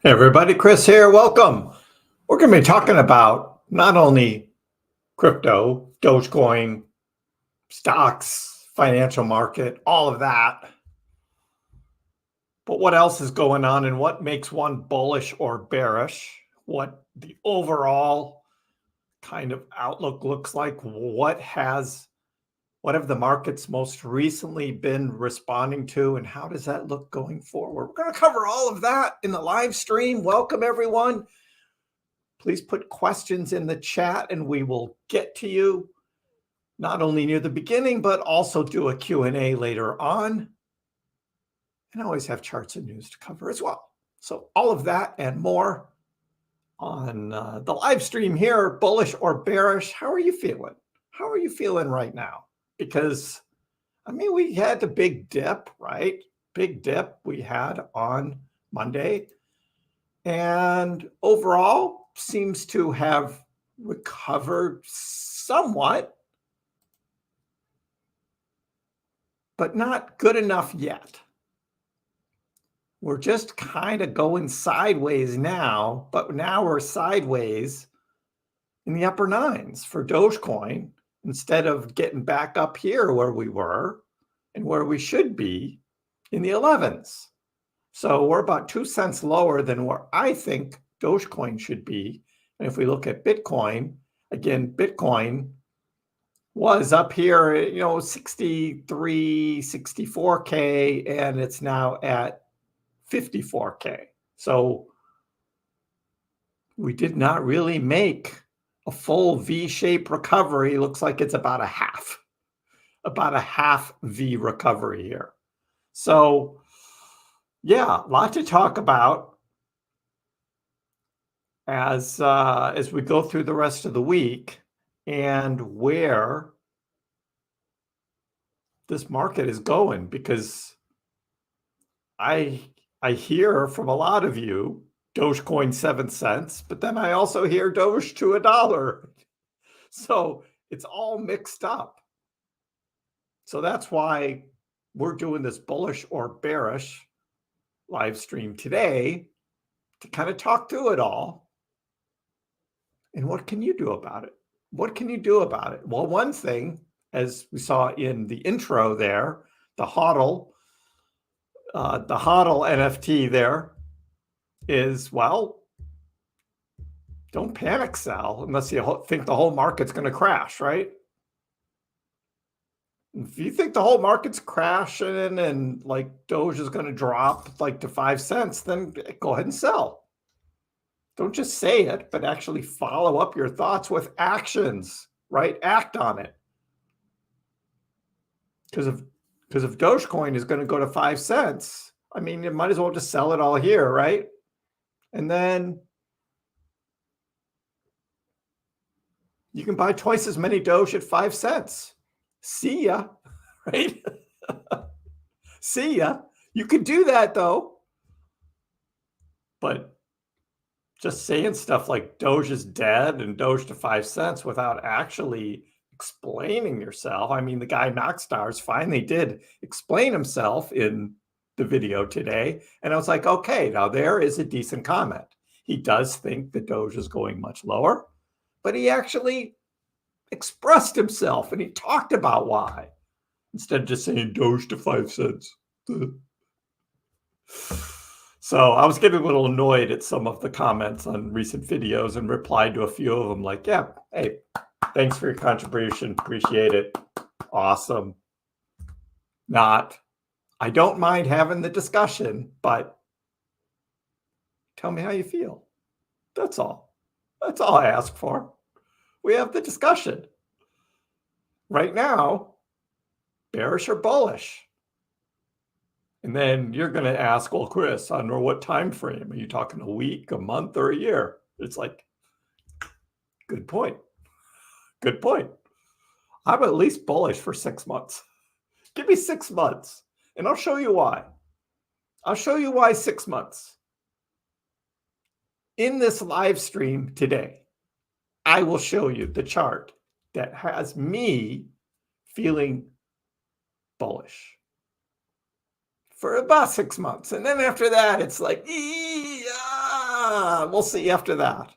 Hey everybody, Chris here. Welcome. We're going to be talking about not only crypto, Dogecoin, stocks, financial market, all of that, but what else is going on and what makes one bullish or bearish, what the overall kind of outlook looks like, what have the markets most recently been responding to, and how does that look going forward? We're going to cover all of that in the live stream. Welcome everyone. Please put questions in the chat and we will get to you not only near the beginning, but also do a Q&A later on. And I always have charts and news to cover as well. So all of that and more on the live stream here, bullish or bearish. How are you feeling? How are you feeling right now? Because, I mean, we had the big dip, right? Big dip we had on Monday. And overall, seems to have recovered somewhat, but not good enough yet. We're just kind of going sideways now, but now we're sideways in the upper nines for Dogecoin instead of getting back up here where we were and where we should be in the 11s. So we're about 2 cents lower than where I think Dogecoin should be. And if we look at Bitcoin, again, Bitcoin was up here, 63, 64K, and it's now at 54K. So we did not really make a full V-shaped recovery. Looks like it's about a half V recovery here. So yeah, a lot to talk about as we go through the rest of the week and where this market is going, because I hear from a lot of you Dogecoin 7 cents, but then I also hear Doge to $1. So it's all mixed up. So that's why we're doing this bullish or bearish live stream today to kind of talk through it all. And what can you do about it? What can you do about it? Well, one thing, as we saw in the intro there, the HODL NFT there is, well, don't panic sell unless you think the whole market's going to crash, right? If you think the whole market's crashing and like Doge is going to drop like to 5 cents, then go ahead and sell. Don't just say it, but actually follow up your thoughts with actions, right? Act on it. Because if Dogecoin is going to go to 5 cents, I mean, you might as well just sell it all here, right? And then you can buy twice as many Doge at 5 cents. See ya, right? See ya. You could do that though. But just saying stuff like Doge is dead and Doge to 5 cents without actually explaining yourself. I mean, the guy Knockstars finally did explain himself in the video today. And I was like, okay, now there is a decent comment. He does think that Doge is going much lower, but he actually expressed himself and he talked about why, instead of just saying Doge to 5 cents. So I was getting a little annoyed at some of the comments on recent videos and replied to a few of them like, yeah, hey, thanks for your contribution. Appreciate it. Awesome. I don't mind having the discussion, but tell me how you feel. That's all. That's all I ask for. We have the discussion. Right now, bearish or bullish? And then you're going to ask, well, Chris, under what time frame? Are you talking a week, a month, or a year? It's like, good point. Good point. I'm at least bullish for 6 months. Give me 6 months, and I'll show you why. I'll show you why 6 months. In this live stream today, I will show you the chart that has me feeling bullish for about 6 months. And then after that, it's like, We'll see after that.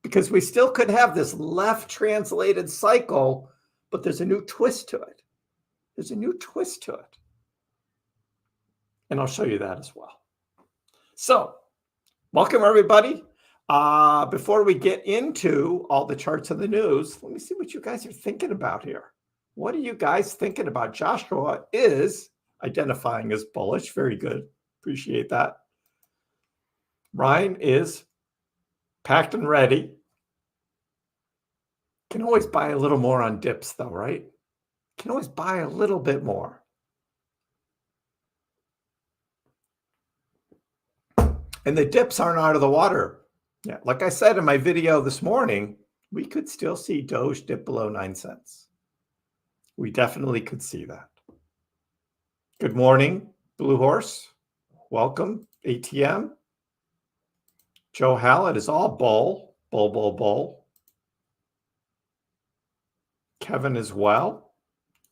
Because we still could have this left translated cycle, but there's a new twist to it. There's a new twist to it. And I'll show you that as well. So, welcome everybody. Before we get into all the charts and the news, let me see what you guys are thinking about here. What are you guys thinking about? Joshua is identifying as bullish. Very good. Appreciate that. Ryan is packed and ready. Can always buy a little more on dips though, right? Can always buy a little bit more. And the dips aren't out of the water. Yeah, like I said in my video this morning, we could still see Doge dip below 9 cents. We definitely could see that. Good morning, Blue Horse. Welcome, ATM. Joe Hallett is all bull, bull, bull, bull. Kevin as well.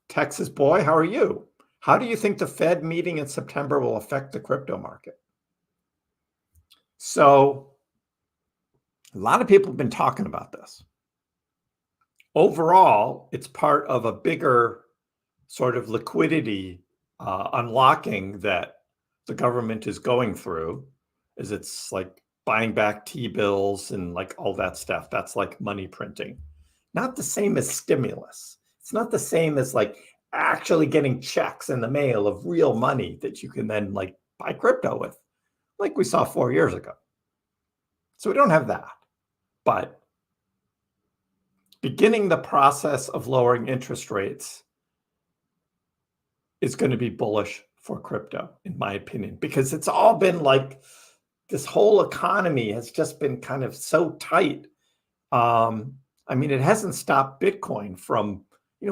Texas boy, how are you? How do you think the Fed meeting in September will affect the crypto market? So, a lot of people have been talking about this. Overall, it's part of a bigger sort of liquidity unlocking that the government is going through, is it's like buying back T-bills and like all that stuff. That's like money printing. Not the same as stimulus. It's not the same as like actually getting checks in the mail of real money that you can then like buy crypto with, like we saw 4 years ago. So we don't have that. But beginning the process of lowering interest rates is going to be bullish for crypto, in my opinion, because it's all been like this whole economy has just been kind of so tight. I mean, it hasn't stopped Bitcoin from,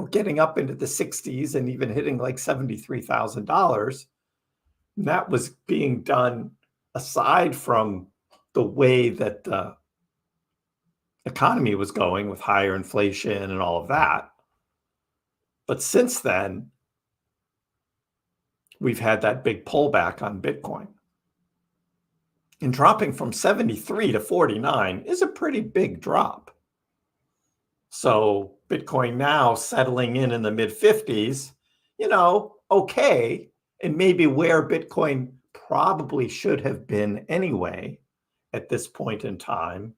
getting up into the 60s and even hitting like $73,000. And that was being done aside from the way that the economy was going with higher inflation and all of that. But since then, we've had that big pullback on Bitcoin. And dropping from 73 to 49 is a pretty big drop. So Bitcoin now settling in the mid 50s, okay, and maybe where Bitcoin probably should have been anyway at this point in time,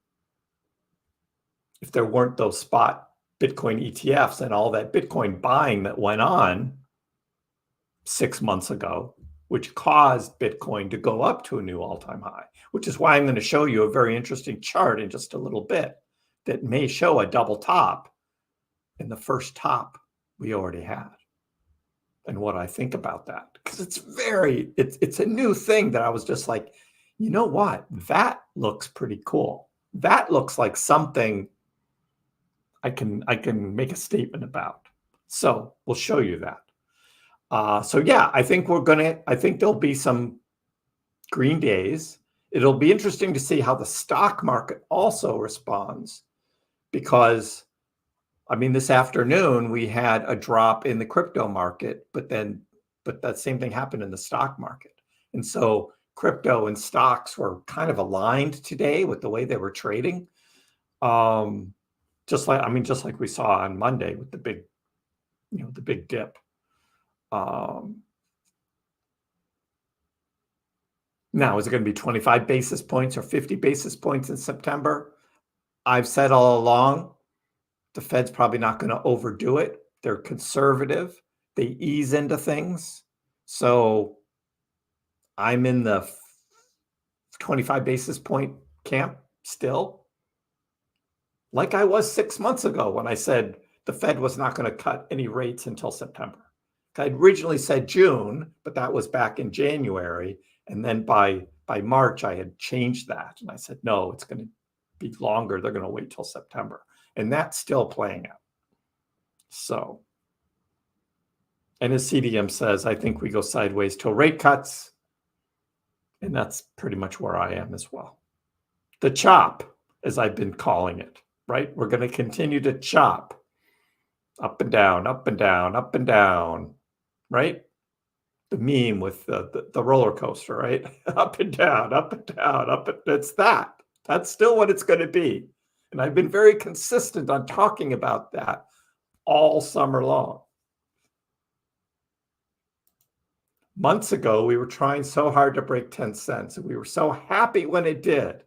if there weren't those spot Bitcoin ETFs and all that Bitcoin buying that went on 6 months ago, which caused Bitcoin to go up to a new all-time high, which is why I'm going to show you a very interesting chart in just a little bit that may show a double top in the first top we already had, and what I think about that. Because it's a new thing that I was just like, you know what? That looks pretty cool. That looks like something I can make a statement about. So we'll show you that. So yeah, I think there'll be some green days. It'll be interesting to see how the stock market also responds, because this afternoon we had a drop in the crypto market, but that same thing happened in the stock market. And so crypto and stocks were kind of aligned today with the way they were trading. Just like we saw on Monday with the big dip. Now, is it going to be 25 basis points or 50 basis points in September? I've said all along, the Fed's probably not going to overdo it. They're conservative. They ease into things. So I'm in the 25 basis point camp still, like I was 6 months ago when I said the Fed was not going to cut any rates until September. I originally said June, but that was back in January. And then by March, I had changed that. And I said, no, it's going to be longer. They're going to wait till September. And that's still playing out. So, and as CDM says, I think we go sideways till rate cuts. And that's pretty much where I am as well. The chop, as I've been calling it, right? We're going to continue to chop up and down, up and down, up and down, right? the meme with the roller coaster, right? Up and down, up and down, up and it's that. That's still what it's going to be. And I've been very consistent on talking about that all summer long. Months ago, we were trying so hard to break 10 cents, and we were so happy when it did.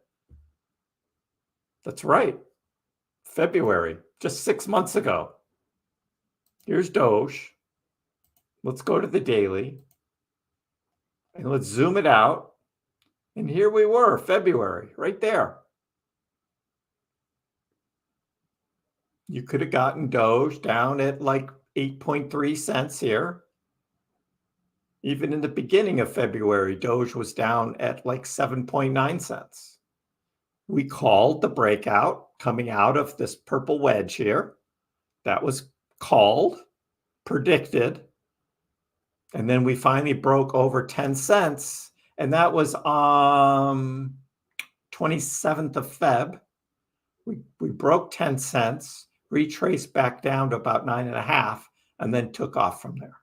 That's right. February, just 6 months ago. Here's Doge. Let's go to the daily. And let's zoom it out. And here we were, February, right there. You could have gotten Doge down at like 8.3 cents here. Even in the beginning of February, Doge was down at like 7.9 cents. We called the breakout coming out of this purple wedge here. That was called, predicted. And then we finally broke over 10 cents. And that was 27th of Feb. We broke 10 cents, retraced back down to about 9.5, and then took off from there.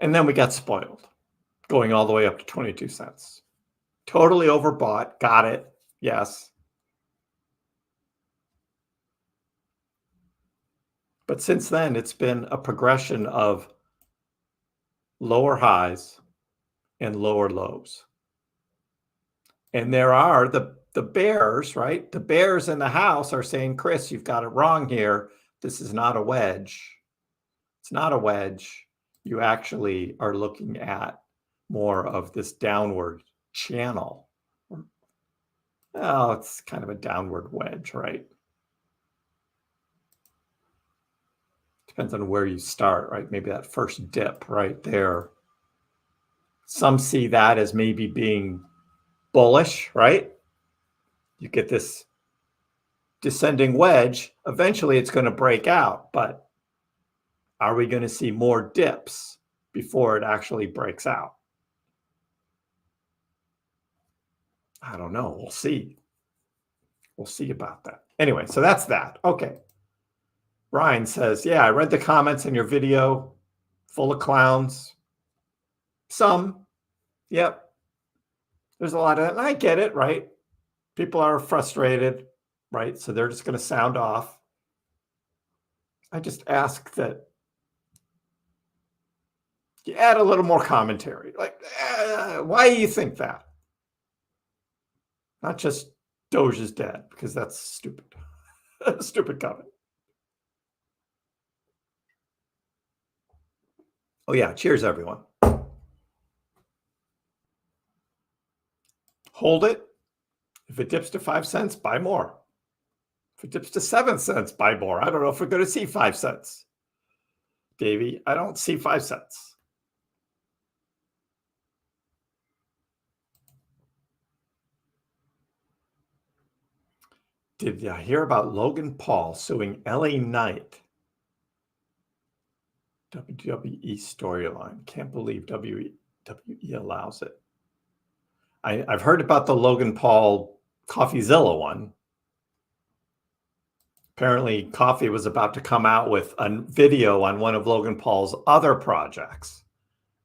And then we got spoiled, going all the way up to 22 cents. Totally overbought. Got it. Yes. But since then, it's been a progression of lower highs and lower lows. And there are the bears, right? The bears in the house are saying, Kriss, you've got it wrong here. This is not a wedge. It's not a wedge. You actually are looking at more of this downward channel. Oh, it's kind of a downward wedge, right? Depends on where you start, right? Maybe that first dip right there. Some see that as maybe being bullish, right? You get this descending wedge. Eventually, it's going to break out, but are we going to see more dips before it actually breaks out? I don't know. We'll see. We'll see about that. Anyway, so that's that. Okay. Ryan says, yeah, I read the comments in your video. Full of clowns. Some. Yep. There's a lot of that. And I get it, right? People are frustrated, right? So they're just going to sound off. I just ask that you add a little more commentary. Like, why do you think that? Not just Doge is dead, because that's stupid. Stupid comment. Oh, yeah. Cheers, everyone. Hold it. If it dips to 5 cents, buy more. If it dips to 7 cents, buy more. I don't know if we're going to see 5 cents. Davey, I don't see 5 cents. Did you hear about Logan Paul suing LA Knight? WWE storyline. Can't believe WWE allows it. I've heard about the Logan Paul CoffeeZilla one. Apparently, Coffee was about to come out with a video on one of Logan Paul's other projects.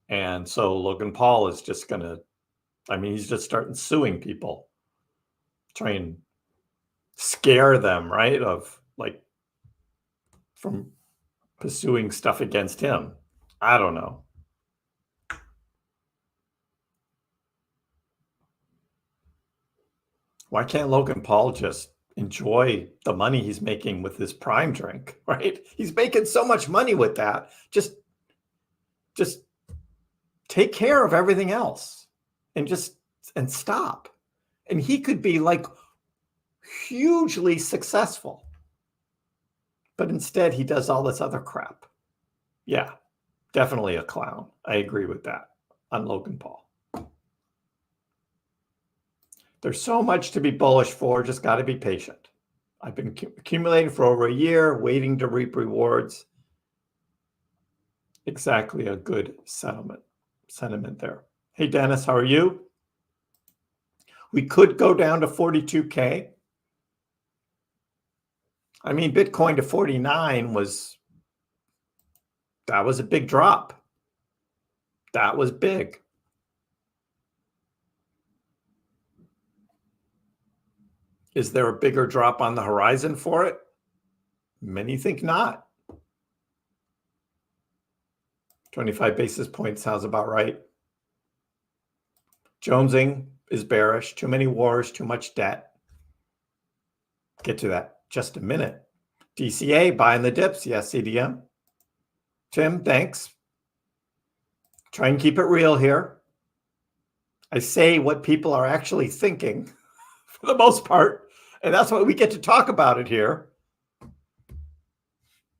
And so Logan Paul is just going to, he's just starting suing people, trying to scare them, right? Of like from pursuing stuff against him. I don't know. Why can't Logan Paul just enjoy the money he's making with his Prime drink, right? He's making so much money with that. Just take care of everything else and stop. And he could be like hugely successful. But instead, he does all this other crap. Yeah, definitely a clown. I agree with that on Logan Paul. There's so much to be bullish for, just got to be patient. I've been accumulating for over a year, waiting to reap rewards. Exactly a good sentiment there. Hey, Dennis, how are you? We could go down to 42K. Bitcoin to 49 was That was a big drop. That was big. Is there a bigger drop on the horizon for it? Many think not. 25 basis points sounds about right. Jonesing is bearish. Too many wars, too much debt. Get to that just a minute. DCA buying the dips. Yes, CDM. Tim, thanks. Try and keep it real here. I say what people are actually thinking for the most part, and that's why we get to talk about it here.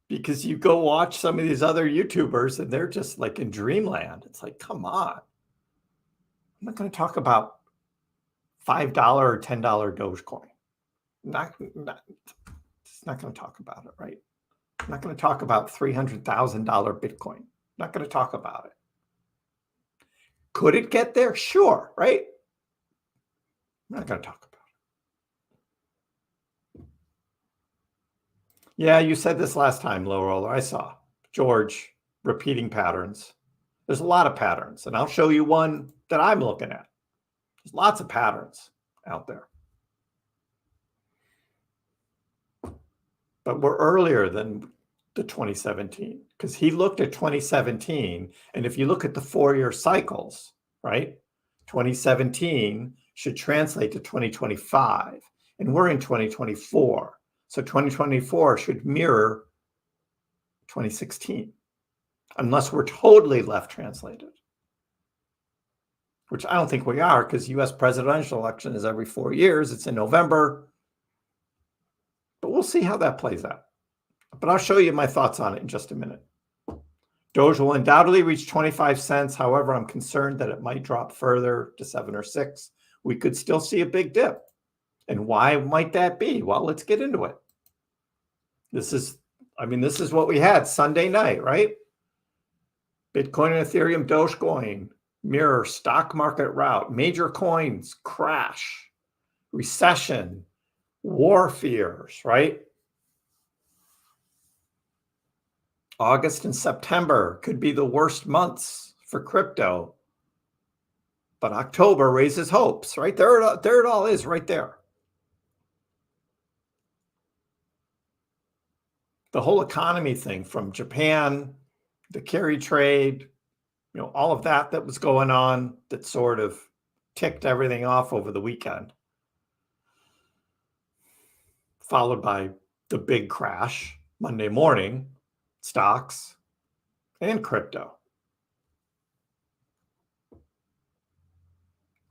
Because you go watch some of these other YouTubers and they're just like in dreamland. It's like, come on. I'm not going to talk about $5 or $10 Dogecoin. It's not going to talk about it, right? I'm not going to talk about $300,000 Bitcoin. I'm not going to talk about it. Could it get there? Sure, right? I'm not going to talk about it. Yeah, you said this last time, Low Roller. I saw George repeating patterns. There's a lot of patterns, and I'll show you one that I'm looking at. There's lots of patterns out there. But we're earlier than the 2017, because he looked at 2017, and if you look at the 4-year cycles, right, 2017 should translate to 2025, and we're in 2024. So 2024 should mirror 2016, unless we're totally left translated, which I don't think we are, because US presidential election is every 4 years. It's in November. But we'll see how that plays out. But I'll show you my thoughts on it in just a minute. Doge will undoubtedly reach 25 cents. However, I'm concerned that it might drop further to 7 or 6. We could still see a big dip. And why might that be? Well, let's get into it. This is what we had Sunday night, right? Bitcoin and Ethereum, Dogecoin, mirror stock market rout, major coins crash, recession, war fears, right? August and September could be the worst months for crypto. But October raises hopes, right? There it all is right there. The whole economy thing from Japan, the carry trade, all of that was going on that sort of ticked everything off over the weekend. Followed by the big crash Monday morning, stocks and crypto.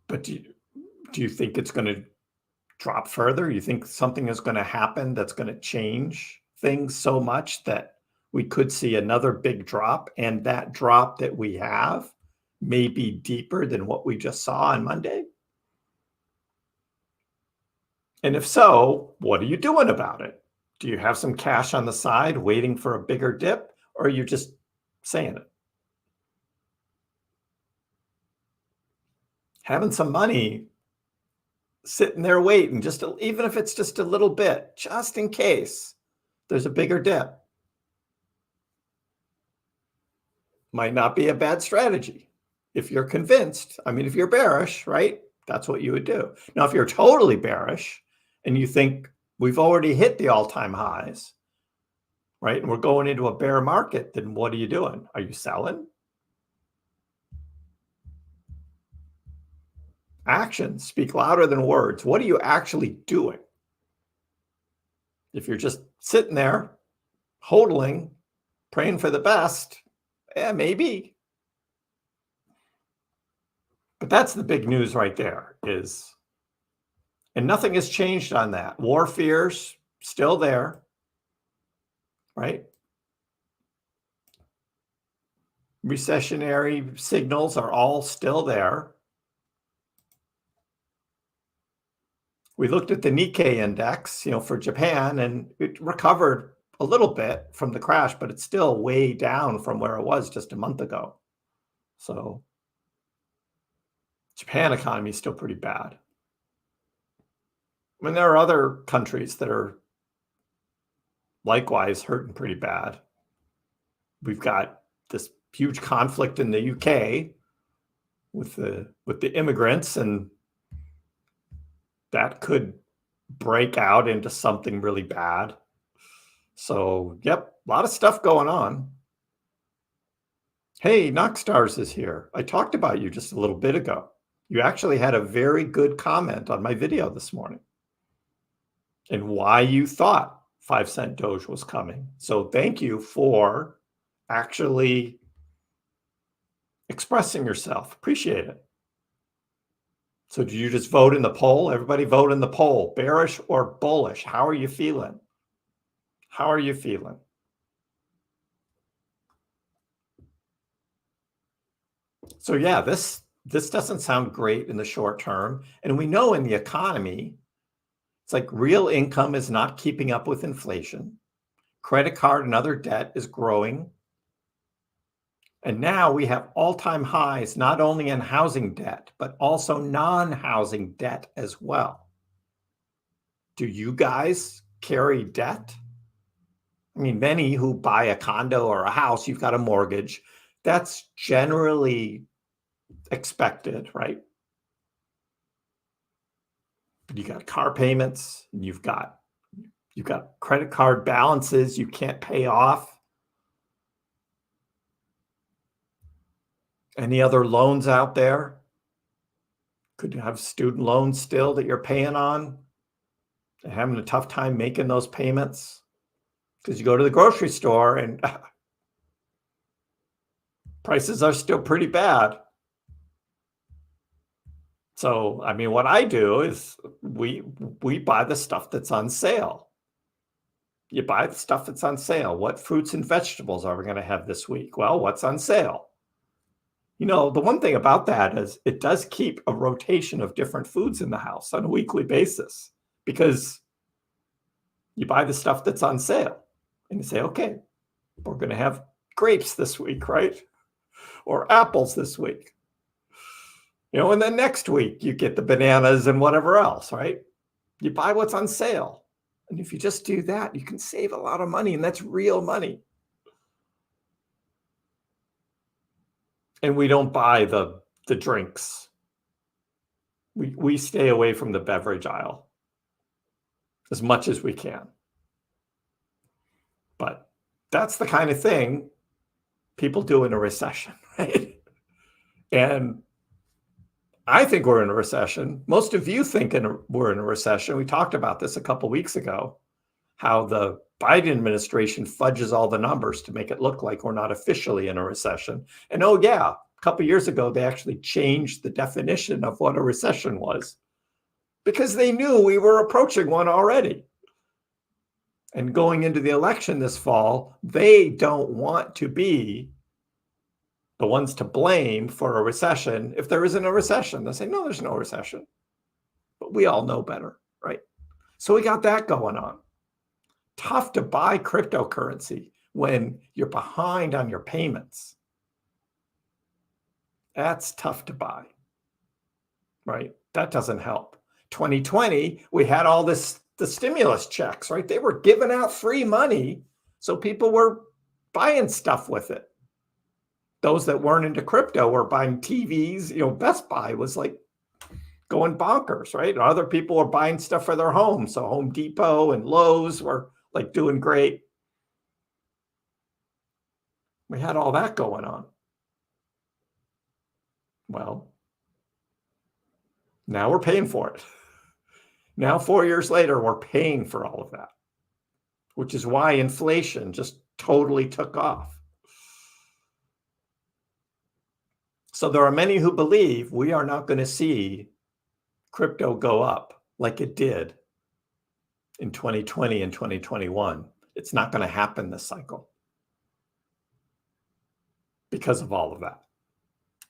But do you think it's going to drop further? You think something is going to happen that's going to change things so much that we could see another big drop, and that drop that we have may be deeper than what we just saw on Monday? And if so, what are you doing about it? Do you have some cash on the side waiting for a bigger dip, or are you just saying it? Having some money sitting there waiting, even if it's just a little bit, just in case there's a bigger dip, might not be a bad strategy. If you're convinced, if you're bearish, right? That's what you would do. Now, if you're totally bearish and you think we've already hit the all-time highs, right? And we're going into a bear market, then what are you doing? Are you selling? Actions speak louder than words. What are you actually doing? If you're just sitting there, hodling, praying for the best, maybe. But that's the big news right there and nothing has changed on that. War fears still there, right? Recessionary signals are all still there. We looked at the Nikkei index, for Japan, and it recovered a little bit from the crash, but it's still way down from where it was just a month ago. So Japan economy is still pretty bad. There are other countries that are likewise hurting pretty bad. We've got this huge conflict in the UK with the immigrants, and that could break out into something really bad. So, yep, a lot of stuff going on. Hey, Knockstars is here. I talked about you just a little bit ago. You actually had a very good comment on my video this morning and why you thought 5-cent Doge was coming. So thank you for actually expressing yourself. Appreciate it. So did you just vote in the poll? Everybody vote in the poll. Bearish or bullish? How are you feeling? How are you feeling? So yeah, this doesn't sound great in the short term. And we know in the economy, it's like real income is not keeping up with inflation. Credit card and other debt is growing. And now we have all-time highs, not only in housing debt, but also non-housing debt as well. Do you guys carry debt? I mean, many who buy a condo or a house, you've got a mortgage. That's generally expected, right? You got car payments, and you've got credit card balances you can't pay off. Any other loans out there? Could you have student loans still that you're paying on and having a tough time making those payments? Because you go to the grocery store and prices are still pretty bad. So, I mean, what I do is we buy the stuff that's on sale. You buy the stuff that's on sale. What fruits and vegetables are we going to have this week? Well, what's on sale? You know, the one thing about that is it does keep a rotation of different foods in the house on a weekly basis, because you buy the stuff that's on sale and you say, okay, we're going to have grapes this week, right? Or apples this week. You know, and then next week you get the bananas and whatever else, right? You buy what's on sale. And if you just do that, you can save a lot of money, and that's real money. And we don't buy the drinks. We stay away from the beverage aisle as much as we can. But that's the kind of thing people do in a recession, right? And I think we're in a recession. Most of you think we're in a recession. We talked about this a couple of weeks ago, how the Biden administration fudges all the numbers to make it look like we're not officially in a recession. And oh yeah, a couple of years ago, they actually changed the definition of what a recession was because they knew we were approaching one already. And going into the election this fall, they don't want to be the ones to blame for a recession. If there isn't a recession, they say, no, there's no recession. But we all know better, right? So we got that going on. Tough to buy cryptocurrency when you're behind on your payments. That's tough to buy, right? That doesn't help. 2020, we had all the stimulus checks, right? They were giving out free money, so people were buying stuff with it. Those that weren't into crypto were buying TVs. You know, Best Buy was like going bonkers, right? Other people were buying stuff for their home. So Home Depot and Lowe's were like doing great. We had all that going on. Well, now we're paying for it. Now, 4 years later, we're paying for all of that, which is why inflation just totally took off. So there are many who believe we are not going to see crypto go up like it did in 2020 and 2021. It's not going to happen this cycle because of all of that.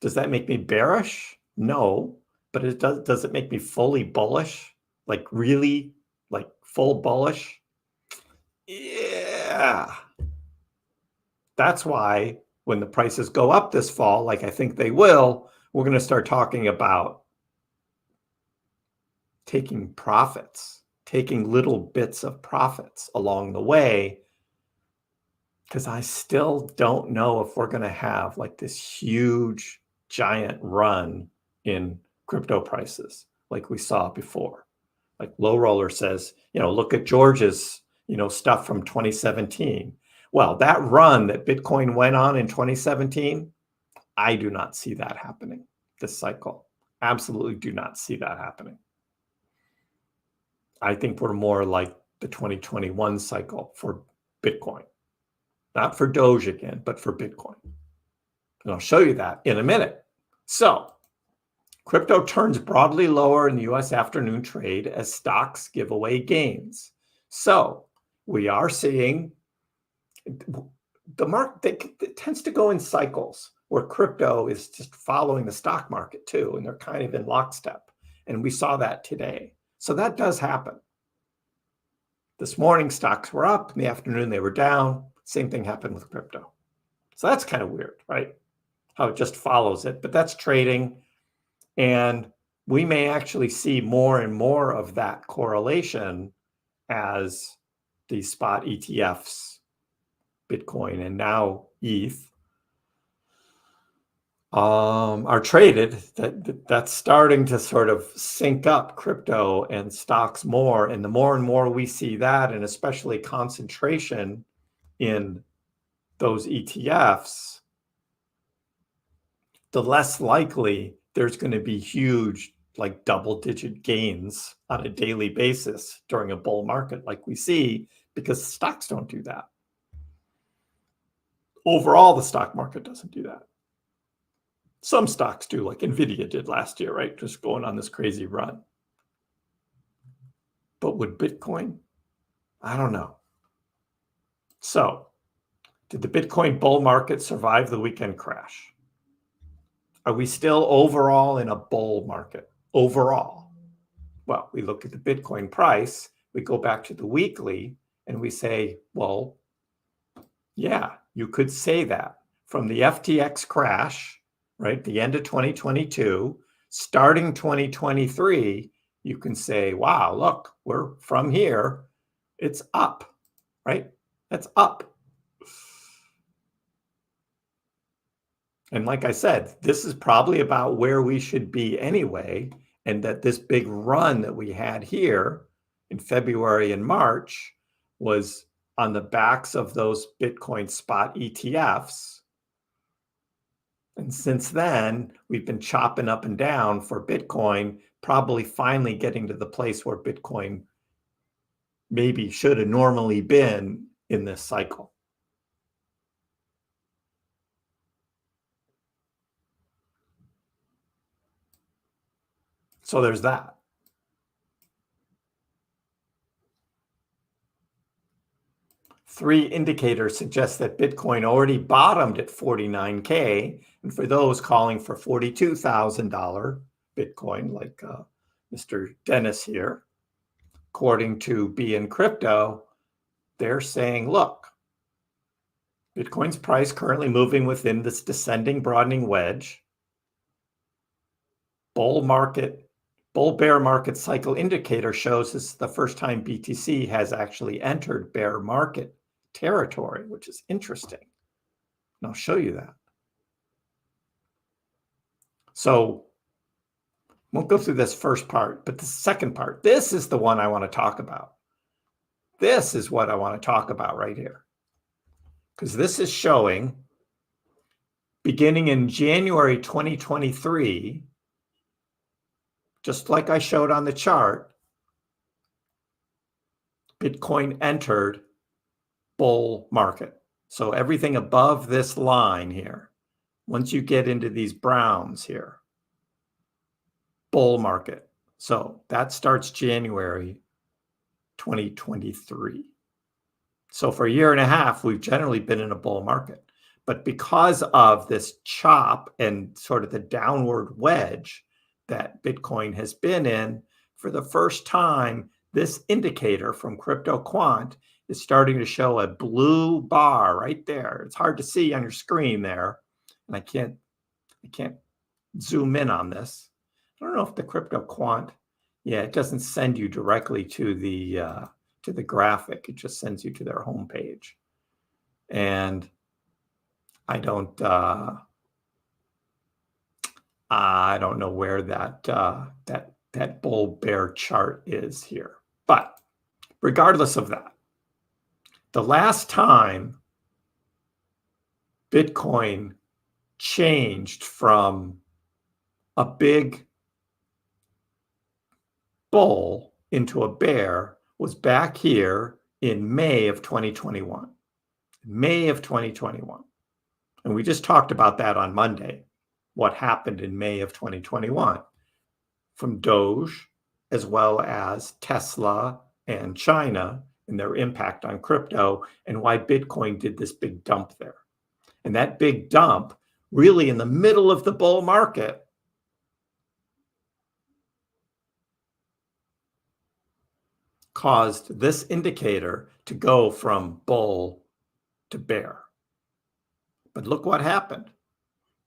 Does that make me bearish? No, but it does it make me fully bullish? Like really, like full bullish? Yeah. That's why when the prices go up this fall, like I think they will, we're going to start talking about taking profits, taking little bits of profits along the way, because I still don't know if we're going to have like this huge, giant run in crypto prices like we saw before. Like Low Roller says, look at George's, stuff from 2017. Well, that run that Bitcoin went on in 2017, I do not see that happening this cycle. Absolutely do not see that happening. I think we're more like the 2021 cycle for Bitcoin. Not for Doge again, but for Bitcoin. And I'll show you that in a minute. So, crypto turns broadly lower in the US afternoon trade as stocks give away gains. So, we are seeing the market that tends to go in cycles where crypto is just following the stock market too, and they're kind of in lockstep. And we saw that today. So that does happen. This morning, stocks were up. In the afternoon, they were down. Same thing happened with crypto. So that's kind of weird, right? How it just follows it. But that's trading. And we may actually see more and more of that correlation as these spot ETFs, Bitcoin, and now ETH, are traded. That's starting to sort of sync up crypto and stocks more. And the more and more we see that, and especially concentration in those ETFs, the less likely there's going to be huge, like double-digit gains on a daily basis during a bull market like we see, because stocks don't do that. Overall, the stock market doesn't do that. Some stocks do, like NVIDIA did last year, right? Just going on this crazy run. But would Bitcoin? I don't know. So, did the Bitcoin bull market survive the weekend crash? Are we still overall in a bull market? Overall? Well, we look at the Bitcoin price, we go back to the weekly, and we say, well, yeah, you could say that. From the FTX crash, right, the end of 2022, starting 2023, you can say, wow, look, we're from here, it's up, right? That's up. And like I said, this is probably about where we should be anyway, and that this big run that we had here in February and March was on the backs of those Bitcoin spot ETFs. And since then, we've been chopping up and down for Bitcoin, probably finally getting to the place where Bitcoin maybe should have normally been in this cycle. So there's that. Three indicators suggest that Bitcoin already bottomed at 49K, and for those calling for $42,000 Bitcoin, like Mr. Dennis here, according to BN Crypto, they're saying, look, Bitcoin's price currently moving within this descending broadening wedge. Bull bear market cycle indicator shows this is the first time BTC has actually entered bear market territory, which is interesting. And I'll show you that. So won't go through this first part, but the second part, this is the one I want to talk about. This is what I want to talk about right here. Because this is showing, beginning in January 2023, just like I showed on the chart, Bitcoin entered bull market. So everything above this line here, once you get into these browns here, bull market. So that starts January 2023. So for a year and a half, we've generally been in a bull market. But because of this chop and sort of the downward wedge that Bitcoin has been in, for the first time, this indicator from CryptoQuant is starting to show a blue bar right there. It's hard to see on your screen there, and I can't zoom in on this. I don't know if the CryptoQuant, yeah, it doesn't send you directly to the graphic. It just sends you to their homepage. And I don't know where that bull bear chart is here. But regardless of that, the last time Bitcoin changed from a big bull into a bear was back here in May of 2021. May of 2021. And we just talked about that on Monday, what happened in May of 2021 from Doge, as well as Tesla and China and their impact on crypto, and why Bitcoin did this big dump there. And that big dump, really in the middle of the bull market, caused this indicator to go from bull to bear. But look what happened.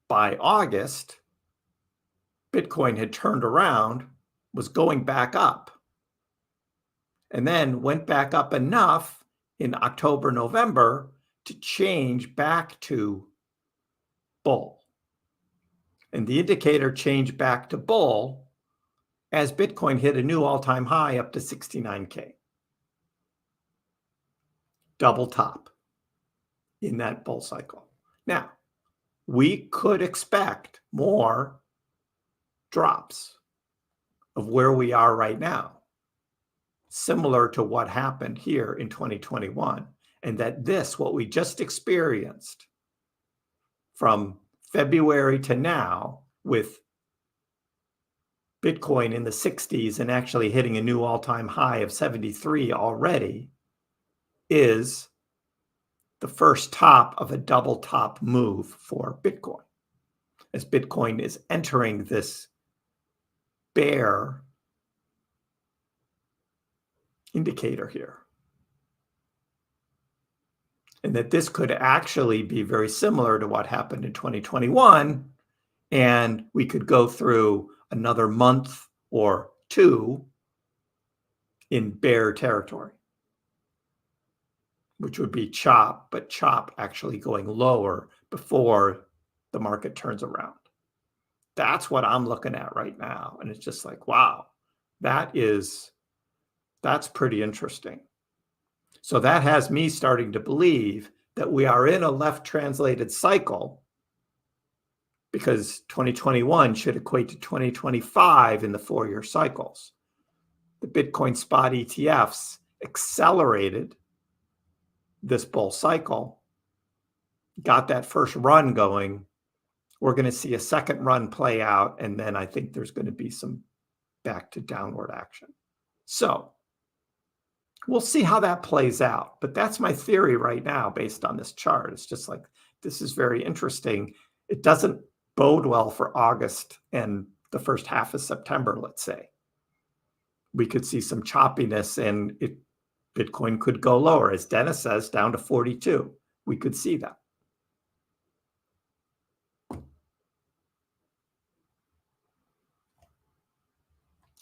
By August, Bitcoin had turned around, was going back up, and then went back up enough in October, November to change back to bull. And the indicator changed back to bull as Bitcoin hit a new all-time high up to 69K. Double top in that bull cycle. Now, we could expect more drops of where we are right now, similar to what happened here in 2021, and that this, what we just experienced from February to now, with Bitcoin in the 60s and actually hitting a new all-time high of 73 already, is the first top of a double top move for Bitcoin, as Bitcoin is entering this bear indicator here. And that this could actually be very similar to what happened in 2021, and we could go through another month or two in bear territory, which would be chop, but chop actually going lower before the market turns around. That's what I'm looking at right now. And it's just like, wow, that's pretty interesting. So that has me starting to believe that we are in a left translated cycle, because 2021 should equate to 2025 in the 4-year cycles. The Bitcoin spot ETFs accelerated this bull cycle, got that first run going. We're going to see a second run play out, and then I think there's going to be some back to downward action. So we'll see how that plays out. But that's my theory right now based on this chart. It's just like, this is very interesting. It doesn't bode well for August and the first half of September, let's say. We could see some choppiness, and Bitcoin could go lower, as Dennis says, down to 42. We could see that.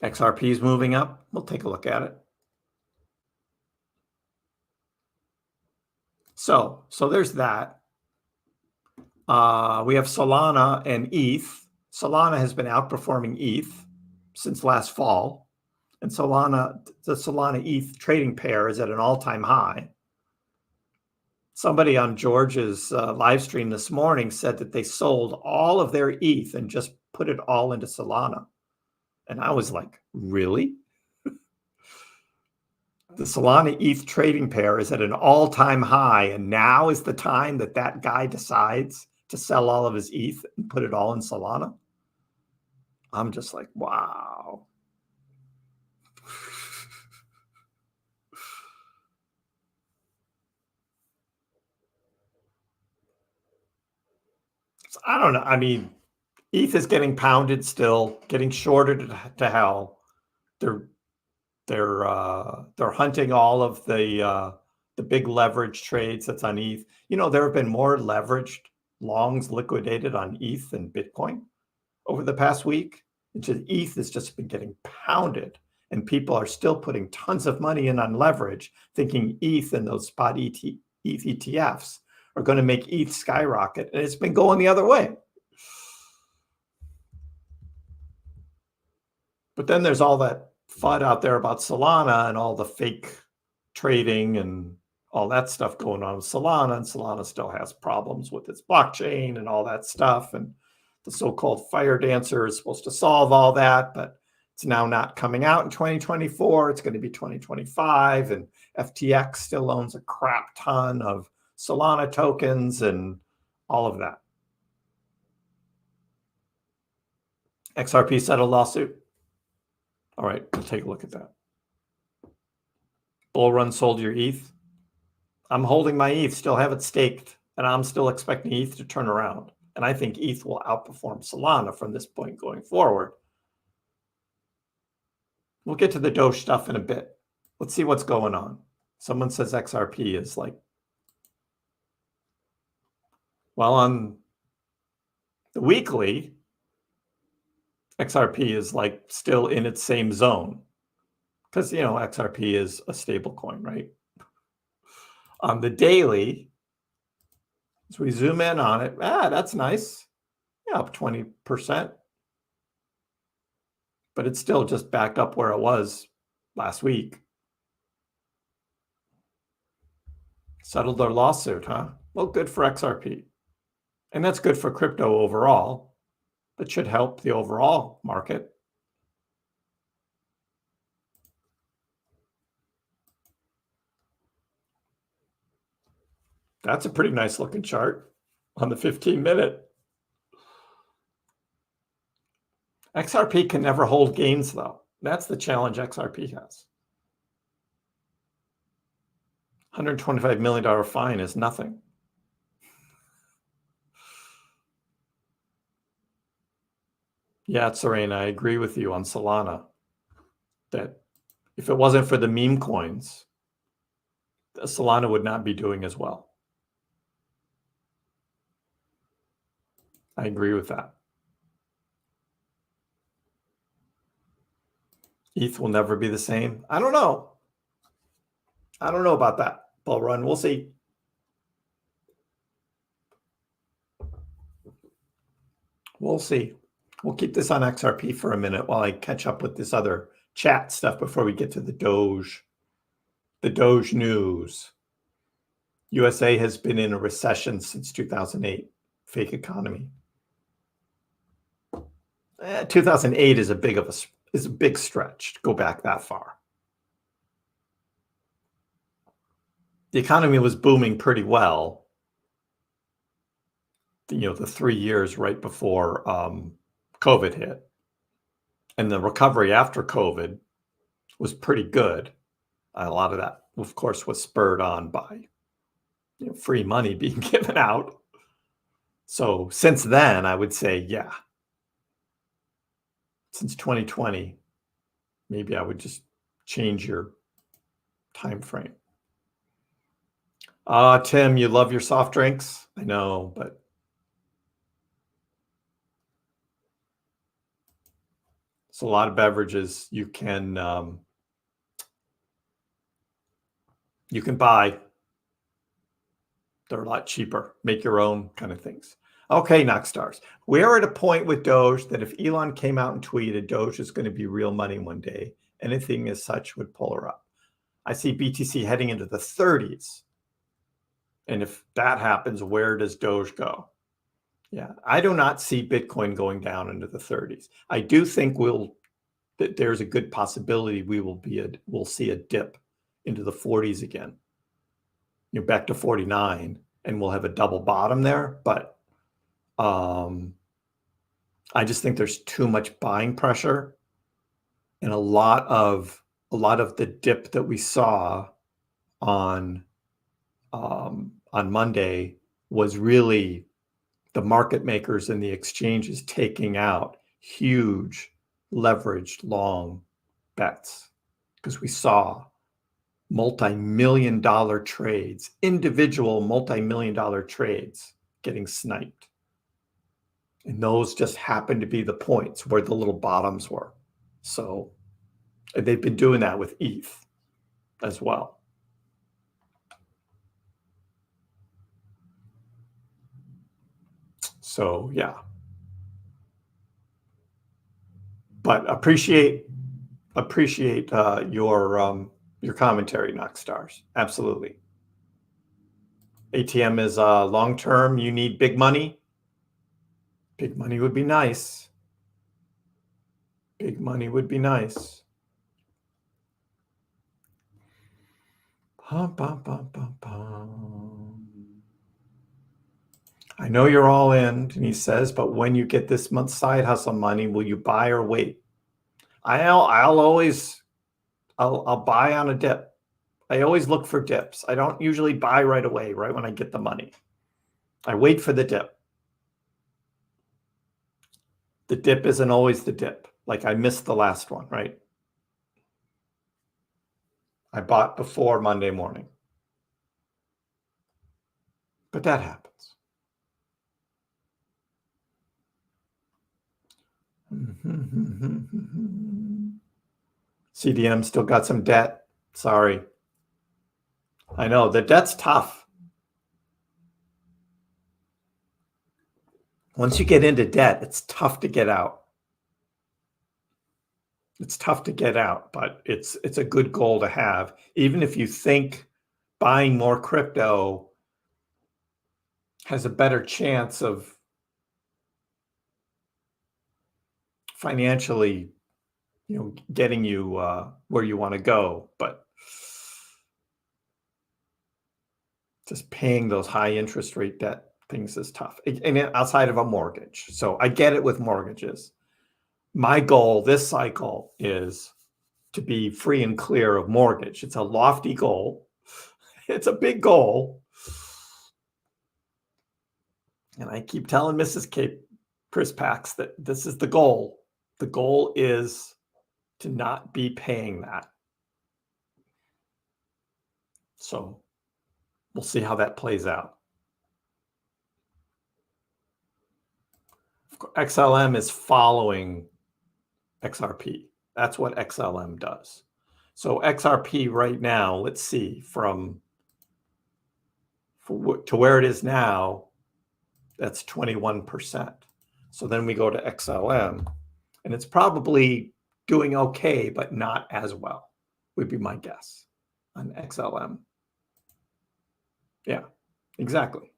XRP is moving up. We'll take a look at it. So there's that. We have Solana and ETH. Solana has been outperforming ETH since last fall. And the Solana ETH trading pair is at an all-time high. Somebody on George's live stream this morning said that they sold all of their ETH and just put it all into Solana. And I was like, really? The Solana ETH trading pair is at an all-time high, and now is the time that guy decides to sell all of his ETH and put it all in Solana? I'm just like, wow. I don't know. I mean, ETH is getting pounded still, getting shorted to hell. They're hunting all of the big leverage trades that's on ETH. You know, there have been more leveraged longs liquidated on ETH than Bitcoin over the past week. ETH has just been getting pounded, and people are still putting tons of money in on leverage, thinking ETH and those spot ETH ETFs are going to make ETH skyrocket. And it's been going the other way. But then there's all that FUD out there about Solana and all the fake trading and all that stuff going on with Solana. And Solana still has problems with its blockchain and all that stuff. And the so-called fire dancer is supposed to solve all that, but it's now not coming out in 2024. It's going to be 2025. And FTX still owns a crap ton of Solana tokens and all of that. XRP settled lawsuit. All right, we'll take a look at that. Bull run sold your ETH. I'm holding my ETH, still have it staked, and I'm still expecting ETH to turn around. And I think ETH will outperform Solana from this point going forward. We'll get to the Doge stuff in a bit. Let's see what's going on. Someone says XRP is like, well, on the weekly, XRP is like still in its same zone because, you know, XRP is a stable coin, right? On the daily, as we zoom in on it, that's nice. Yeah, up 20%. But it's still just back up where it was last week. Settled their lawsuit, huh? Well, good for XRP. And that's good for crypto overall. That should help the overall market. That's a pretty nice looking chart on the 15-minute. XRP can never hold gains, though. That's the challenge XRP has. $125 million fine is nothing. Yeah, Serena, I agree with you on Solana. That if it wasn't for the meme coins, Solana would not be doing as well. I agree with that. ETH will never be the same. I don't know. I don't know about that. Bull run. We'll see. We'll see. We'll keep this on XRP for a minute while I catch up with this other chat stuff before we get to the Doge news. USA has been in a recession since 2008. Fake economy. 2008 is a big stretch to go back that far. The economy was booming pretty well. You know, the 3 years right before COVID hit. And the recovery after COVID was pretty good. A lot of that, of course, was spurred on by free money being given out. So since then, I would say, yeah. Since 2020, maybe I would just change your time frame. Tim, you love your soft drinks? I know, but it's a lot of beverages you can buy. They're a lot cheaper. Make your own kind of things. Okay, Knockstars. We're at a point with Doge that if Elon came out and tweeted Doge is going to be real money one day, anything as such would pull her up. I see BTC heading into the 30s. And if that happens, where does Doge go? Yeah, I do not see Bitcoin going down into the 30s. I do think that there's a good possibility we'll see a dip into the 40s again. You're back to 49, and we'll have a double bottom there. But I just think there's too much buying pressure, and a lot of the dip that we saw on Monday was really the market makers and the exchanges taking out huge leveraged long bets, because we saw multi-million-dollar trades, individual multi-million-dollar trades getting sniped. And those just happened to be the points where the little bottoms were. So they've been doing that with ETH as well. So yeah, but appreciate your commentary, Knock Stars. Absolutely. ATM is long term. You need big money. Big money would be nice. Big money would be nice. Pum, pum, pum, pum, pum. I know you're all in, Denise says, but when you get this month's side hustle money, will you buy or wait? I'll buy on a dip. I always look for dips. I don't usually buy right away, right when I get the money. I wait for the dip. The dip isn't always the dip. Like I missed the last one, right? I bought before Monday morning. But that happens. CDM still got some debt. Sorry. I know the debt's tough. Once you get into debt, it's tough to get out. It's tough to get out, but it's a good goal to have. Even if you think buying more crypto has a better chance of financially, getting you where you want to go, but just paying those high interest rate debt things is tough, and outside of a mortgage. So I get it with mortgages. My goal this cycle is to be free and clear of mortgage. It's a lofty goal. It's a big goal. And I keep telling Mrs. Kriss Pax that this is the goal. The goal is to not be paying that. So we'll see how that plays out. XLM is following XRP. That's what XLM does. So XRP right now, let's see, to where it is now, that's 21%. So then we go to XLM, and it's probably doing okay, but not as well, would be my guess on XLM. Yeah, exactly.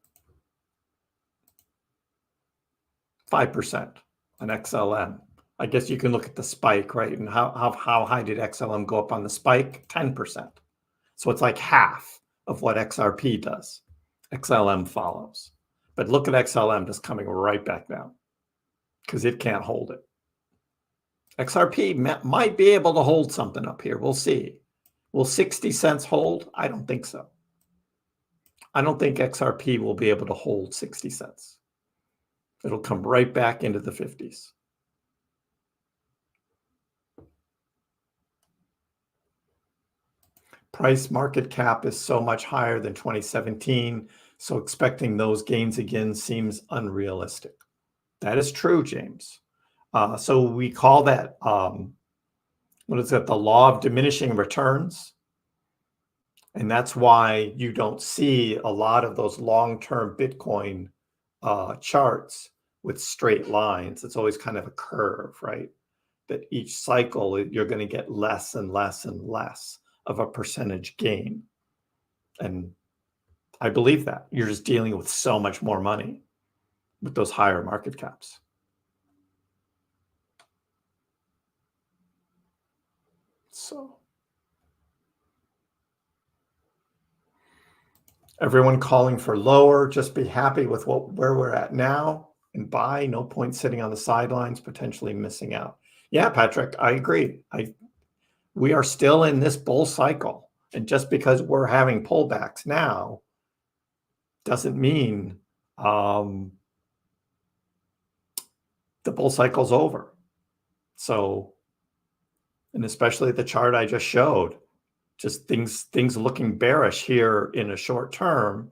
5% on XLM. I guess you can look at the spike, right? And how high did XLM go up on the spike? 10%. So it's like half of what XRP does. XLM follows. But look at XLM just coming right back down because it can't hold it. XRP might be able to hold something up here. We'll see. Will 60 cents hold? I don't think so. I don't think XRP will be able to hold 60 cents. It'll come right back into the 50s. Price market cap is so much higher than 2017, so expecting those gains again seems unrealistic. That is true, James. So we call that, what is it, the law of diminishing returns. And that's why you don't see a lot of those long-term Bitcoin charts with straight lines. It's always kind of a curve, right? That each cycle, you're going to get less and less and less of a percentage gain. And I believe that. You're just dealing with so much more money with those higher market caps. So everyone calling for lower, just be happy with where we're at now and buy. No point sitting on the sidelines, potentially missing out. Yeah, Patrick, I agree. We are still in this bull cycle. And just because we're having pullbacks now doesn't mean the bull cycle's over. So, and especially the chart I just showed, just things looking bearish here in a short term,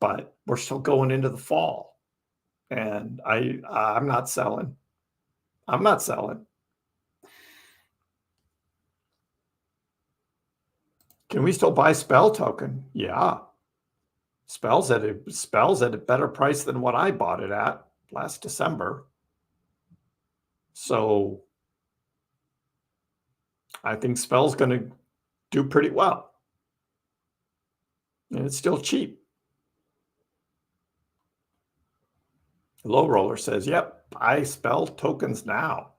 but we're still going into the fall. And I'm not selling. I'm not selling. Can we still buy Spell token? Yeah. Spell's at a better price than what I bought it at. last December. So I think Spell's going to do pretty well. And it's still cheap. Low Roller says, yep, buy Spell tokens now.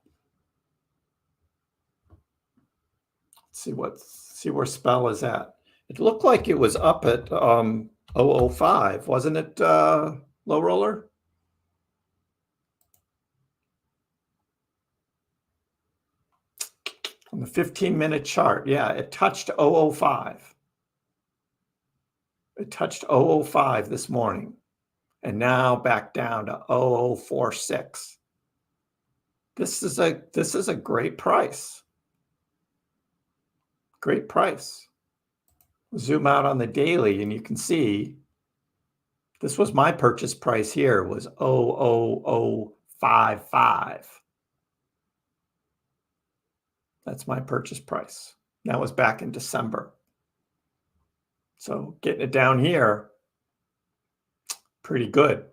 Let's see where Spell is at. It looked like it was up at 005, wasn't it, Low Roller? On the 15-minute chart, yeah, it touched 005. It touched 005 this morning, and now back down to 0046. This is a great price. Great price. Zoom out on the daily, and you can see this was my purchase price here, was 00055. That's my purchase price. That was back in December. So getting it down here, pretty good.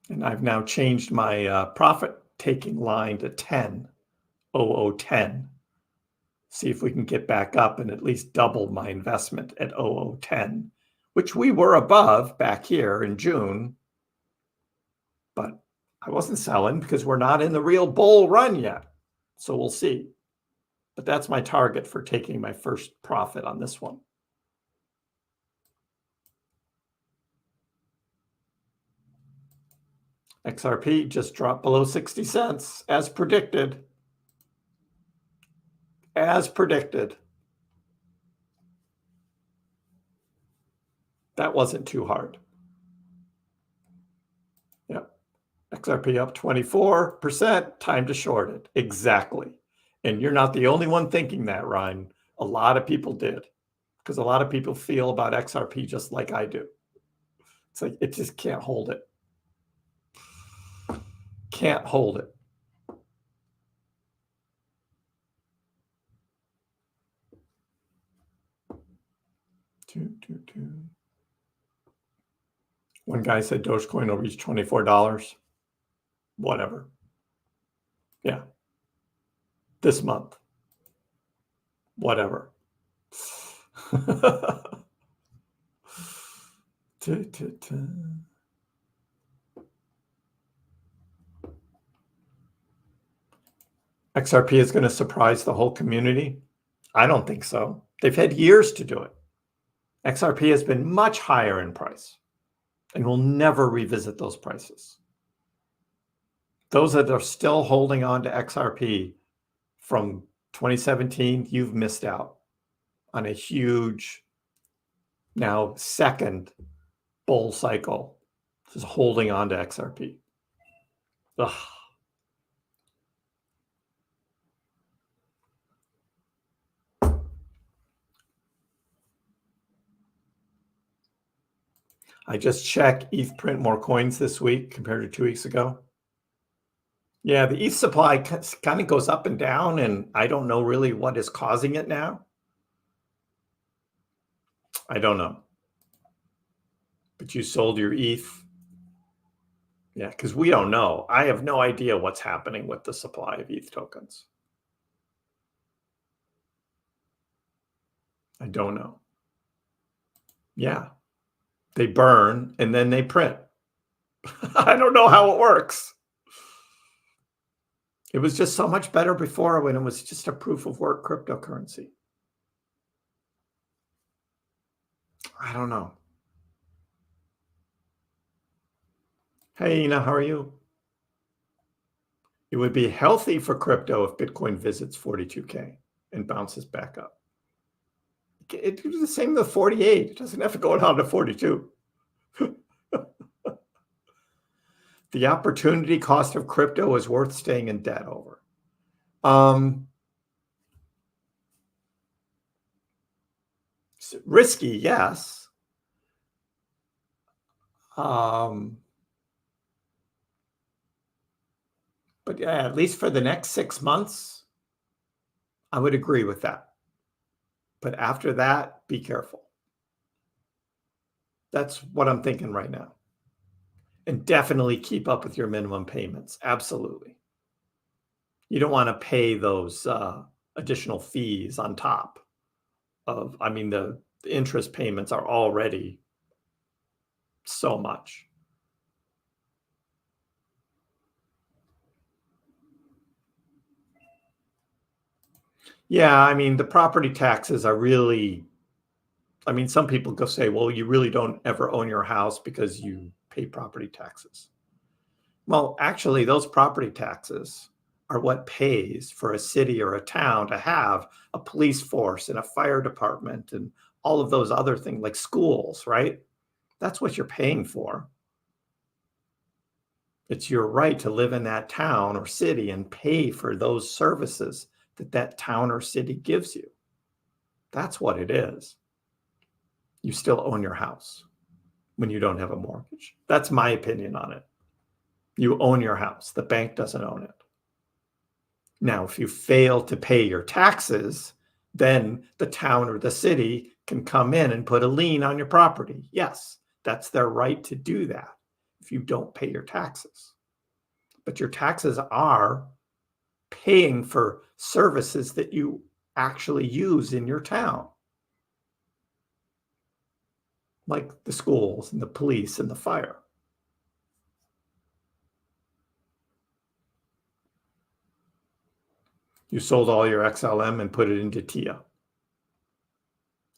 And I've now changed my profit taking line to 10, 0010. See if we can get back up and at least double my investment at 0010, which we were above back here in June. But I wasn't selling because we're not in the real bull run yet. So we'll see. But that's my target for taking my first profit on this one. XRP just dropped below 60 cents as predicted. As predicted. That wasn't too hard. Yep. XRP up 24%, time to short it. Exactly. And you're not the only one thinking that, Ryan. A lot of people did. Because a lot of people feel about XRP just like I do. It's like it just can't hold it. Can't hold it. One guy said Dogecoin will reach $24. Whatever. Yeah. This month. Whatever. XRP is going to surprise the whole community? I don't think so. They've had years to do it. XRP has been much higher in price and will never revisit those prices. Those that are still holding on to XRP from 2017, you've missed out on a huge, now second bull cycle, just holding on to XRP. Ugh. I just checked ETH print more coins this week compared to 2 weeks ago. Yeah, the ETH supply kind of goes up and down, and I don't know really what is causing it now. I don't know. But you sold your ETH. Yeah, because we don't know. I have no idea what's happening with the supply of ETH tokens. I don't know. Yeah. They burn and then they print. I don't know how it works. It was just so much better before when it was just a proof of work cryptocurrency. I don't know. Hey, Ina, how are you? It would be healthy for crypto if Bitcoin visits 42K and bounces back up. It do the same with 48. It doesn't have to go down to 42. The opportunity cost of crypto is worth staying in debt over. Risky, yes. But yeah, at least for the next 6 months, I would agree with that. But after that, be careful. That's what I'm thinking right now. And definitely keep up with your minimum payments. Absolutely. You don't want to pay those additional fees on top of, I mean, the interest payments are already so much. Yeah, I mean, the property taxes are really, I mean, some people go say, well, you really don't ever own your house because you pay property taxes. Well, actually, those property taxes are what pays for a city or a town to have a police force and a fire department and all of those other things like schools, right? That's what you're paying for. It's your right to live in that town or city and pay for those services that that town or city gives you. That's what it is. You still own your house when you don't have a mortgage. That's my opinion on it. You own your house. The bank doesn't own it. Now, if you fail to pay your taxes, then the town or the city can come in and put a lien on your property. Yes, that's their right to do that if you don't pay your taxes. But your taxes are paying for services that you actually use in your town, like the schools and the police and the fire. You sold all your XLM and put it into TIA.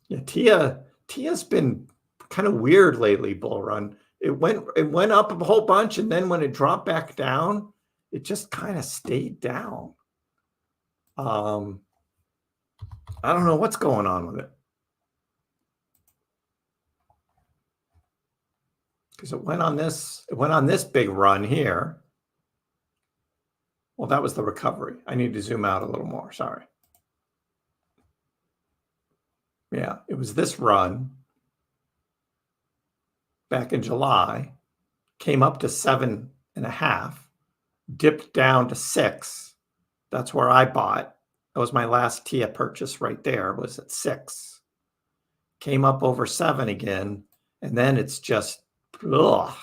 Yeah, TIA's been kind of weird lately, bull run. It went up a whole bunch, and then when it dropped back down, it just kind of stayed down. I don't know what's going on with it. Because it went on this big run here. Well, that was the recovery. I need to zoom out a little more. Sorry. Yeah, it was this run back in July, came up to 7.5, dipped down to 6. That's where I bought. That was my last TIA purchase right there, was at 6. Came up over 7 again, and then it's just, ugh.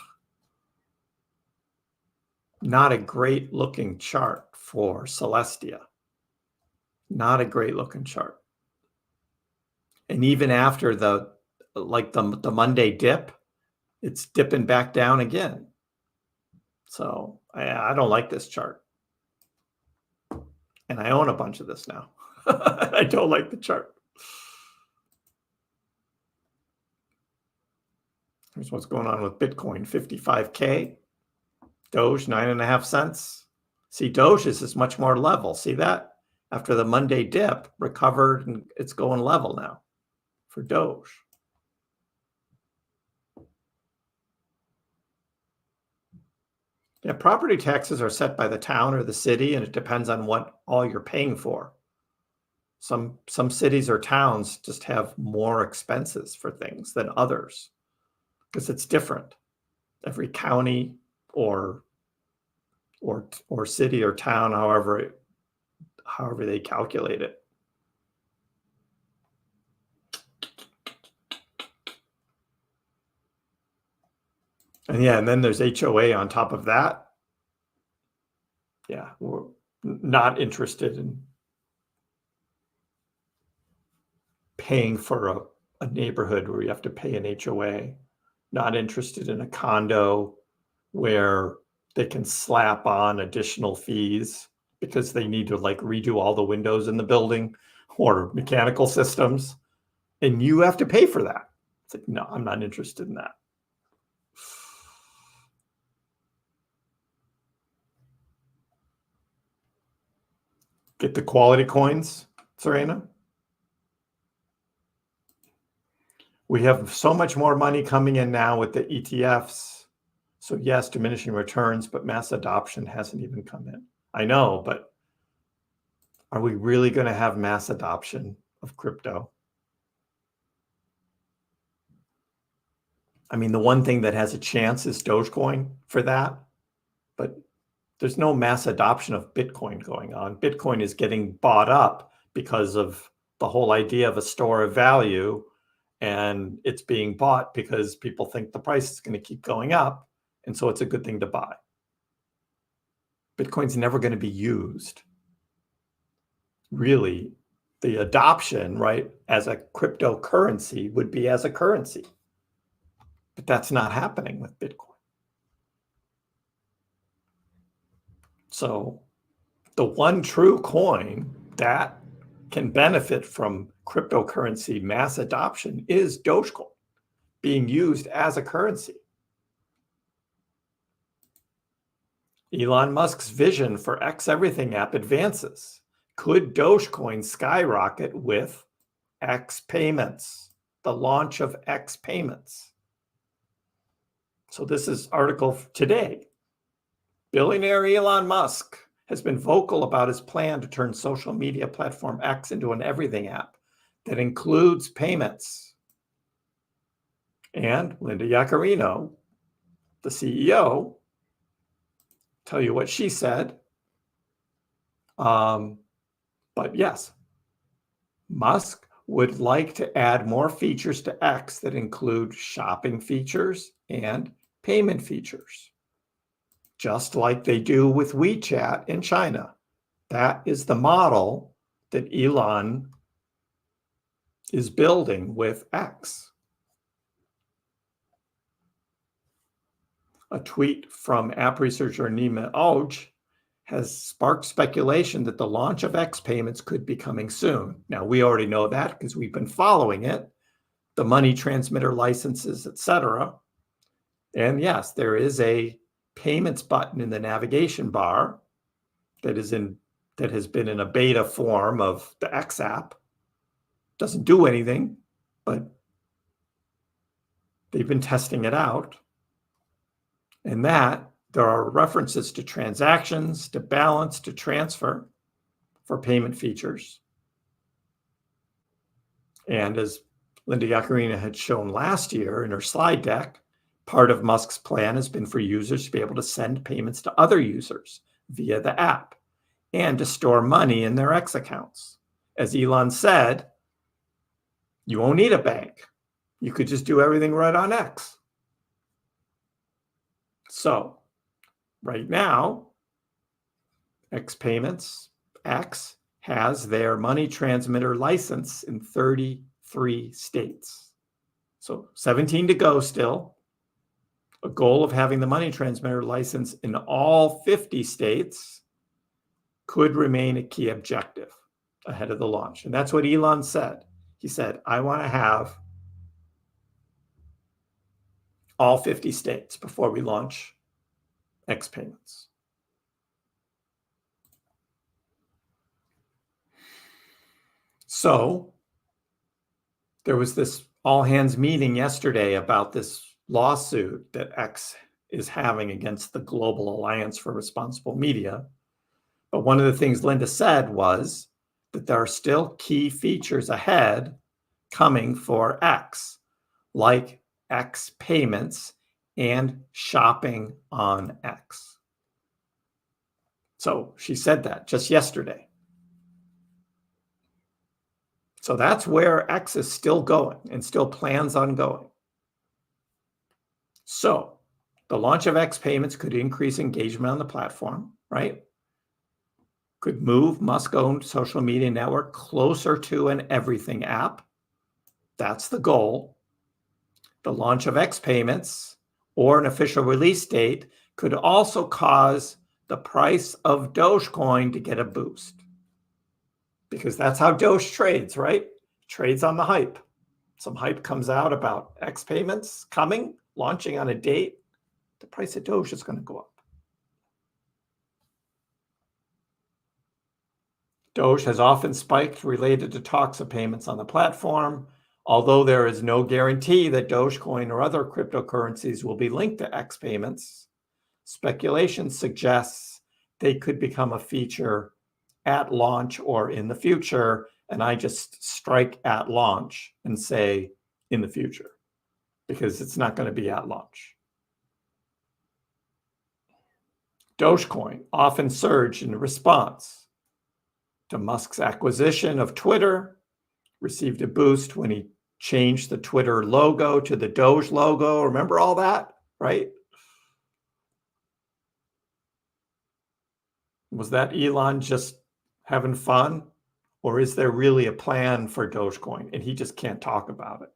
Not a great looking chart for Celestia. Not a great looking chart. And even after the Monday dip, it's dipping back down again. So I don't like this chart. And I own a bunch of this now. I don't like the chart. Here's what's going on with Bitcoin, 55K. Doge, 9.5 cents. See, Doge is much more level. See that? After the Monday dip, recovered, and it's going level now for Doge. Yeah, property taxes are set by the town or the city, and it depends on what all you're paying for. Some cities or towns just have more expenses for things than others because it's different. Every county or city or town, however they calculate it. And yeah, and then there's HOA on top of that. Yeah, we're not interested in paying for a neighborhood where you have to pay an HOA. Not interested in a condo where they can slap on additional fees because they need to like redo all the windows in the building or mechanical systems, and you have to pay for that. It's like, no, I'm not interested in that. Get the quality coins, Serena. We have so much more money coming in now with the ETFs. So yes, diminishing returns, but mass adoption hasn't even come in. I know, but are we really going to have mass adoption of crypto? I mean, the one thing that has a chance is Dogecoin for that, but there's no mass adoption of Bitcoin going on. Bitcoin is getting bought up because of the whole idea of a store of value and it's being bought because people think the price is going to keep going up, and so it's a good thing to buy. Bitcoin's never going to be used. Really, the adoption, right, as a cryptocurrency would be as a currency. But that's not happening with Bitcoin. So the one true coin that can benefit from cryptocurrency mass adoption is Dogecoin, being used as a currency. Elon Musk's vision for X Everything app advances. Could Dogecoin skyrocket with X payments, the launch of X payments? So this is article today. Billionaire Elon Musk has been vocal about his plan to turn social media platform X into an everything app that includes payments. And Linda Yaccarino, the CEO, tell you what she said. But yes, Musk would like to add more features to X that include shopping features and payment features, just like they do with WeChat in China. That is the model that Elon is building with X. A tweet from app researcher MyDoge has sparked speculation that the launch of X payments could be coming soon. Now, we already know that because we've been following it, the money transmitter licenses, etc. And yes, there is a payments button in the navigation bar that has been in a beta form of the X app. Doesn't do anything, but they've been testing it out. And that there are references to transactions, to balance, to transfer for payment features. And as Linda Yaccarino had shown last year in her slide deck, part of Musk's plan has been for users to be able to send payments to other users via the app and to store money in their X accounts. As Elon said, you won't need a bank. You could just do everything right on X. So right now, X Payments, X has their money transmitter license in 33 states. So 17 to go still. A goal of having the money transmitter license in all 50 states could remain a key objective ahead of the launch. And that's what Elon said. He said, I want to have all 50 states before we launch X Payments. So there was this all hands meeting yesterday about this lawsuit that X is having against the Global Alliance for Responsible Media. But one of the things Linda said was that there are still key features ahead coming for X, like X payments and shopping on X. So she said that just yesterday. So that's where X is still going and still plans on going. So the launch of X payments could increase engagement on the platform, right? Could move Musk-owned social media network closer to an everything app. That's the goal. The launch of X payments or an official release date could also cause the price of Dogecoin to get a boost. Because that's how Doge trades, right? Trades on the hype. Some hype comes out about X payments coming, launching on a date. The price of Doge is going to go up. Doge has often spiked related to talks of payments on the platform, although there is no guarantee that Dogecoin or other cryptocurrencies will be linked to X payments. Speculation suggests they could become a feature at launch or in the future, and I just strike at launch and say in the future, because it's not going to be at launch. Dogecoin often surged in response to Musk's acquisition of Twitter, received a boost when he changed the Twitter logo to the Doge logo. Remember all that, right? Was that Elon just having fun? Or is there really a plan for Dogecoin and he just can't talk about it?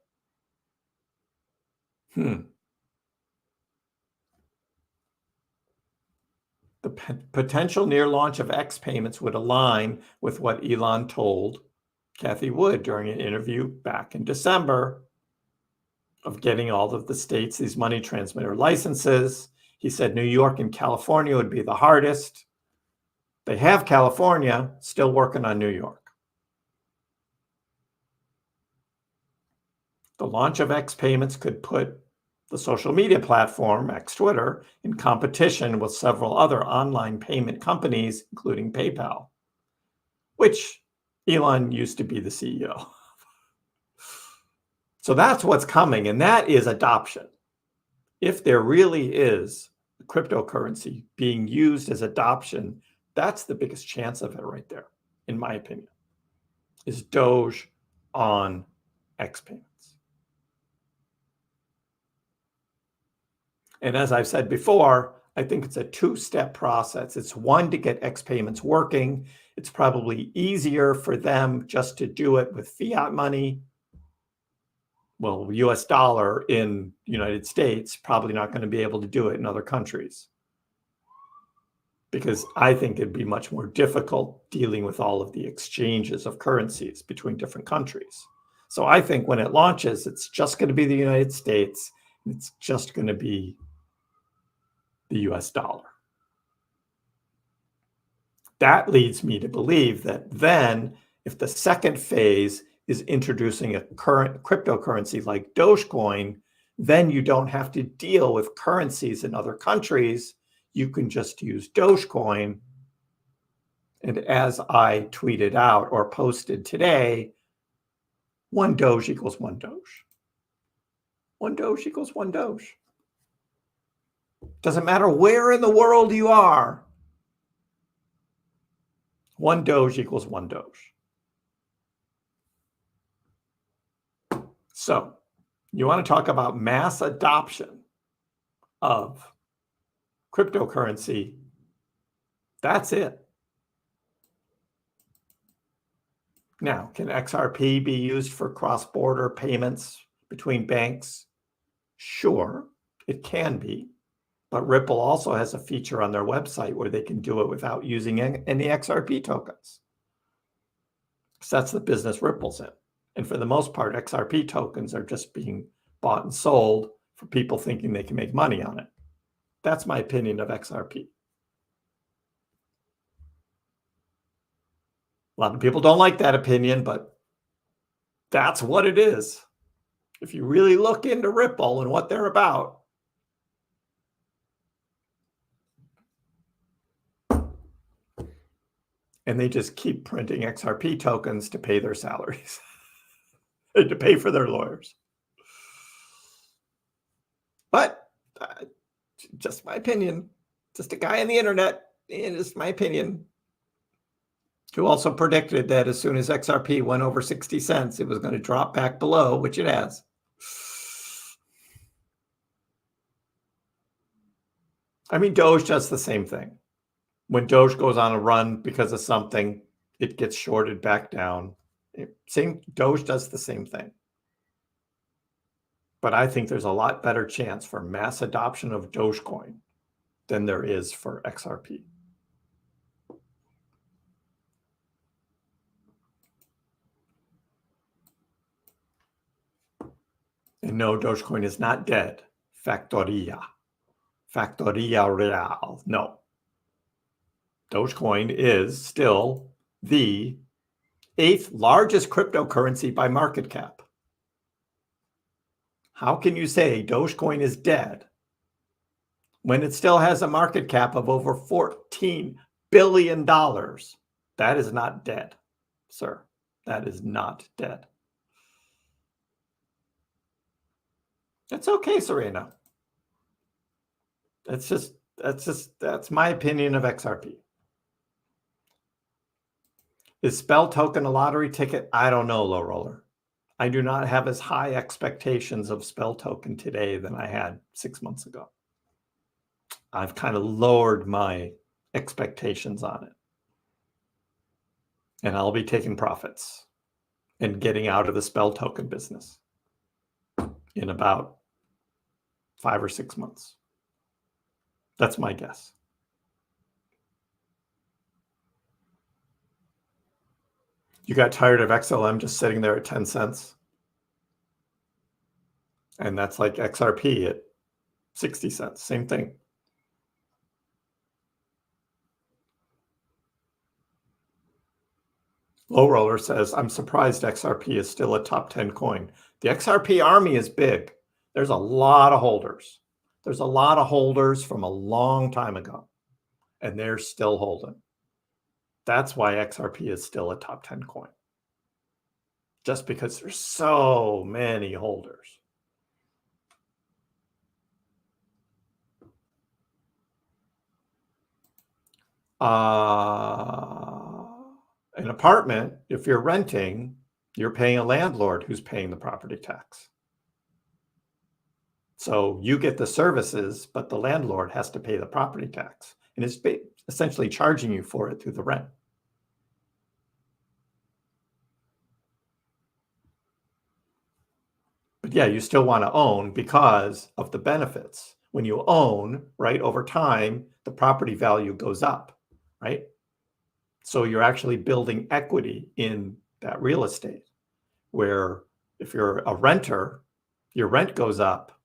The potential near launch of X payments would align with what Elon told Cathie Wood during an interview back in December of getting all of the states these money transmitter licenses. He said New York and California would be the hardest. They have California, still working on New York. The launch of X payments could put the social media platform, X Twitter, in competition with several other online payment companies, including PayPal, which Elon used to be the CEO. So that's what's coming, and that is adoption. If there really is a cryptocurrency being used as adoption, that's the biggest chance of it right there, in my opinion, is Doge on X payments. And as I've said before, I think it's a two-step process. It's one, to get X payments working. It's probably easier for them just to do it with fiat money. Well, US dollar in the United States, probably not going to be able to do it in other countries. Because I think it'd be much more difficult dealing with all of the exchanges of currencies between different countries. So I think when it launches, it's just going to be the United States. It's just going to be the US dollar. That leads me to believe that then, if the second phase is introducing a current cryptocurrency like Dogecoin, then you don't have to deal with currencies in other countries. You can just use Dogecoin. And as I tweeted out or posted today, one Doge equals one Doge. One Doge equals one Doge. Doesn't matter where in the world you are. One Doge equals one Doge. So you want to talk about mass adoption of cryptocurrency. That's it. Now, can XRP be used for cross-border payments between banks? Sure, it can be. But Ripple also has a feature on their website where they can do it without using any XRP tokens. So that's the business Ripple's in. And for the most part, XRP tokens are just being bought and sold for people thinking they can make money on it. That's my opinion of XRP. A lot of people don't like that opinion, but that's what it is. If you really look into Ripple and what they're about, and they just keep printing XRP tokens to pay their salaries and to pay for their lawyers. But just my opinion, just a guy on the internet, and it's my opinion, who also predicted that as soon as XRP went over 60 cents, it was going to drop back below, which it has. I mean, Doge does the same thing. When Doge goes on a run because of something, it gets shorted back down. Doge does the same thing. But I think there's a lot better chance for mass adoption of Dogecoin than there is for XRP. And no, Dogecoin is not dead. Factoria real. No. Dogecoin is still the 8th largest cryptocurrency by market cap. How can you say Dogecoin is dead when it still has a market cap of over $14 billion? That is not dead, sir. That is not dead. It's okay, Serena. That's my opinion of XRP. Is Spell token a lottery ticket? I don't know, low roller. I do not have as high expectations of Spell Token today than I had 6 months ago. I've kind of lowered my expectations on it. And I'll be taking profits and getting out of the Spell Token business in about 5 or 6 months. That's my guess. You got tired of XLM just sitting there at 10 cents? And that's like XRP at 60 cents, same thing. Low Roller says, I'm surprised XRP is still a top 10 coin. The XRP army is big. There's a lot of holders. There's a lot of holders from a long time ago, and they're still holding. That's why XRP is still a top 10 coin. Just because there's so many holders. An apartment, if you're renting, you're paying a landlord who's paying the property tax. So you get the services, but the landlord has to pay the property tax, and it's essentially charging you for it through the rent. But yeah, you still want to own because of the benefits. When you own, right, over time, the property value goes up, right? So you're actually building equity in that real estate, where if you're a renter, your rent goes up,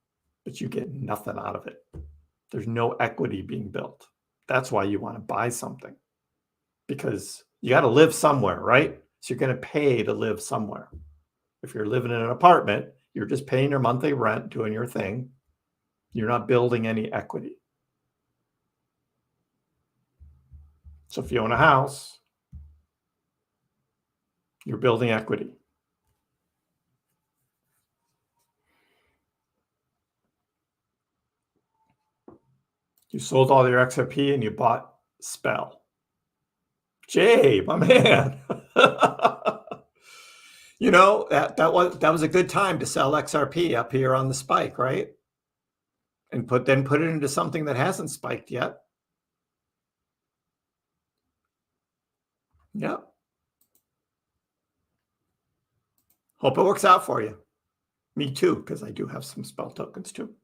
but you get nothing out of it. There's no equity being built. That's why you want to buy something, because you got to live somewhere, right? So you're going to pay to live somewhere. If you're living in an apartment, you're just paying your monthly rent, doing your thing. You're not building any equity. So if you own a house, you're building equity. You sold all your XRP and you bought Spell. Jay, my man. You know, that was a good time to sell XRP up here on the spike, right? And then put it into something that hasn't spiked yet. Yeah. Hope it works out for you. Me too, because I do have some Spell tokens too.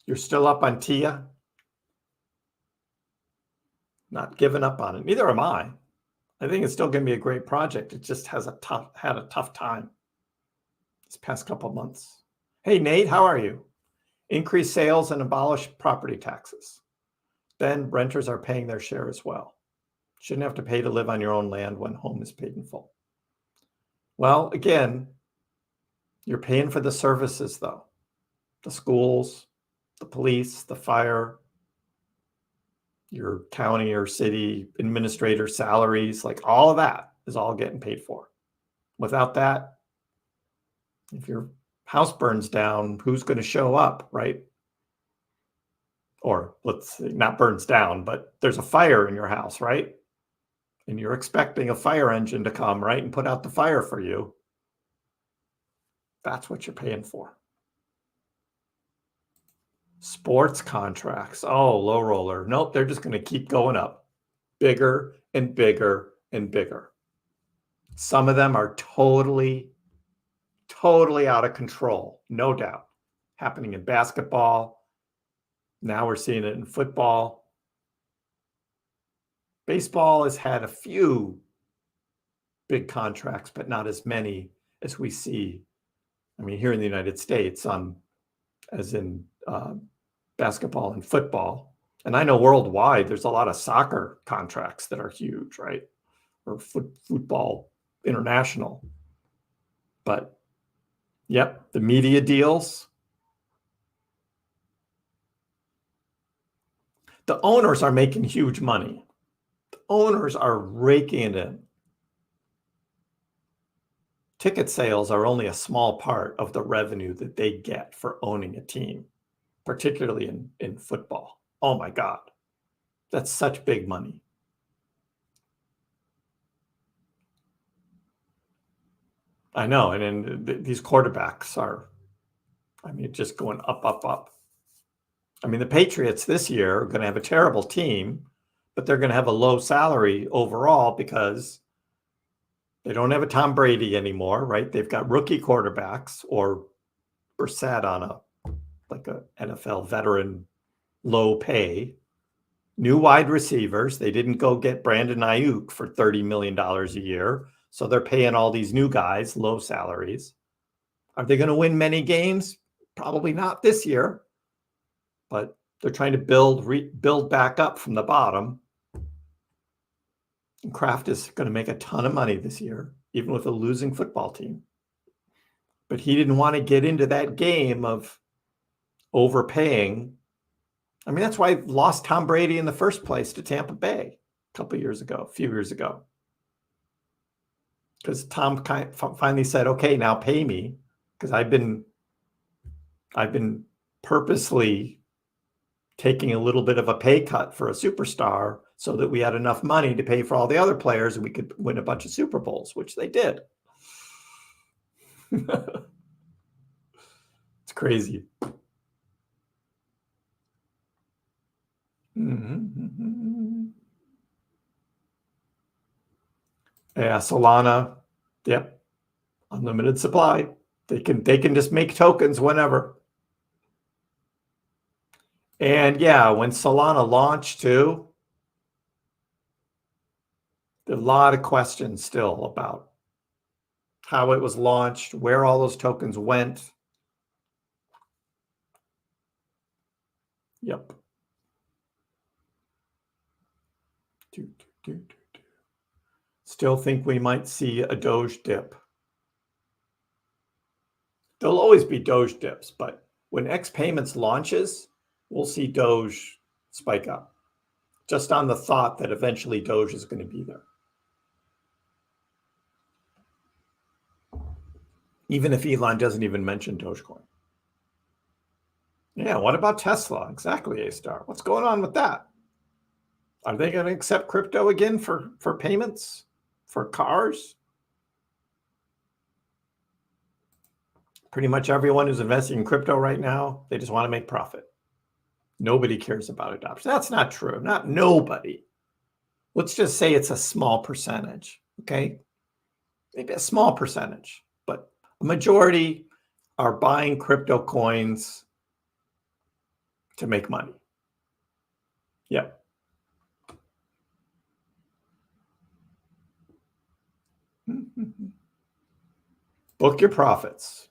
You're still up on TIA? Not giving up on it. Neither am I. I think it's still going to be a great project. It just has had a tough time this past couple of months. Hey, Nate, how are you? Increase sales and abolish property taxes. Then renters are paying their share as well. Shouldn't have to pay to live on your own land when home is paid in full. Well, again, you're paying for the services, though. The schools, the police, the fire, your county or city administrator salaries, like all of that is all getting paid for. Without that, if your house burns down, who's going to show up, right? Or let's say not burns down, but there's a fire in your house, right? And you're expecting a fire engine to come, right, and put out the fire for you. That's what you're paying for. Sports contracts. Oh, low roller. Nope, they're just going to keep going up. Bigger and bigger and bigger. Some of them are totally out of control, no doubt. Happening in basketball. Now we're seeing it in football. Baseball has had a few big contracts, but not as many as we see. I mean, here in the United States, as in basketball and football. And I know worldwide, there's a lot of soccer contracts that are huge, right? Or football international. But yep, the media deals. The owners are making huge money. The owners are raking it in. Ticket sales are only a small part of the revenue that they get for owning a team, particularly in football. Oh my God, that's such big money. I know. And then these quarterbacks are, just going up, up, up. The Patriots this year are going to have a terrible team, but they're going to have a low salary overall because they don't have a Tom Brady anymore, right? They've got rookie quarterbacks or Brissett on a NFL veteran low pay. New wide receivers. They didn't go get Brandon Ayuk for $30 million a year. So they're paying all these new guys low salaries. Are they going to win many games? Probably not this year. But they're trying to build back up from the bottom. And Kraft is going to make a ton of money this year, even with a losing football team. But he didn't want to get into that game of overpaying. That's why I lost Tom Brady in the first place to Tampa Bay a few years ago. Because Tom finally said, okay, now pay me. Because I've been purposely taking a little bit of a pay cut for a superstar so that we had enough money to pay for all the other players and we could win a bunch of Super Bowls, which they did. It's crazy. Yeah, Solana. Yep. Unlimited supply. They can just make tokens whenever. And yeah, when Solana launched too, there are a lot of questions still about how it was launched, where all those tokens went. Yep. Still think we might see a Doge dip. There'll always be Doge dips, but when X Payments launches, we'll see Doge spike up. Just on the thought that eventually Doge is going to be there. Even if Elon doesn't even mention Dogecoin. Yeah, what about Tesla? Exactly, A-Star. What's going on with that? Are they going to accept crypto again for payments? For cars? Pretty much everyone who's investing in crypto right now, they just want to make profit. Nobody cares about adoption. That's not true. Not nobody. Let's just say it's a small percentage, okay? Maybe a small percentage, but a majority are buying crypto coins to make money. Yep. Book your profits.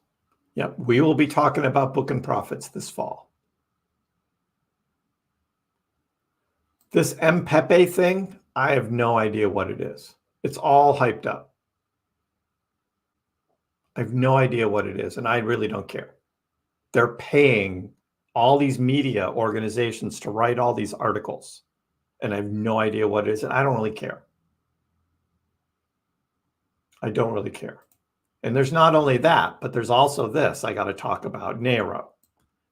Yep, we will be talking about booking profits this fall. This MPepe thing, I have no idea what it is. It's all hyped up. I have no idea what it is, and I really don't care. They're paying all these media organizations to write all these articles, and I have no idea what it is, and I don't really care. I don't really care. And there's not only that, but there's also this I got to talk about, Nero.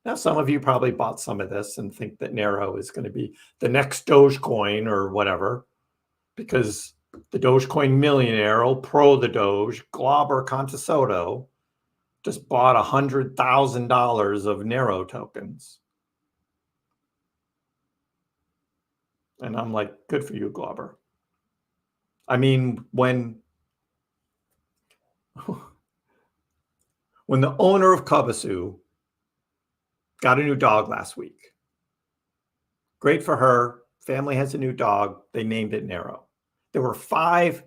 Now, some of you probably bought some of this and think that Nero is going to be the next Dogecoin or whatever, because the Dogecoin millionaire, pro the Doge, Glauber Contesoto, just bought $100,000 of Nero tokens. And I'm like, good for you, Glauber. When the owner of Kobasu got a new dog last week, great for her. Family has a new dog. They named it Nero. There were 5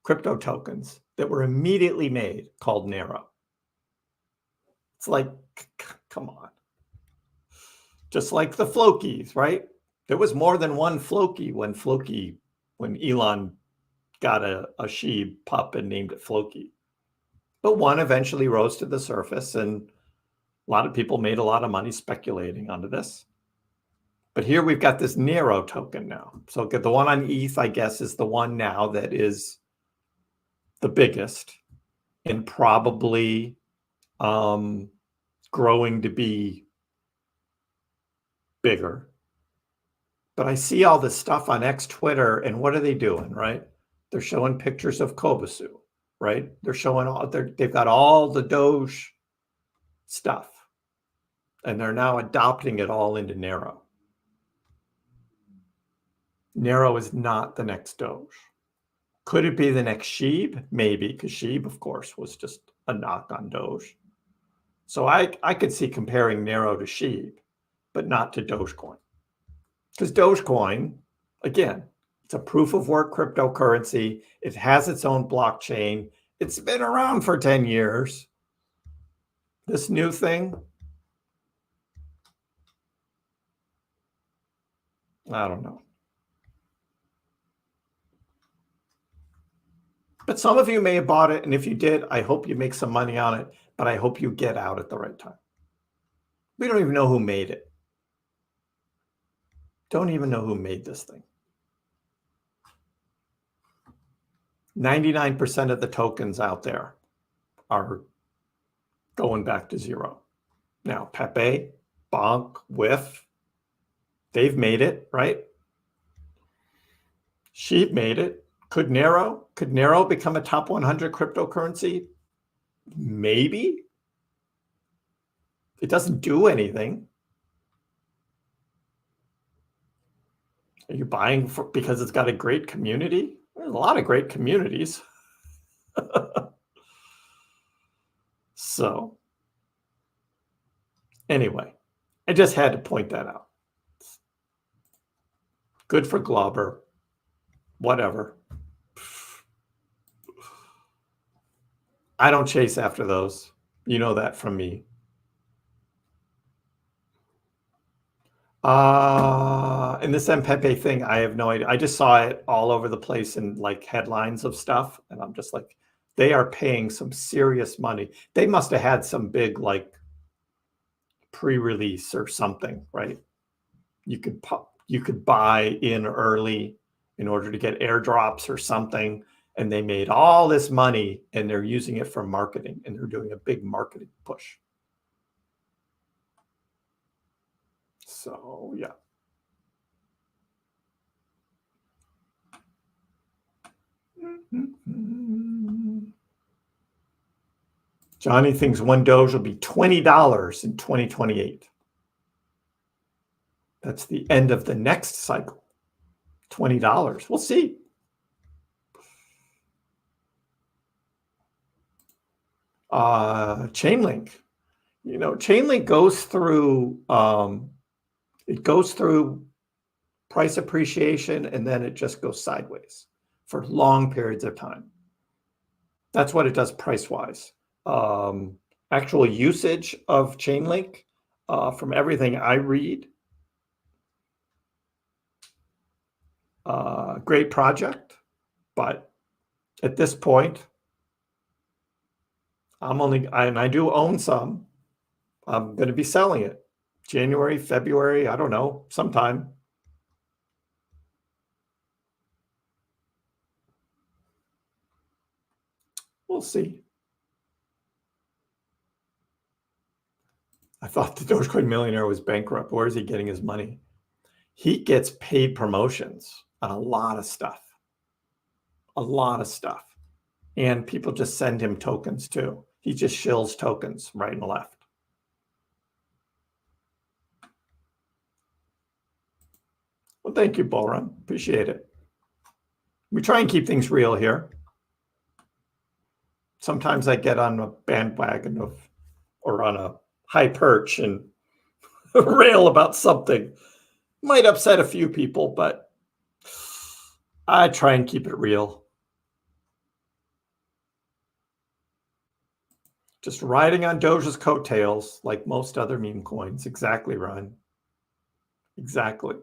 crypto tokens that were immediately made called Nero. It's like, come on. Just like the Flokies, right? There was more than one Floki when Elon got a Sheeb pup and named it Floki. But one eventually rose to the surface, and a lot of people made a lot of money speculating onto this. But here we've got this Nero token now. So the one on ETH, I guess, is the one now that is the biggest and probably growing to be bigger. But I see all this stuff on X Twitter, and what are they doing, right? They're showing pictures of Kobasu, right? They're showing all, they've got all the Doge stuff, and they're now adopting it all into Narrow. Narrow is not the next Doge. Could it be the next Sheeb? Maybe, because Sheeb, of course, was just a knock on Doge. So I could see comparing Narrow to Sheeb, but not to Dogecoin. Because Dogecoin, again, it's a proof of work cryptocurrency. It has its own blockchain. It's been around for 10 years. This new thing, I don't know. But some of you may have bought it, and if you did, I hope you make some money on it, but I hope you get out at the right time. We don't even know who made it. Don't even know who made this thing. 99% of the tokens out there are going back to zero. Now, Pepe, Bonk, Whiff, they've made it, right? Sheep made it. Could Narrow become a top 100 cryptocurrency? Maybe. It doesn't do anything. Are you buying because it's got a great community? There's a lot of great communities. So, anyway, I just had to point that out. Good for Glauber. Whatever. I don't chase after those. You know that from me. And this MPepe thing, I have no idea. I just saw it all over the place in like headlines of stuff. And I'm just like, they are paying some serious money. They must have had some big like pre-release or something, right? You could buy in early in order to get airdrops or something. And they made all this money and they're using it for marketing and they're doing a big marketing push. So, yeah. Johnny thinks one Doge will be $20 in 2028. That's the end of the next cycle. $20. We'll see. Chainlink. You know, Chainlink goes through price appreciation and then it just goes sideways for long periods of time. That's what it does price-wise. Actual usage of Chainlink, from everything I read, great project, but at this point, I do own some. I'm going to be selling it January, February, I don't know, sometime. We'll see. I thought the Dogecoin millionaire was bankrupt. Where is he getting his money? He gets paid promotions on a lot of stuff. A lot of stuff. And people just send him tokens too. He just shills tokens right and left. Well, thank you, Bullrun. Appreciate it. We try and keep things real here. Sometimes I get on a bandwagon or on a high perch and rail about something. Might upset a few people, but I try and keep it real. Just riding on Doge's coattails like most other meme coins. Exactly, Ron. Exactly.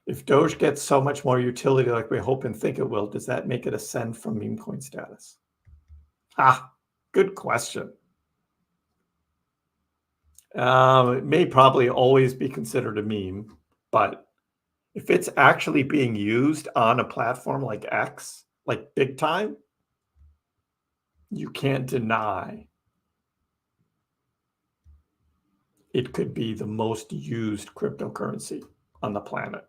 If Doge gets so much more utility like we hope and think it will, does that make it ascend from meme coin status? Good question. It may probably always be considered a meme, but if it's actually being used on a platform like X, like big time, you can't deny it could be the most used cryptocurrency on the planet.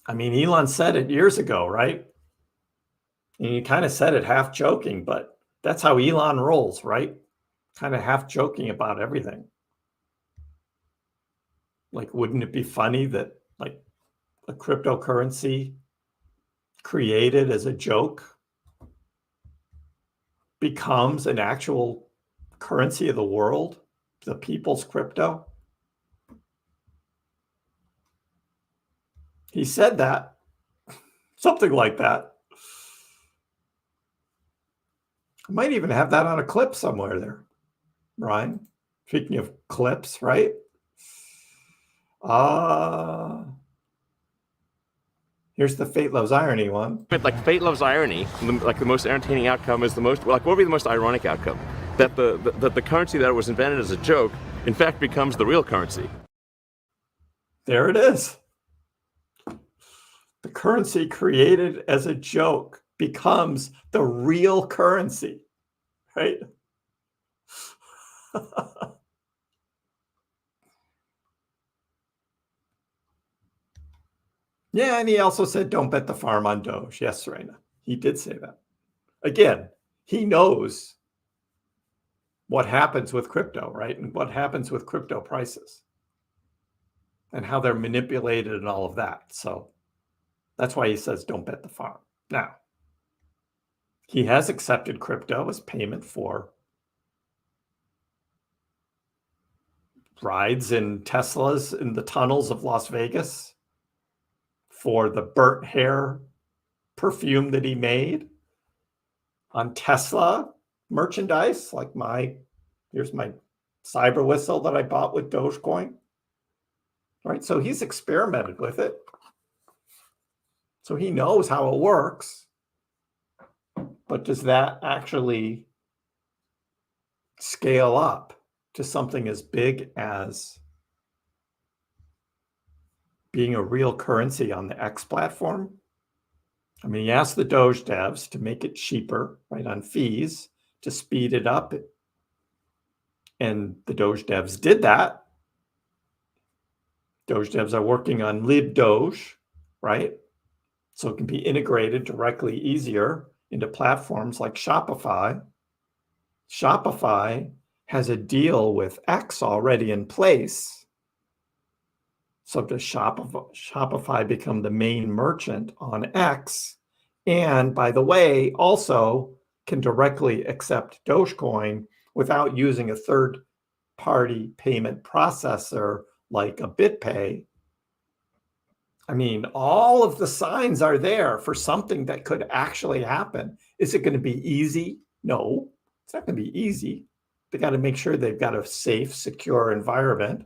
I mean, Elon said it years ago, right? And he kind of said it half joking, but that's how Elon rolls, right? Kind of half joking about everything. Like, wouldn't it be funny that like a cryptocurrency created as a joke becomes an actual currency of the world, the people's crypto? He said that, something like that. I might even have that on a clip somewhere there, Ryan. Speaking of clips, right? Here's the Fate Loves Irony one. But like Fate Loves Irony, like the most entertaining outcome is the most, like what would be the most ironic outcome? That the currency that was invented as a joke, in fact, becomes the real currency. There it is. The currency created as a joke becomes the real currency, right? Yeah, and he also said, don't bet the farm on Doge. Yes, Serena, he did say that. Again, he knows what happens with crypto, right? And what happens with crypto prices and how they're manipulated and all of that. So that's why he says, don't bet the farm. Now, he has accepted crypto as payment for rides in Teslas in the tunnels of Las Vegas, for the burnt hair perfume that he made on Tesla merchandise, like here's my cyber whistle that I bought with Dogecoin, right? So he's experimented with it. So he knows how it works. But does that actually scale up to something as big as being a real currency on the X platform? I mean, he asked the Doge devs to make it cheaper, right, on fees to speed it up. And the Doge devs did that. Doge devs are working on LibDoge, right? So it can be integrated directly easier into platforms like Shopify. Shopify has a deal with X already in place. So does Shopify become the main merchant on X? And by the way, also can directly accept Dogecoin without using a third-party payment processor like a BitPay. I mean, all of the signs are there for something that could actually happen. Is it going to be easy? No, it's not going to be easy. They got to make sure they've got a safe, secure environment.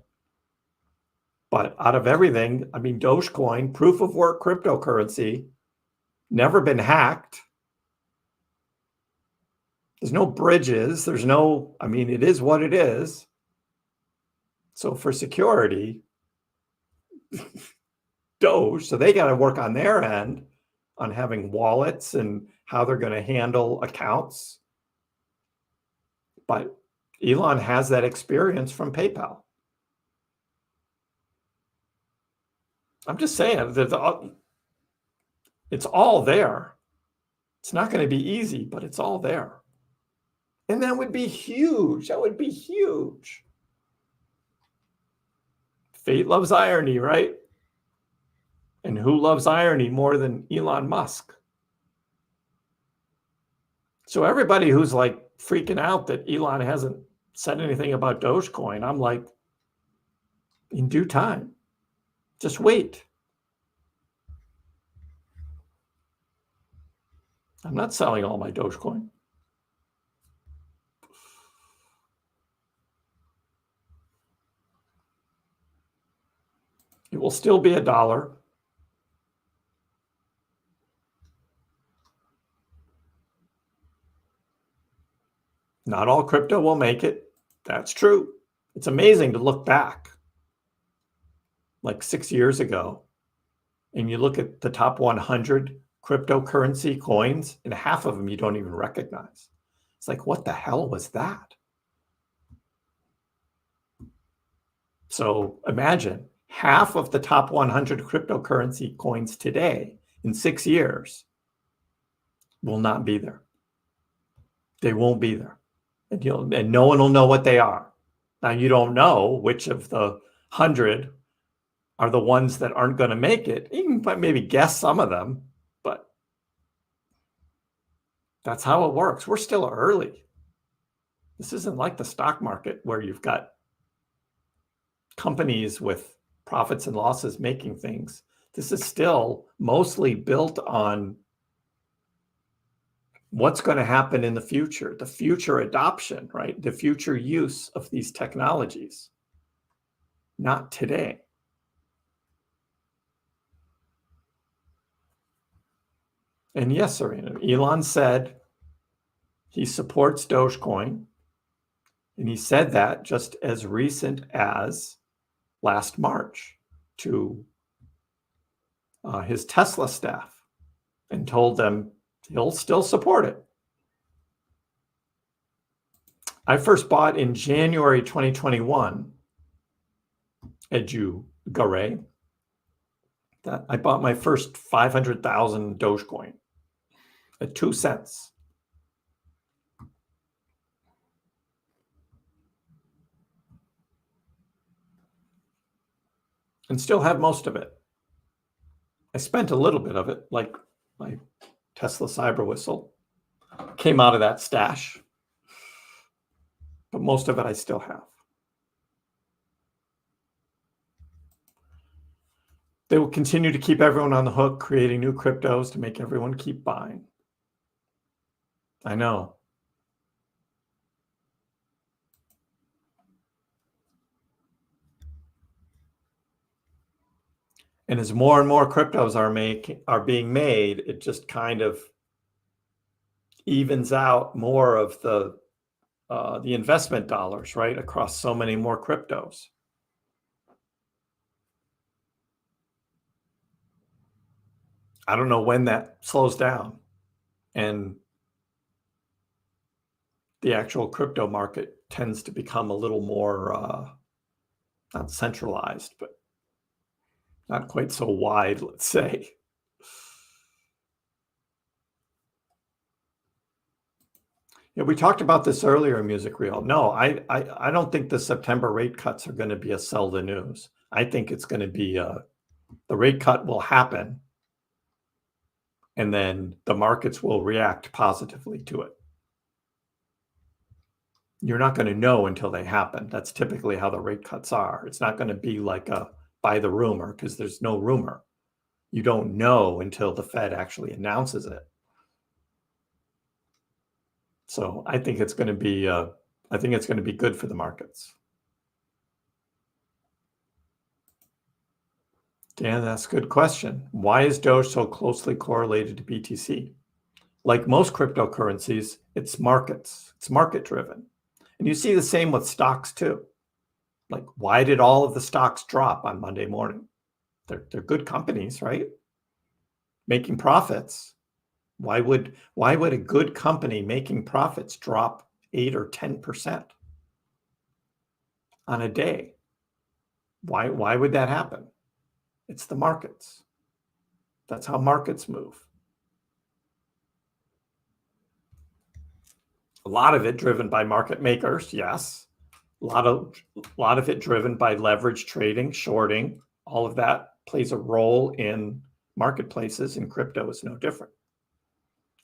But out of everything, I mean, Dogecoin, proof of work cryptocurrency, never been hacked. There's no bridges. There's no, I mean, it is what it is. So for security, Doge, so they got to work on their end on having wallets and how they're going to handle accounts. But Elon has that experience from PayPal. I'm just saying that it's all there. It's not going to be easy, but it's all there. And that would be huge. That would be huge. Fate loves irony, right? And who loves irony more than Elon Musk? So everybody who's like freaking out that Elon hasn't said anything about Dogecoin, I'm like, in due time, just wait. I'm not selling all my Dogecoin. It will still be $1. Not all crypto will make it. That's true. It's amazing to look back like 6 years ago and you look at the top 100 cryptocurrency coins and half of them you don't even recognize. It's like, what the hell was that? So imagine half of the top 100 cryptocurrency coins today in 6 years will not be there. They won't be there. And no one will know what they are. Now, you don't know which of the 100 are the ones that aren't going to make it. You can maybe guess some of them, but that's how it works. We're still early. This isn't like the stock market where you've got companies with profits and losses making things. This is still mostly built on what's going to happen in the future adoption, right? The future use of these technologies, not today. And yes, Serena, Elon said he supports Dogecoin, and he said that just as recent as last March to his Tesla staff and told them he'll still support it. I first bought in January 2021 Edugare. That I bought my first 500,000 Dogecoin at 2 cents. And still have most of it. I spent a little bit of it, like my Tesla Cyber Whistle came out of that stash, but most of it I still have. They will continue to keep everyone on the hook, creating new cryptos to make everyone keep buying. I know. And as more and more cryptos are being made, it just kind of evens out more of the investment dollars, right, across so many more cryptos. I don't know when that slows down and the actual crypto market tends to become a little more not centralized, but not quite so wide, let's say. Yeah, we talked about this earlier in Music Reel. No, I don't think the September rate cuts are going to be a sell the news. I think it's going to be the rate cut will happen, and then the markets will react positively to it. You're not going to know until they happen. That's typically how the rate cuts are. It's not going to be like a by the rumor, because there's no rumor. You don't know until the Fed actually announces it. So I think it's going to be good for the markets. Dan, that's a good question. Why is Doge so closely correlated to BTC? Like most cryptocurrencies, it's markets. It's market driven. And you see the same with stocks too. Like, why did all of the stocks drop on Monday morning? They're good companies, right? Making profits. Why would a good company making profits drop 8 or 10% on a day? Why would that happen? It's the markets. That's how markets move. A lot of it driven by market makers, yes. A lot of it driven by leverage trading, shorting. All of that plays a role in marketplaces, and crypto is no different.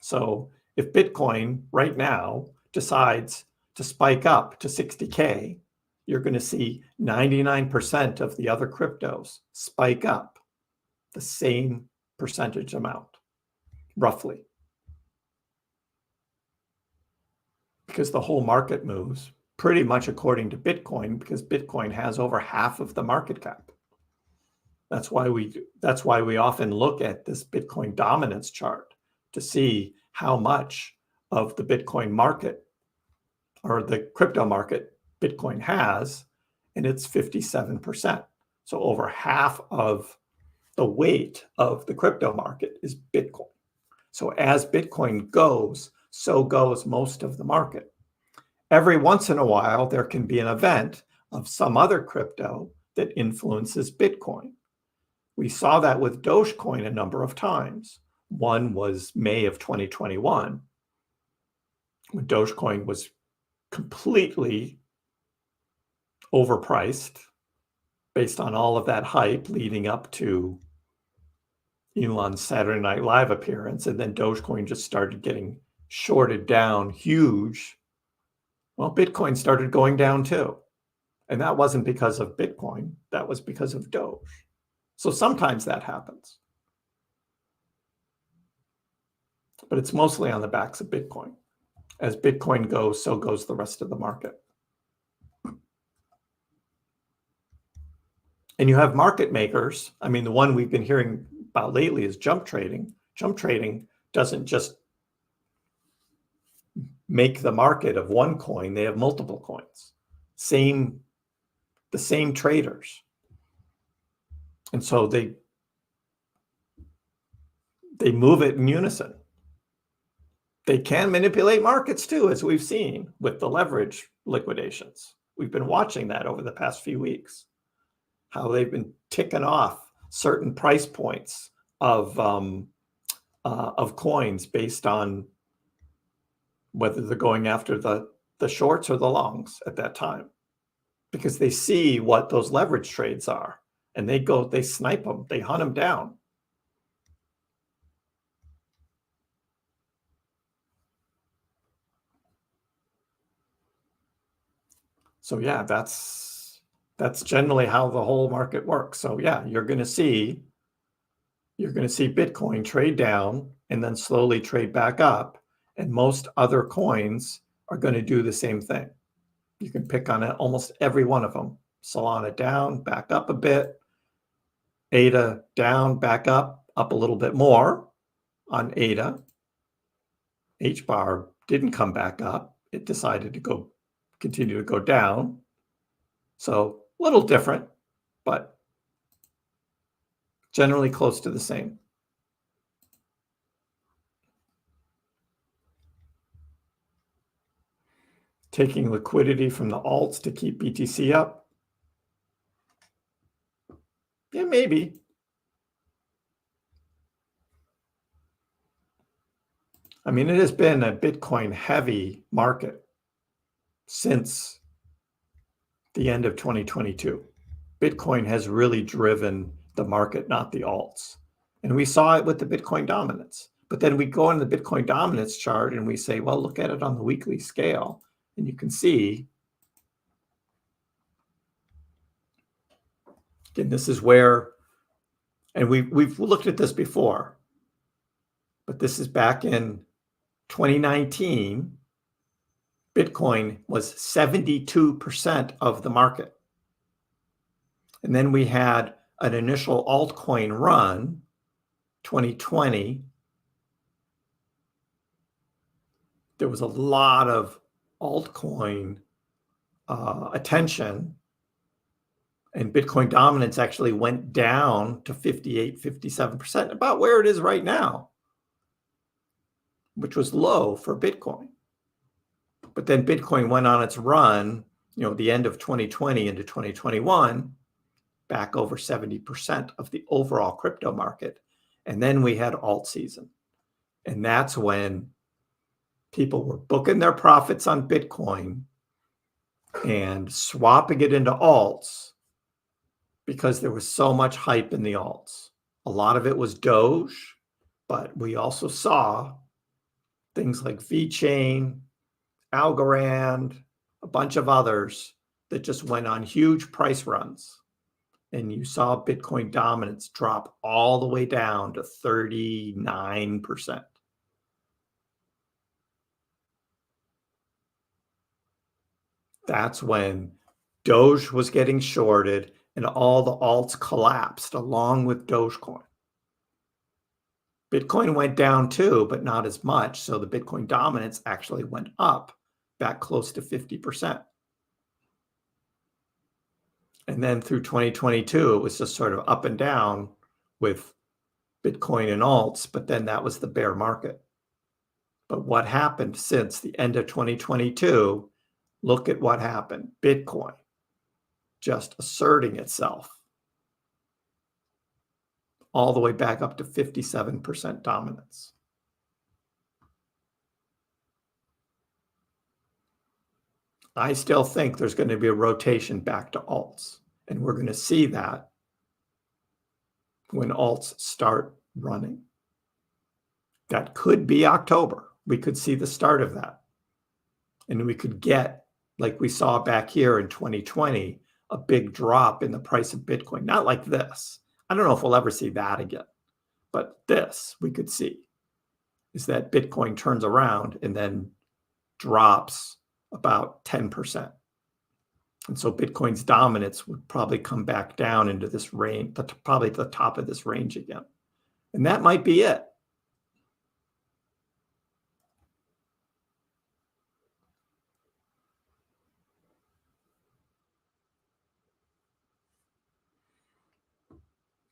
So if Bitcoin right now decides to spike up to 60K, you're going to see 99% of the other cryptos spike up the same percentage amount, roughly. Because the whole market moves pretty much according to Bitcoin, because Bitcoin has over half of the market cap. That's why we often look at this Bitcoin dominance chart to see how much of the Bitcoin market or the crypto market Bitcoin has, and it's 57%. So over half of the weight of the crypto market is Bitcoin. So as Bitcoin goes, so goes most of the market. Every once in a while, there can be an event of some other crypto that influences Bitcoin. We saw that with Dogecoin a number of times. One was May of 2021, when Dogecoin was completely overpriced based on all of that hype leading up to Elon's Saturday Night Live appearance, and then Dogecoin just started getting shorted down huge. Well, Bitcoin started going down too. And that wasn't because of Bitcoin, that was because of Doge. So sometimes that happens. But it's mostly on the backs of Bitcoin. As Bitcoin goes, so goes the rest of the market. And you have market makers. I mean, the one we've been hearing about lately is jump trading. Jump trading doesn't just make the market of one coin, they have multiple coins. The same traders. And so they move it in unison. They can manipulate markets too, as we've seen with the leverage liquidations. We've been watching that over the past few weeks, how they've been ticking off certain price points of coins based on whether they're going after the shorts or the longs at that time, because they see what those leverage trades are, and they snipe them, they hunt them down. So yeah, that's generally how the whole market works. So yeah, you're going to see Bitcoin trade down and then slowly trade back up, and most other coins are going to do the same thing. You can pick on it, almost every one of them. Solana down, back up a bit. ADA down, back up a little bit more on ADA. HBAR didn't come back up. It decided to continue to go down. So a little different, but generally close to the same. Taking liquidity from the alts to keep BTC up? Yeah, maybe. I mean, it has been a Bitcoin heavy market since the end of 2022. Bitcoin has really driven the market, not the alts. And we saw it with the Bitcoin dominance. But then we go in the Bitcoin dominance chart and we say, well, look at it on the weekly scale. And you can see, again, this is where, and we've looked at this before, but this is back in 2019, Bitcoin was 72% of the market. And then we had an initial altcoin run, 2020. There was a lot of altcoin attention, and Bitcoin dominance actually went down to 58, 57%, about where it is right now, which was low for Bitcoin. But then Bitcoin went on its run, the end of 2020 into 2021, back over 70% of the overall crypto market. And then we had alt season. And that's when people were booking their profits on Bitcoin and swapping it into alts because there was so much hype in the alts. A lot of it was Doge, but we also saw things like VeChain, Algorand, a bunch of others that just went on huge price runs. And you saw Bitcoin dominance drop all the way down to 39%. That's when Doge was getting shorted and all the alts collapsed along with Dogecoin. Bitcoin went down too, but not as much. So the Bitcoin dominance actually went up back close to 50%. And then through 2022, it was just sort of up and down with Bitcoin and alts, but then that was the bear market. But what happened since the end of 2022, look at what happened. Bitcoin just asserting itself all the way back up to 57% dominance. I still think there's going to be a rotation back to alts, and we're going to see that when alts start running. That could be October. We could see the start of that. And we could get, like we saw back here in 2020, a big drop in the price of Bitcoin. Not like this. I don't know if we'll ever see that again. But this we could see, is that Bitcoin turns around and then drops about 10%. And so Bitcoin's dominance would probably come back down into this range, probably the top of this range again. And that might be it.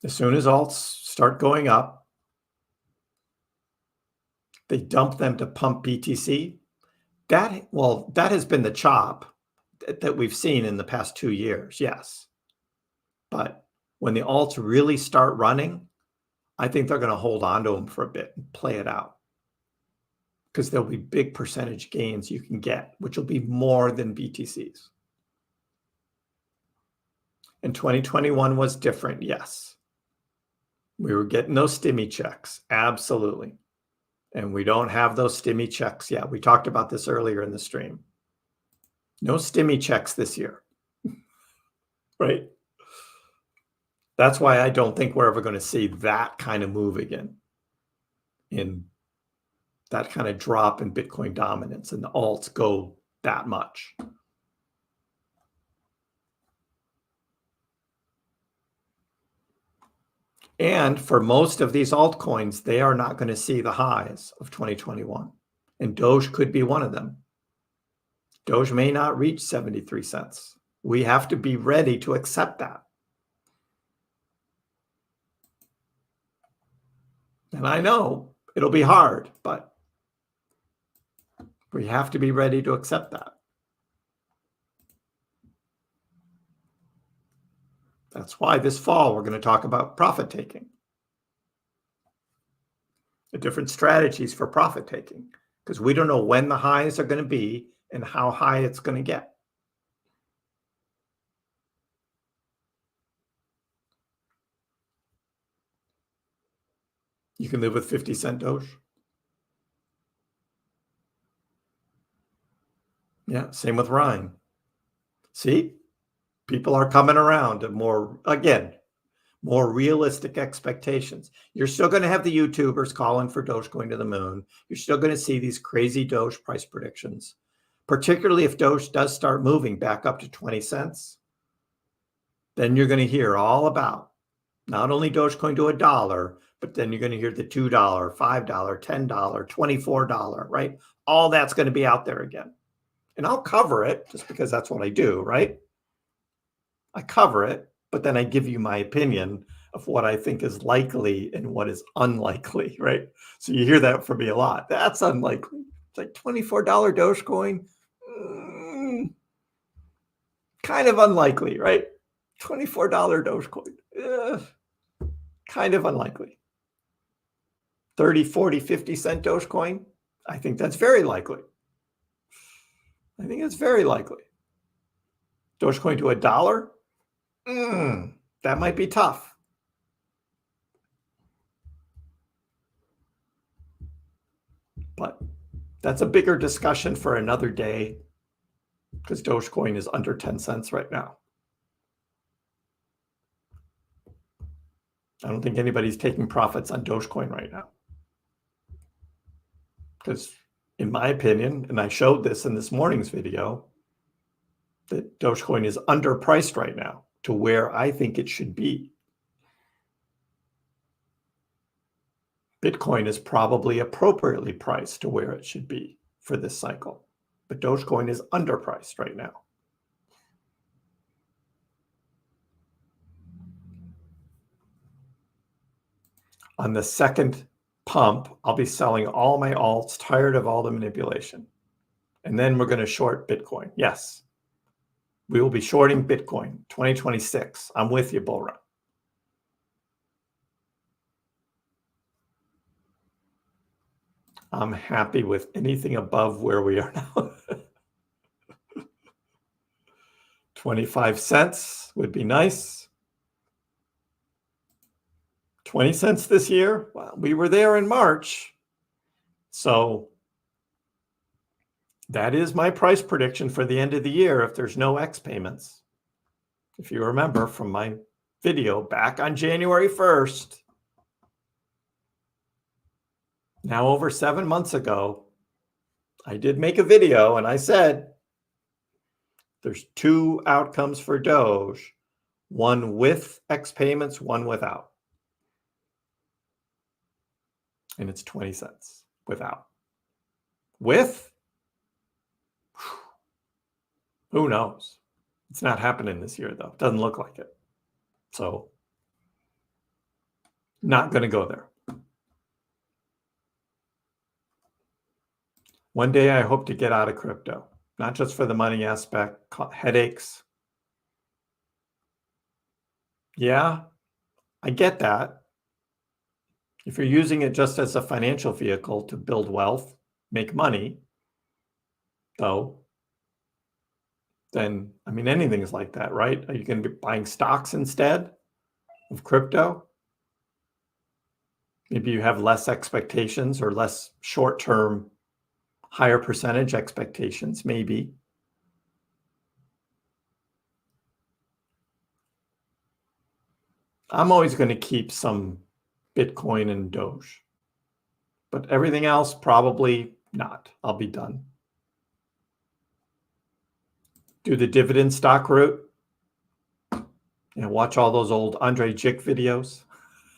As soon as alts start going up, they dump them to pump BTC. That has been the chop that we've seen in the past 2 years, yes. But when the alts really start running, I think they're going to hold on to them for a bit and play it out, because there'll be big percentage gains you can get, which will be more than BTCs. And 2021 was different, yes. We were getting those stimmy checks, absolutely. And we don't have those stimmy checks yet. We talked about this earlier in the stream. No stimmy checks this year, right? That's why I don't think we're ever going to see that kind of move again, in that kind of drop in Bitcoin dominance and the alts go that much. And for most of these altcoins, they are not going to see the highs of 2021. And Doge could be one of them. Doge may not reach 73 cents. We have to be ready to accept that. And I know it'll be hard, but we have to be ready to accept that. That's why this fall we're going to talk about profit taking. The different strategies for profit taking, because we don't know when the highs are going to be and how high it's going to get. You can live with 50-cent Doge. Yeah, same with Rhine. See, people are coming around to more realistic expectations. You're still going to have the YouTubers calling for Doge going to the moon. You're still going to see these crazy Doge price predictions, particularly if Doge does start moving back up to 20 cents. Then you're going to hear all about not only Dogecoin to $1, but then you're going to hear the $2, $5, $10, $24, right? All that's going to be out there again. And I'll cover it just because that's what I do, right? I cover it, but then I give you my opinion of what I think is likely and what is unlikely, right? So you hear that from me a lot. That's unlikely. It's like $24 Dogecoin. Kind of unlikely, right? $24 Dogecoin. Kind of unlikely. 30, 40, 50 cent Dogecoin. I think that's very likely. I think it's very likely. Dogecoin to $1? That might be tough. But that's a bigger discussion for another day, because Dogecoin is under 10 cents right now. I don't think anybody's taking profits on Dogecoin right now. Because in my opinion, and I showed this in this morning's video, that Dogecoin is underpriced right now to where I think it should be. Bitcoin is probably appropriately priced to where it should be for this cycle, but Dogecoin is underpriced right now. On the second pump, I'll be selling all my alts, tired of all the manipulation. And then we're going to short Bitcoin. Yes, We will be shorting Bitcoin 2026. I'm with you, Bull Run. I'm happy with anything above where we are now. 25 cents would be nice. 20 cents this year? Well, we were there in March. So that is my price prediction for the end of the year if there's no X payments. If you remember from my video back on January 1st, now over 7 months ago, I did make a video and I said there's two outcomes for Doge, one with X payments, one without. And it's 20 cents without. With, who knows? It's not happening this year, though. Doesn't look like it. So, not going to go there. One day I hope to get out of crypto, not just for the money aspect, headaches. Yeah, I get that. If you're using it just as a financial vehicle to build wealth, make money, though, then, I mean, anything is like that, right? Are you going to be buying stocks instead of crypto? Maybe you have less expectations or less short-term, higher percentage expectations, maybe. I'm always going to keep some Bitcoin and Doge, but everything else, probably not. I'll be done. Do the dividend stock route. And watch all those old Andre Jick videos.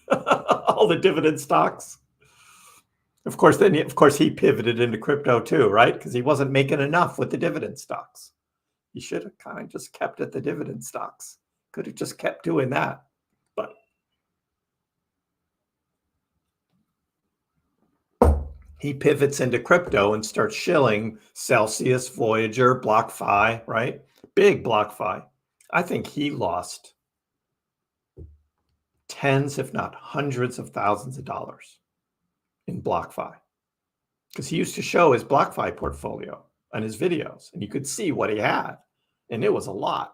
All the dividend stocks. Of course, he pivoted into crypto too, right? Because he wasn't making enough with the dividend stocks. He should have kind of just kept at the dividend stocks. Could have just kept doing that. But he pivots into crypto and starts shilling Celsius, Voyager, BlockFi, right? Big BlockFi. I think he lost tens, if not hundreds of thousands of dollars in BlockFi. Because he used to show his BlockFi portfolio on his videos, and you could see what he had, and it was a lot.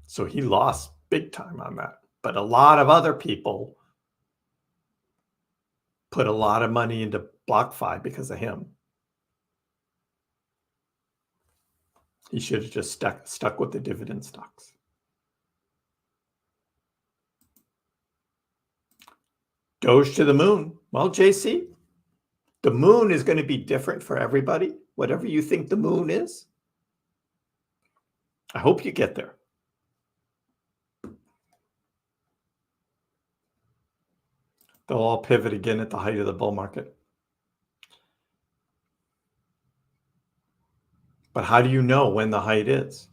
So he lost big time on that. But a lot of other people put a lot of money into BlockFi because of him. He should have just stuck with the dividend stocks. Doge to the moon. Well, JC, the moon is going to be different for everybody. Whatever you think the moon is, I hope you get there. They'll all pivot again at the height of the bull market. But how do you know when the height is?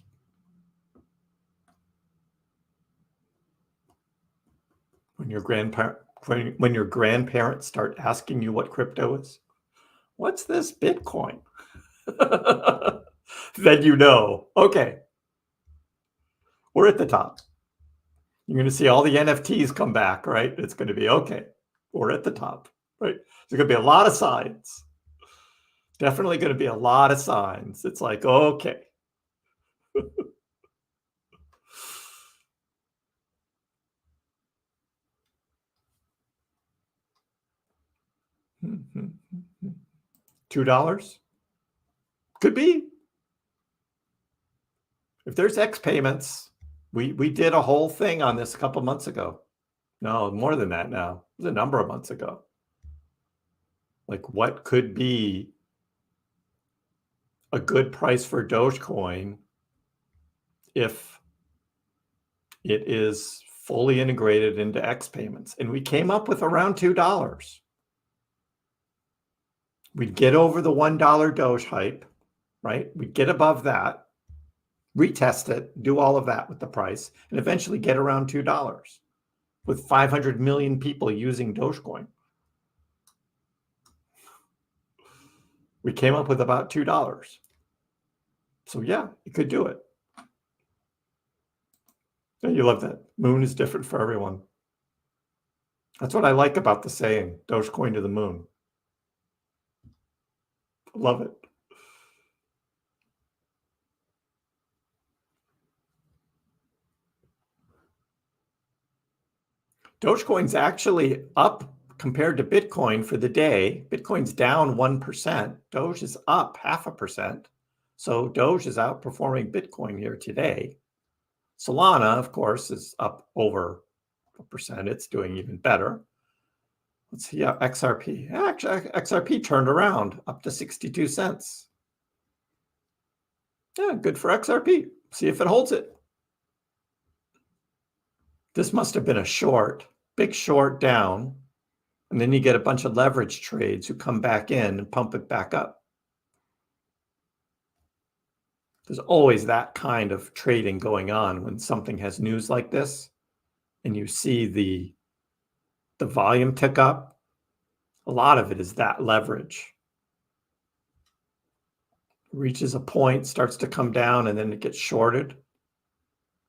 When your grandparents start asking you what crypto is. What's this Bitcoin? Then you know, okay, we're at the top. You're going to see all the NFTs come back, right? It's going to be, okay, we're at the top, right? There's going to be a lot of signs. Definitely going to be a lot of signs. It's like, okay. $2? Could be. If there's X payments, we did a whole thing on this a couple months ago. No, more than that now. It was a number of months ago. Like, what could be a good price for Dogecoin if it is fully integrated into X payments? And we came up with around $2. We'd get over the $1 Doge hype, right? We'd get above that, retest it, do all of that with the price, and eventually get around $2 with 500 million people using Dogecoin. We came up with about $2. So yeah, you could do it. Yeah, you love that. Moon is different for everyone. That's what I like about the saying, Dogecoin to the moon. Love it. Dogecoin's actually up compared to Bitcoin for the day. Bitcoin's down 1%. Doge is up 0.5%. So Doge is outperforming Bitcoin here today. Solana, of course, is up over 1%. It's doing even better. Let's see, XRP. Actually, XRP turned around up to 62 cents. Yeah, good for XRP. See if it holds it. This must have been a short, big short down. And then you get a bunch of leverage trades who come back in and pump it back up. There's always that kind of trading going on when something has news like this and you see the volume tick up. A lot of it is that leverage. Reaches a point, starts to come down, and then it gets shorted.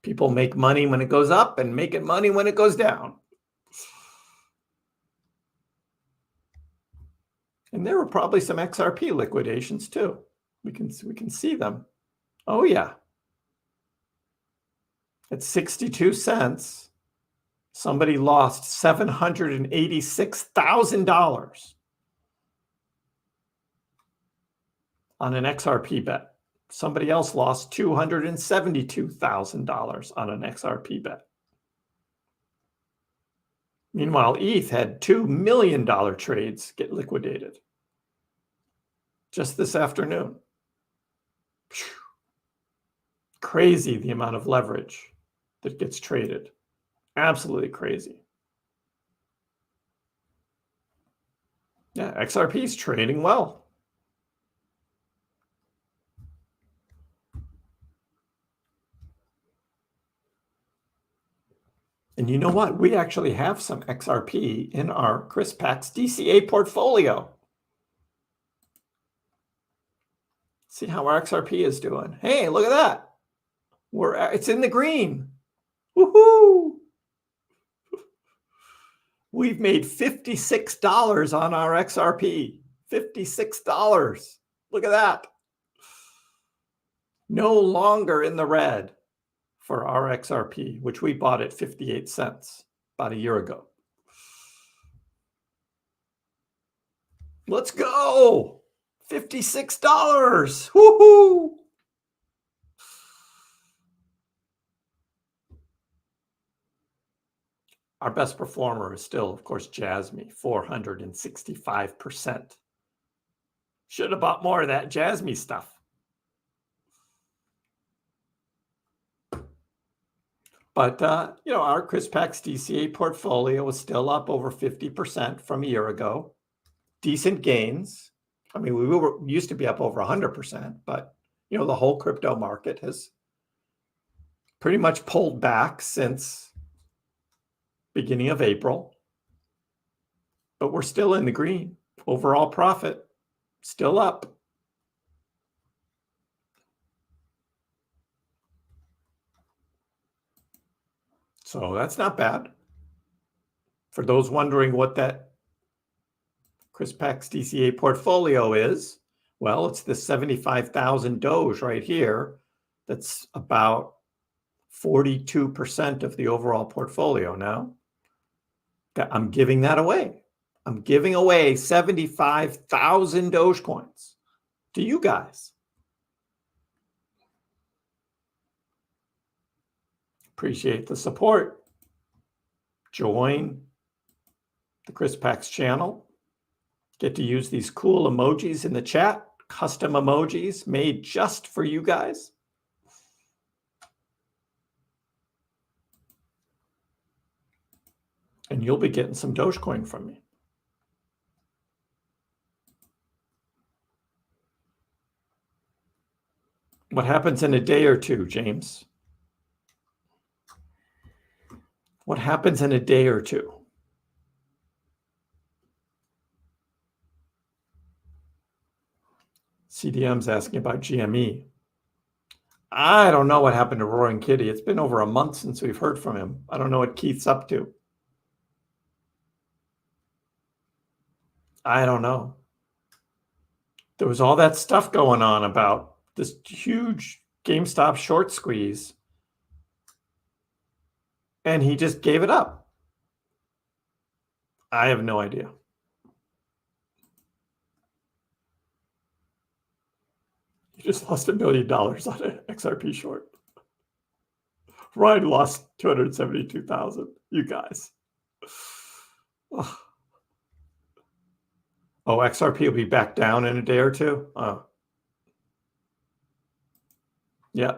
People make money when it goes up and making money when it goes down. And there were probably some XRP liquidations too. We can see them. Oh yeah. At 62 cents, somebody lost $786,000 on an XRP bet. Somebody else lost $272,000 on an XRP bet. Meanwhile, ETH had $2 million trades get liquidated just this afternoon. Whew. Crazy the amount of leverage that gets traded. Absolutely crazy. Yeah, XRP is trading well. And you know what? We actually have some XRP in our Kriss Pax DCA portfolio. See how our XRP is doing. Hey, look at that. It's in the green. Woohoo! We've made $56 on our XRP. $56. Look at that. No longer in the red for our XRP, which we bought at 58 cents about a year ago. Let's go. $56. Woohoo! Our best performer is still, of course, Jasmy, 465%. Should have bought more of that Jasmy stuff. But, our Kriss Pax DCA portfolio is still up over 50% from a year ago. Decent gains. I mean, we used to be up over 100%, but, the whole crypto market has pretty much pulled back since beginning of April. But we're still in the green. Overall profit, still up. So that's not bad. For those wondering what that Kriss Pax DCA portfolio is, well, it's the 75,000 Doge right here. That's about 42% of the overall portfolio now. I'm giving that away. I'm giving away 75,000 Dogecoins to you guys. Appreciate the support. Join the Kriss Pax channel. Get to use these cool emojis in the chat, custom emojis made just for you guys. And you'll be getting some Dogecoin from me. What happens in a day or two, James? What happens in a day or two? CDM's asking about GME. I don't know what happened to Roaring Kitty. It's been over a month since we've heard from him. I don't know what Keith's up to. I don't know. There was all that stuff going on about this huge GameStop short squeeze, and he just gave it up. I have no idea. He just lost $1 million on an XRP short. Ryan lost 272,000. You guys. Oh, XRP will be back down in a day or two. Yeah.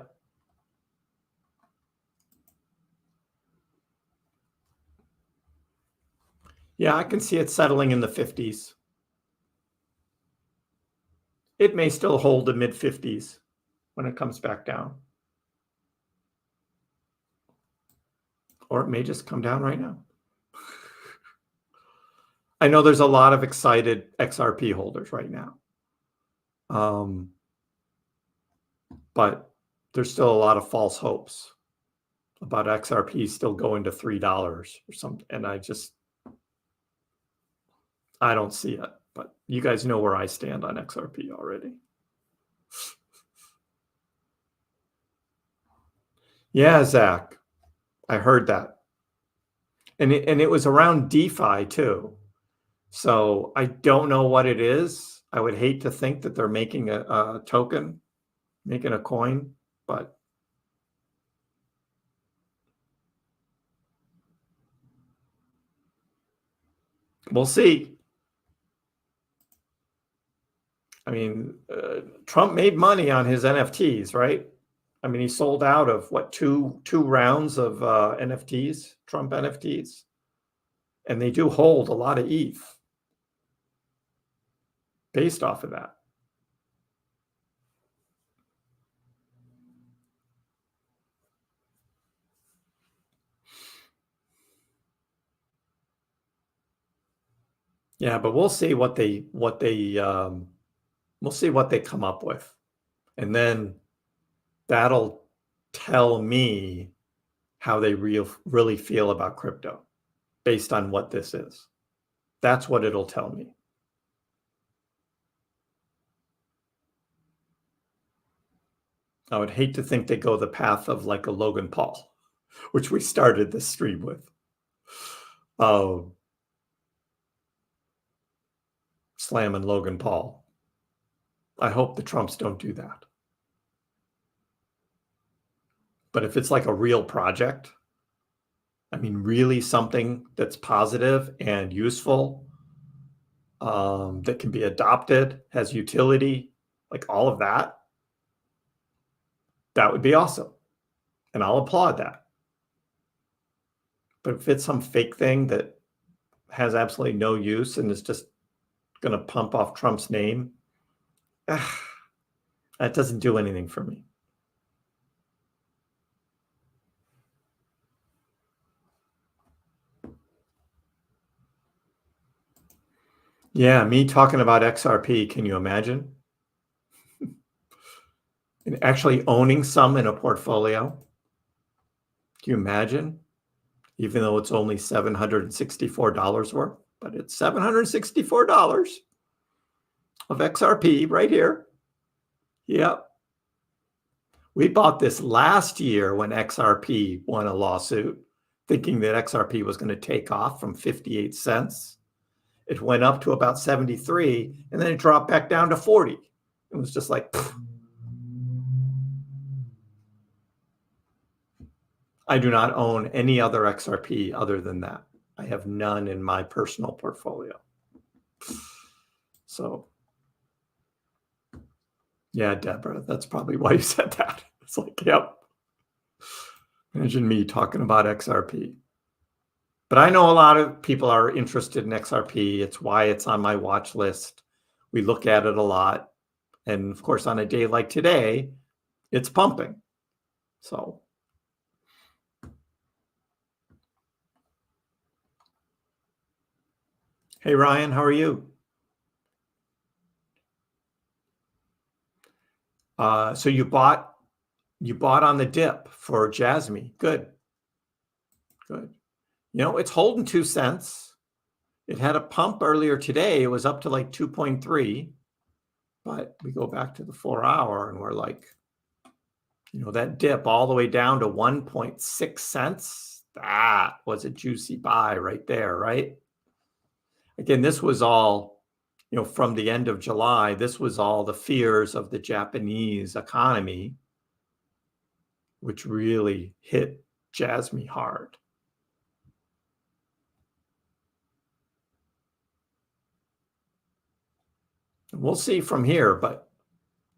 Yeah, I can see it settling in the 50s. It may still hold the mid 50s when it comes back down. Or it may just come down right now. I know there's a lot of excited XRP holders right now. But there's still a lot of false hopes about XRP still going to $3 or something. And I don't see it. But you guys know where I stand on XRP already. Yeah, Zach, I heard that. And it was around DeFi too. So I don't know what it is. I would hate to think that they're making a token, making a coin, but we'll see. I mean, Trump made money on his NFTs, right? I mean, he sold out of what, two rounds of NFTs, Trump NFTs, and they do hold a lot of ETH based off of that. Yeah, but we'll see what they we'll see what they come up with, and then that'll tell me how they really feel about crypto based on what this is. That's what it'll tell me. I would hate to think they go the path of like a Logan Paul, which we started this stream with. Slamming Logan Paul. I hope the Trumps don't do that. But if it's like a real project, I mean, really something that's positive and useful, that can be adopted, has utility, like all of that, that would be awesome. And I'll applaud that. But if it's some fake thing that has absolutely no use and is just going to pump off Trump's name, that doesn't do anything for me. Yeah, me talking about XRP, can you imagine? And actually owning some in a portfolio. Can you imagine? Even though it's only $764 worth, but it's $764 of XRP right here. Yep. We bought this last year when XRP won a lawsuit, thinking that XRP was going to take off from 58 cents. It went up to about 73, and then it dropped back down to 40. It was just like, pfft. I do not own any other XRP other than that. I have none in my personal portfolio. So, yeah, Deborah, that's probably why you said that. It's like, yep. Imagine me talking about XRP. But I know a lot of people are interested in XRP. It's why it's on my watch list. We look at it a lot. And of course, on a day like today, it's pumping. So, hey, Ryan, how are you? So you bought You bought on the dip for Jasmy. Good. Good. You know, it's holding 2 cents. It had a pump earlier today. It was up to like 2.3. But we go back to the 4-hour and we're like, you know, that dip all the way down to 1.6 cents. That was a juicy buy right there, right? Again, this was all, you know, from the end of July. This was all the fears of the Japanese economy, which really hit Jasmy hard. We'll see from here, but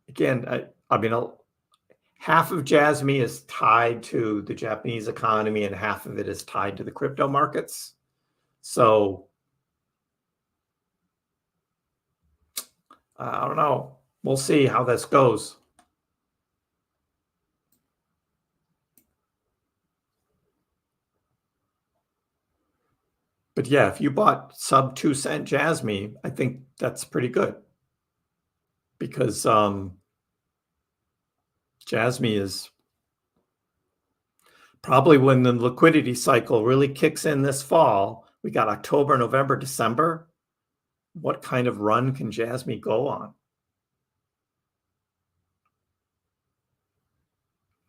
again, I mean, half of Jasmy is tied to the Japanese economy and half of it is tied to the crypto markets. So I don't know. We'll see how this goes. But yeah, if you bought sub 2 cent Jasmy, I think that's pretty good. Because Jasmy is probably when the liquidity cycle really kicks in this fall. We got October, November, December. What kind of run can Jasmy go on?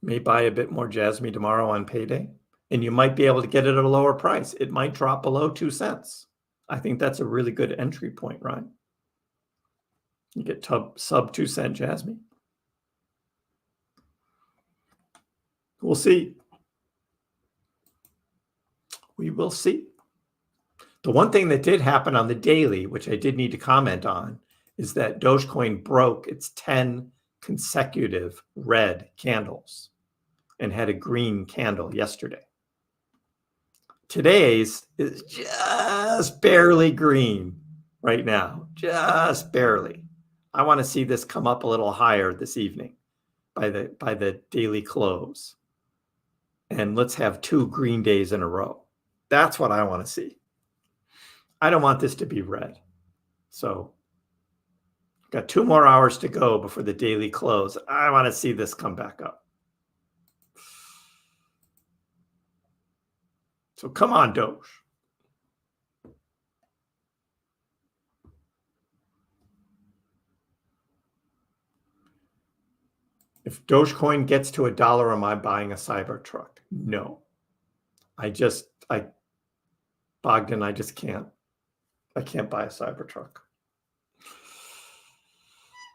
May buy a bit more Jasmy tomorrow on payday, and you might be able to get it at a lower price. It might drop below 2 cents. I think that's a really good entry point, right? You get sub 2 cent Jasmy. We'll see. We will see. The one thing that did happen on the daily, which I did need to comment on, is that Dogecoin broke its 10 consecutive red candles and had a green candle yesterday. Today's is just barely green right now, just barely. I want to see this come up a little higher this evening by the daily close. And let's have 2 green days in a row. That's what I want to see. I don't want this to be red. So got 2 more hours to go before the daily close. I want to see this come back up. So come on, Doge. If Dogecoin gets to $1, am I buying a Cybertruck? No. Bogdan, I just can't. I can't buy a Cybertruck.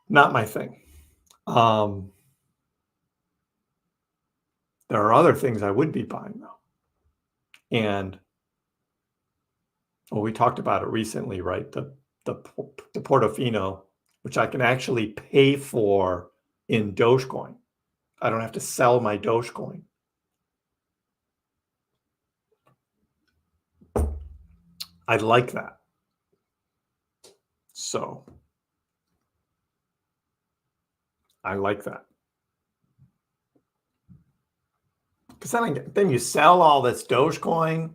Not my thing. There are other things I would be buying though. And well, we talked about it recently, right? The Portofino, which I can actually pay for in Dogecoin. I don't have to sell my Dogecoin. I like that. So I like that. Because then you sell all this Dogecoin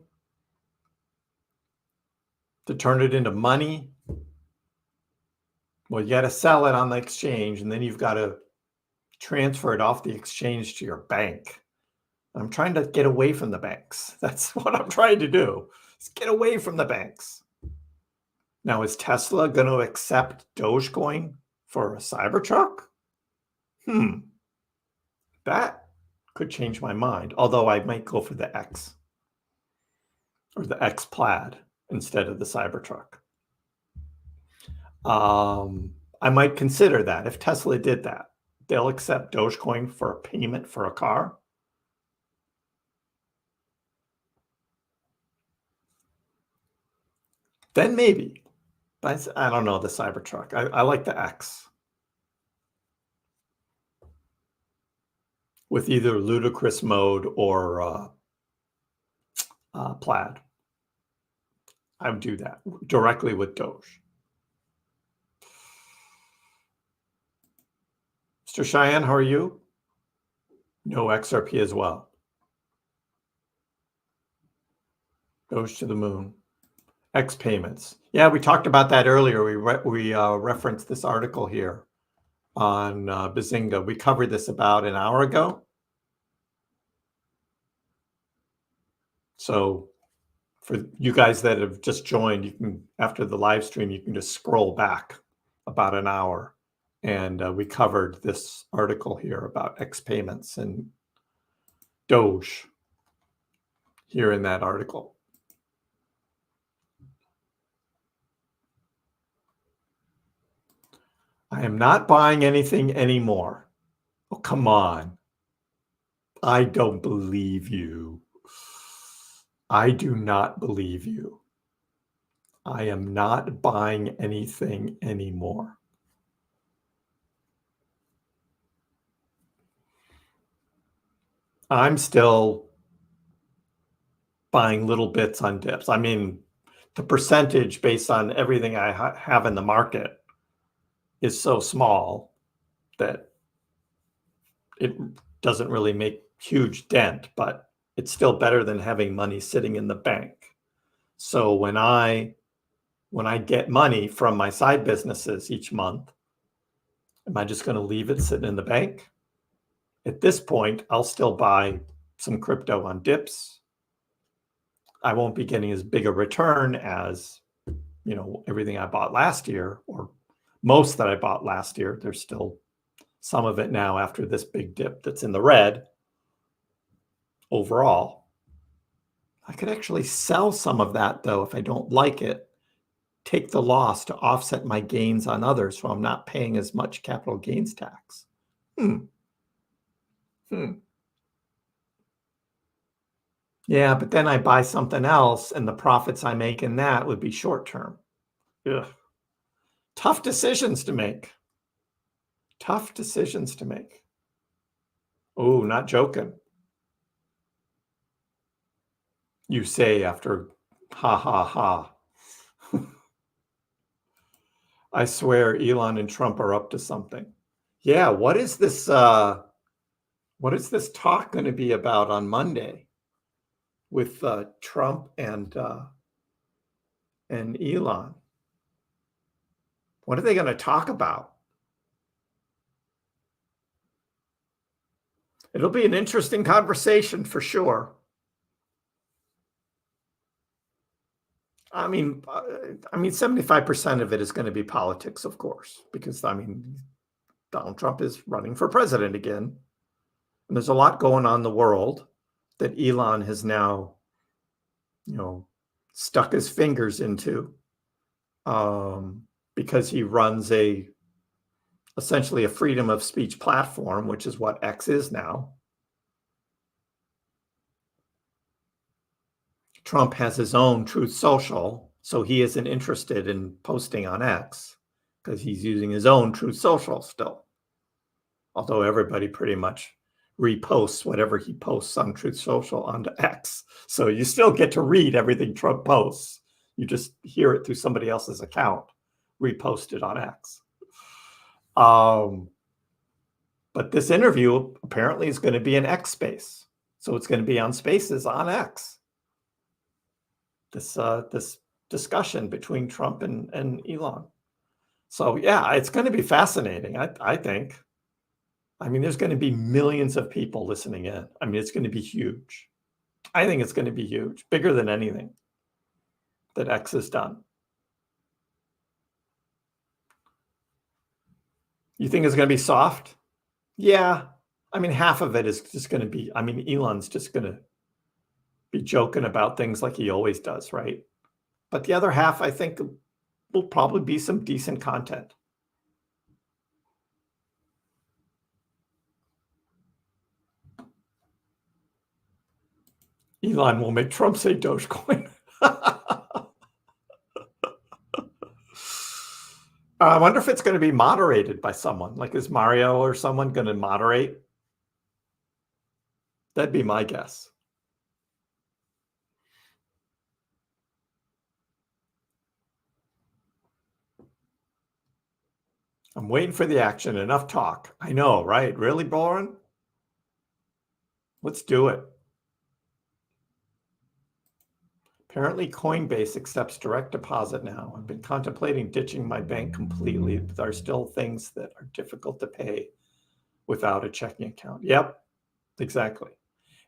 to turn it into money. Well, you got to sell it on the exchange, and then you've got to transfer it off the exchange to your bank. I'm trying to get away from the banks. That's what I'm trying to do. Is get away from the banks. Now, is Tesla going to accept Dogecoin for a Cybertruck? That could change my mind. Although I might go for the X or the X Plaid instead of the Cybertruck. I might consider that if Tesla did that. They'll accept Dogecoin for a payment for a car. Then maybe. But I don't know the Cybertruck. I like the X. With either ludicrous mode or Plaid. I would do that directly with Doge. Mr. Cheyenne, how are you? No XRP as well. Doge to the moon. X payments. Yeah, we talked about that earlier. We referenced this article here on Bazinga. We covered this about an hour ago. So for you guys that have just joined, you can, after the live stream, you can just scroll back about an hour. And we covered this article here about X payments and Doge here in that article. I am not buying anything anymore. Oh, come on. I don't believe you. I do not believe you. I am not buying anything anymore. I'm still buying little bits on dips. I mean, the percentage based on everything I have in the market is so small that it doesn't really make huge dent, but it's still better than having money sitting in the bank. So when I get money from my side businesses each month, am I just going to leave it sitting in the bank? At this point, I'll still buy some crypto on dips. I won't be getting as big a return as, everything I bought last year, or most that I bought last year. There's still some of it now after this big dip that's in the red overall. I could actually sell some of that, though, if I don't like it, take the loss to offset my gains on others, so I'm not paying as much capital gains tax. Yeah, but then I buy something else, and the profits I make in that would be short term. Ugh. Tough decisions to make. Tough decisions to make. Oh, not joking. You say after ha ha ha. I swear Elon and Trump are up to something. Yeah, what is this talk going to be about on Monday with Trump and Elon? What are they going to talk about? It'll be an interesting conversation for sure. I mean, 75% of it is going to be politics, of course, because Donald Trump is running for president again. And there's a lot going on in the world that Elon has now, stuck his fingers into, because he runs essentially a freedom of speech platform, which is what X is now. Trump has his own Truth Social, so he isn't interested in posting on X because he's using his own Truth Social still. Although everybody pretty much reposts whatever he posts on Truth Social onto X. So you still get to read everything Trump posts. You just hear it through somebody else's account, reposted on X. But this interview apparently is going to be in X space. So it's going to be on Spaces on X. This discussion between Trump and Elon. So yeah, it's going to be fascinating, I think. There's going to be millions of people listening in. It's going to be huge. I think it's going to be huge, bigger than anything that X has done. You think it's going to be soft? Yeah. Half of it is just going to be, Elon's just going to be joking about things like he always does, right? But the other half, I think, will probably be some decent content. Elon will make Trump say Dogecoin. I wonder if it's going to be moderated by someone. Like, is Mario or someone going to moderate? That'd be my guess. I'm waiting for the action. Enough talk. I know, right? Really, boring? Let's do it. Apparently, Coinbase accepts direct deposit now. I've been contemplating ditching my bank completely, but there are still things that are difficult to pay without a checking account. Yep, exactly.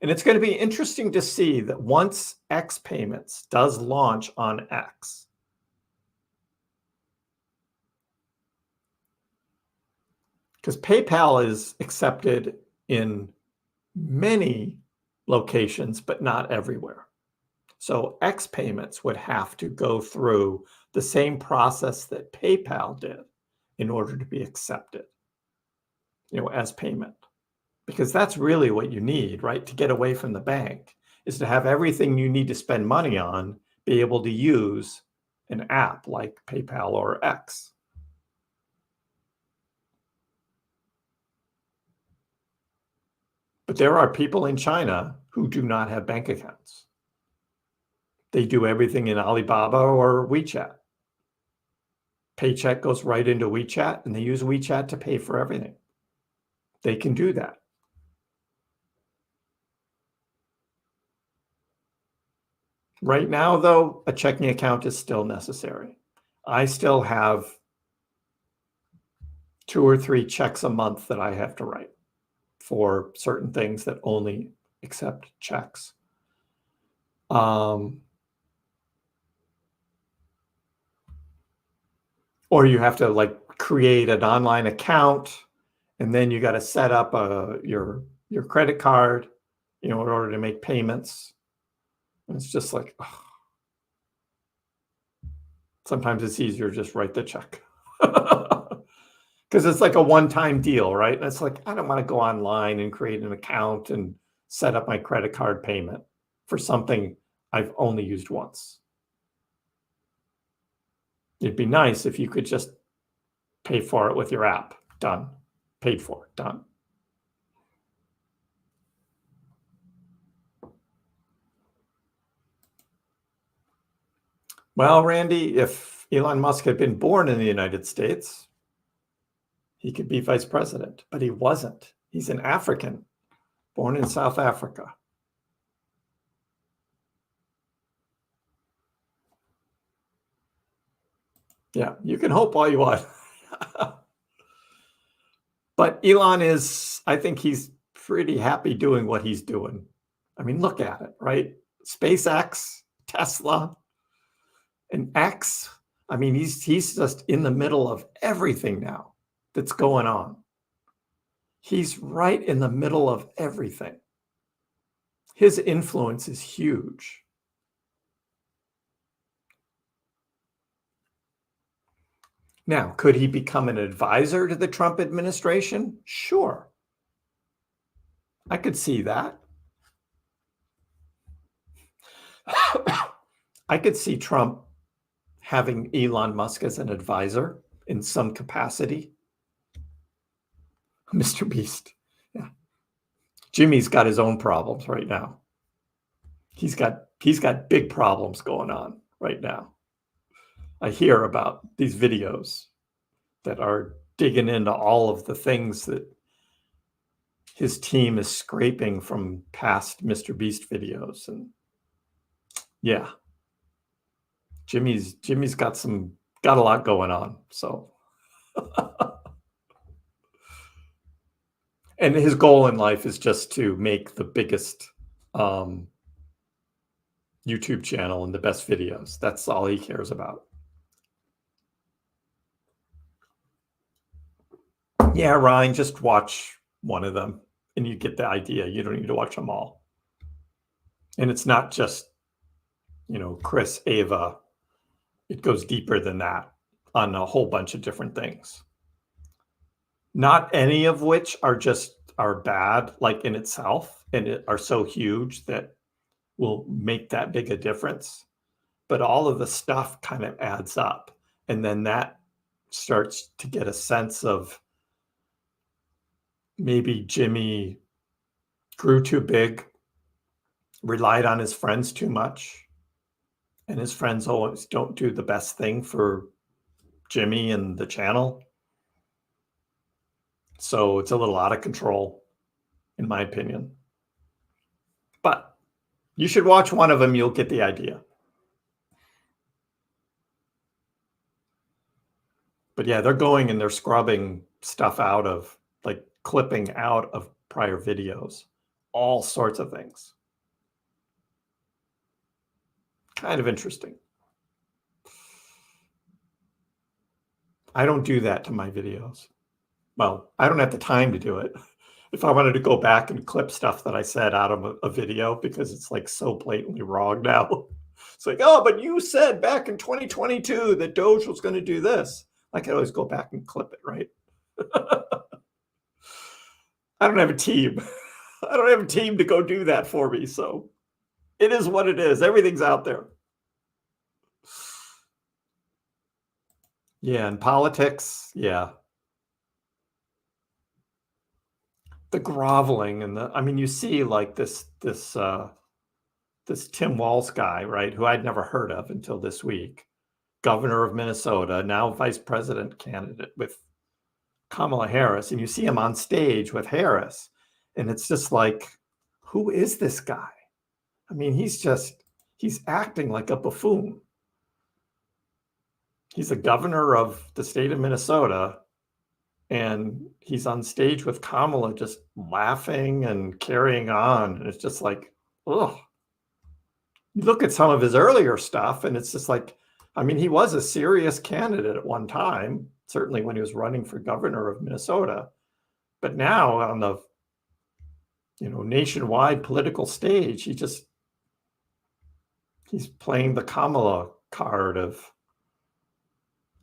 And it's going to be interesting to see that once X Payments does launch on X, because PayPal is accepted in many locations, but not everywhere. So X Payments would have to go through the same process that PayPal did in order to be accepted, as payment. Because that's really what you need, right? To get away from the bank is to have everything you need to spend money on be able to use an app like PayPal or X. But there are people in China who do not have bank accounts. They do everything in Alibaba or WeChat. Paycheck goes right into WeChat, and they use WeChat to pay for everything. They can do that. Right now, though, a checking account is still necessary. I still have 2 or 3 checks a month that I have to write for certain things that only accept checks. Or you have to like create an online account, and then you got to set up your credit card, in order to make payments. And it's just like, ugh. Sometimes it's easier to just write the check. Because it's like a one-time deal, right? And it's like, I don't want to go online and create an account and set up my credit card payment for something I've only used once. It'd be nice if you could just pay for it with your app. Done. Paid for. Done. Well, Randy, if Elon Musk had been born in the United States, he could be vice president, but he wasn't. He's an African, born in South Africa. Yeah, you can hope all you want. But Elon I think he's pretty happy doing what he's doing. I mean, look at it, right? SpaceX, Tesla, and X. I mean, he's just in the middle of everything now that's going on. He's right in the middle of everything. His influence is huge. Now, could he become an advisor to the Trump administration? Sure. I could see that. I could see Trump having Elon Musk as an advisor in some capacity. Mr. Beast. Yeah. Jimmy's got his own problems right now. He's got big problems going on right now. I hear about these videos that are digging into all of the things that his team is scraping from past Mr. Beast videos. And yeah, Jimmy's got a lot going on. So and his goal in life is just to make the biggest YouTube channel and the best videos. That's all he cares about. Yeah, Ryan, just watch one of them and you get the idea. You don't need to watch them all. And it's not just, Kriss, Ava. It goes deeper than that on a whole bunch of different things. Not any of which are bad, like in itself, and are so huge that will make that big a difference. But all of the stuff kind of adds up. And then that starts to get a sense of maybe Jimmy grew too big, relied on his friends too much, and his friends always don't do the best thing for Jimmy and the channel. So it's a little out of control, in my opinion. But you should watch one of them. You'll get the idea. But yeah, they're going and they're scrubbing stuff out of, like clipping out of prior videos all sorts of things. Kind of interesting. I don't do that to my videos. Well, I don't have the time to do it. If I wanted to go back and clip stuff that I said out of a video, because it's like so blatantly wrong now. It's like, oh, but you said back in 2022 that Doge was going to do this. I can always go back and clip it, right? I don't have a team. I don't have a team to go do that for me. So it is what it is. Everything's out there. Yeah, in politics, yeah. The groveling and I mean, you see like this Tim Walz guy, right, who I'd never heard of until this week, governor of Minnesota, now vice president candidate with Kamala Harris, and you see him on stage with Harris, and it's just like, who is this guy? I mean, he's acting like a buffoon. He's the governor of the state of Minnesota, and he's on stage with Kamala just laughing and carrying on, and it's just like, ugh. You look at some of his earlier stuff, and it's just like, I mean, he was a serious candidate at one time, certainly when he was running for governor of Minnesota. But now on the, nationwide political stage, he's playing the Kamala card of,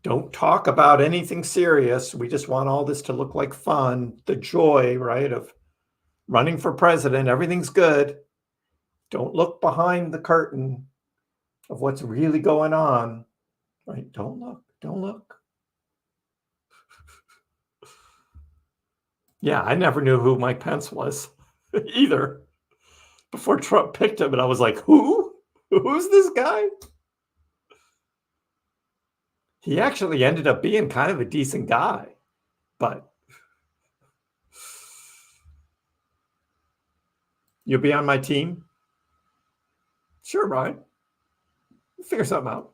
don't talk about anything serious. We just want all this to look like fun, the joy, right, of running for president. Everything's good. Don't look behind the curtain of what's really going on, right? Don't look. Yeah, I never knew who Mike Pence was either before Trump picked him. And I was like, who? Who's this guy? He actually ended up being kind of a decent guy, but you'll be on my team? Sure, Brian. We'll figure something out.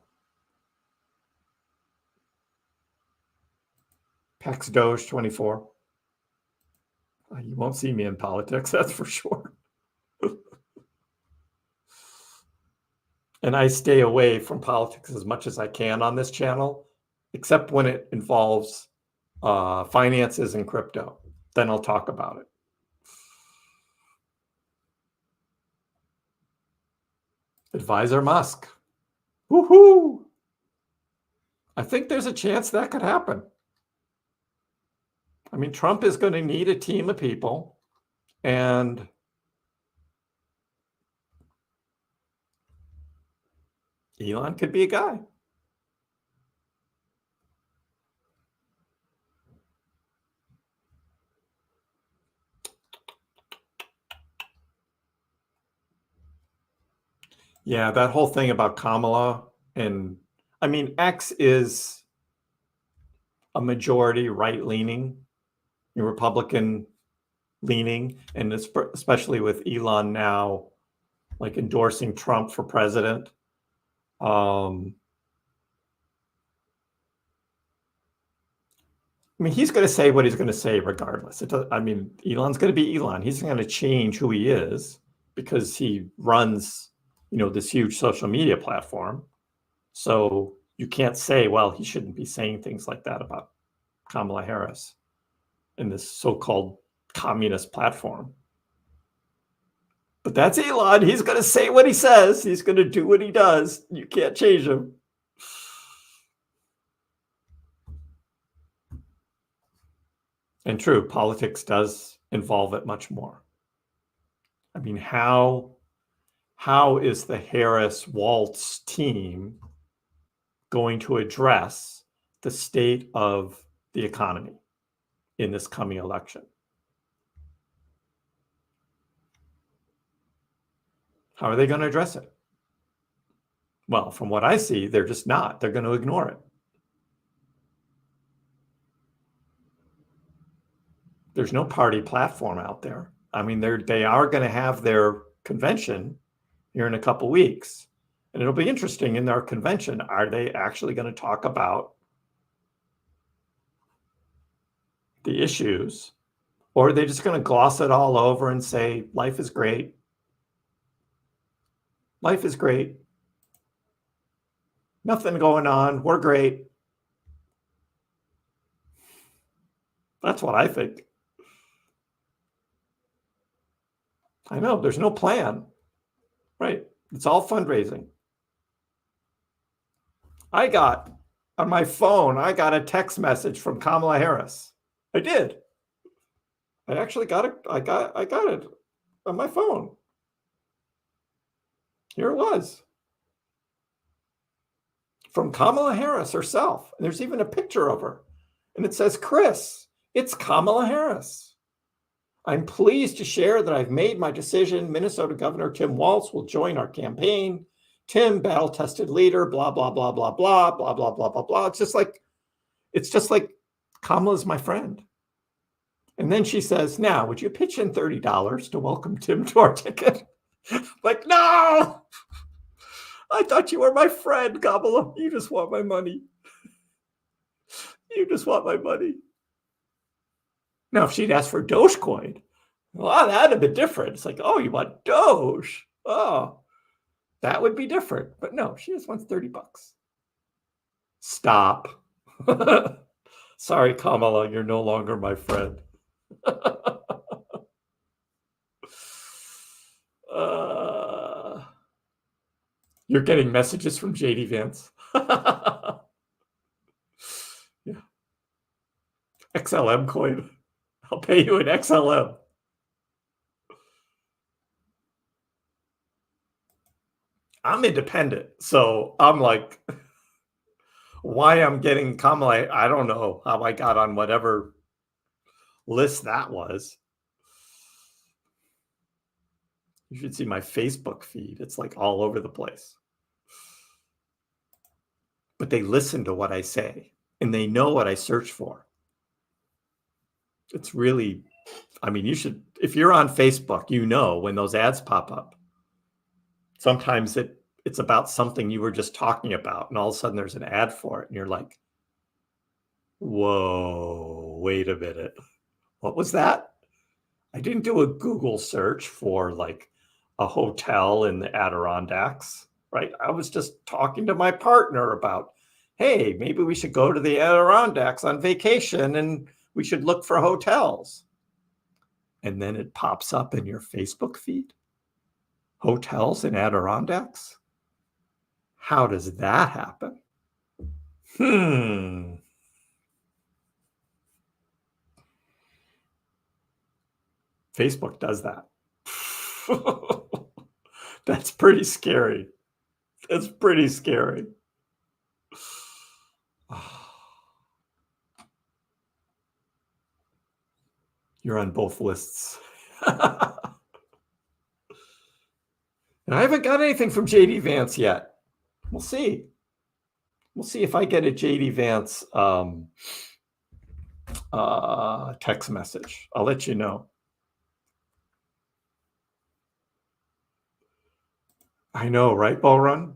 Pax Doge 24. You won't see me in politics, that's for sure. And I stay away from politics as much as I can on this channel, except when it involves finances and crypto. Then I'll talk about it. Advisor Musk. Woohoo! I think there's a chance that could happen. I mean, Trump is going to need a team of people, and Elon could be a guy. Yeah, that whole thing about Kamala, and I mean, X is a majority right-leaning, Republican leaning, and especially with Elon now like endorsing Trump for president. I mean, he's going to say what he's going to say regardless. I mean, Elon's going to be Elon. He's going to change who he is because he runs, this huge social media platform. So you can't say, well, he shouldn't be saying things like that about Kamala Harris in this so-called communist platform. But that's Elon. He's going to say what he says. He's going to do what he does. You can't change him. And true, politics does involve it much more. I mean, how is the Harris-Walz team going to address the state of the economy in this coming election? How are they going to address it? Well, from what I see, they're just not. They're going to ignore it. There's no party platform out there. I mean, they are going to have their convention here in a couple weeks. And it'll be interesting in their convention. Are they actually going to talk about the issues, Or are they just going to gloss it all over and say, life is great? Life is great. Nothing going on. We're great. That's what I think. I know, there's no plan. Right. It's all fundraising. I got on my phone, I got a text message from Kamala Harris. I did. I actually got it. I got it on my phone. Here it was. From Kamala Harris herself. And there's even a picture of her. And it says, Kriss, it's Kamala Harris. I'm pleased to share that I've made my decision. Minnesota Governor Tim Walz will join our campaign. Tim, battle-tested leader, blah, blah, blah, blah, blah, blah, blah, blah, blah, blah. It's just like Kamala's my friend. And then she says, now, would you pitch in $30 to welcome Tim to our ticket? Like, no! I thought you were my friend, Kamala. You just want my money. You just want my money. Now, if she'd asked for Dogecoin, well, that'd have been different. It's like, oh, you want Doge? Oh, that would be different. But no, she just wants $30. Stop. Sorry, Kamala, you're no longer my friend. You're getting messages from JD Vance. Yeah. XLM coin. I'll pay you in XLM. I'm independent, so I'm like, why I'm getting Kamala, I don't know how I got on whatever list that was. You should see my Facebook feed. It's like all over the place. But they listen to what I say, and they know what I search for. It's really, I mean, you should, if you're on Facebook, you know when those ads pop up. Sometimes it's about something you were just talking about, and all of a sudden there's an ad for it, and you're like, whoa, wait a minute. What was that? I didn't do a Google search for like a hotel in the Adirondacks, right? I was just talking to my partner about, hey, maybe we should go to the Adirondacks on vacation and we should look for hotels. And then it pops up in your Facebook feed. Hotels in Adirondacks? How does that happen? Facebook does that. That's pretty scary. That's pretty scary. You're on both lists. And I haven't got anything from JD Vance yet. We'll see. We'll see if I get a JD Vance text message. I'll let you know. I know, right, Bull Run?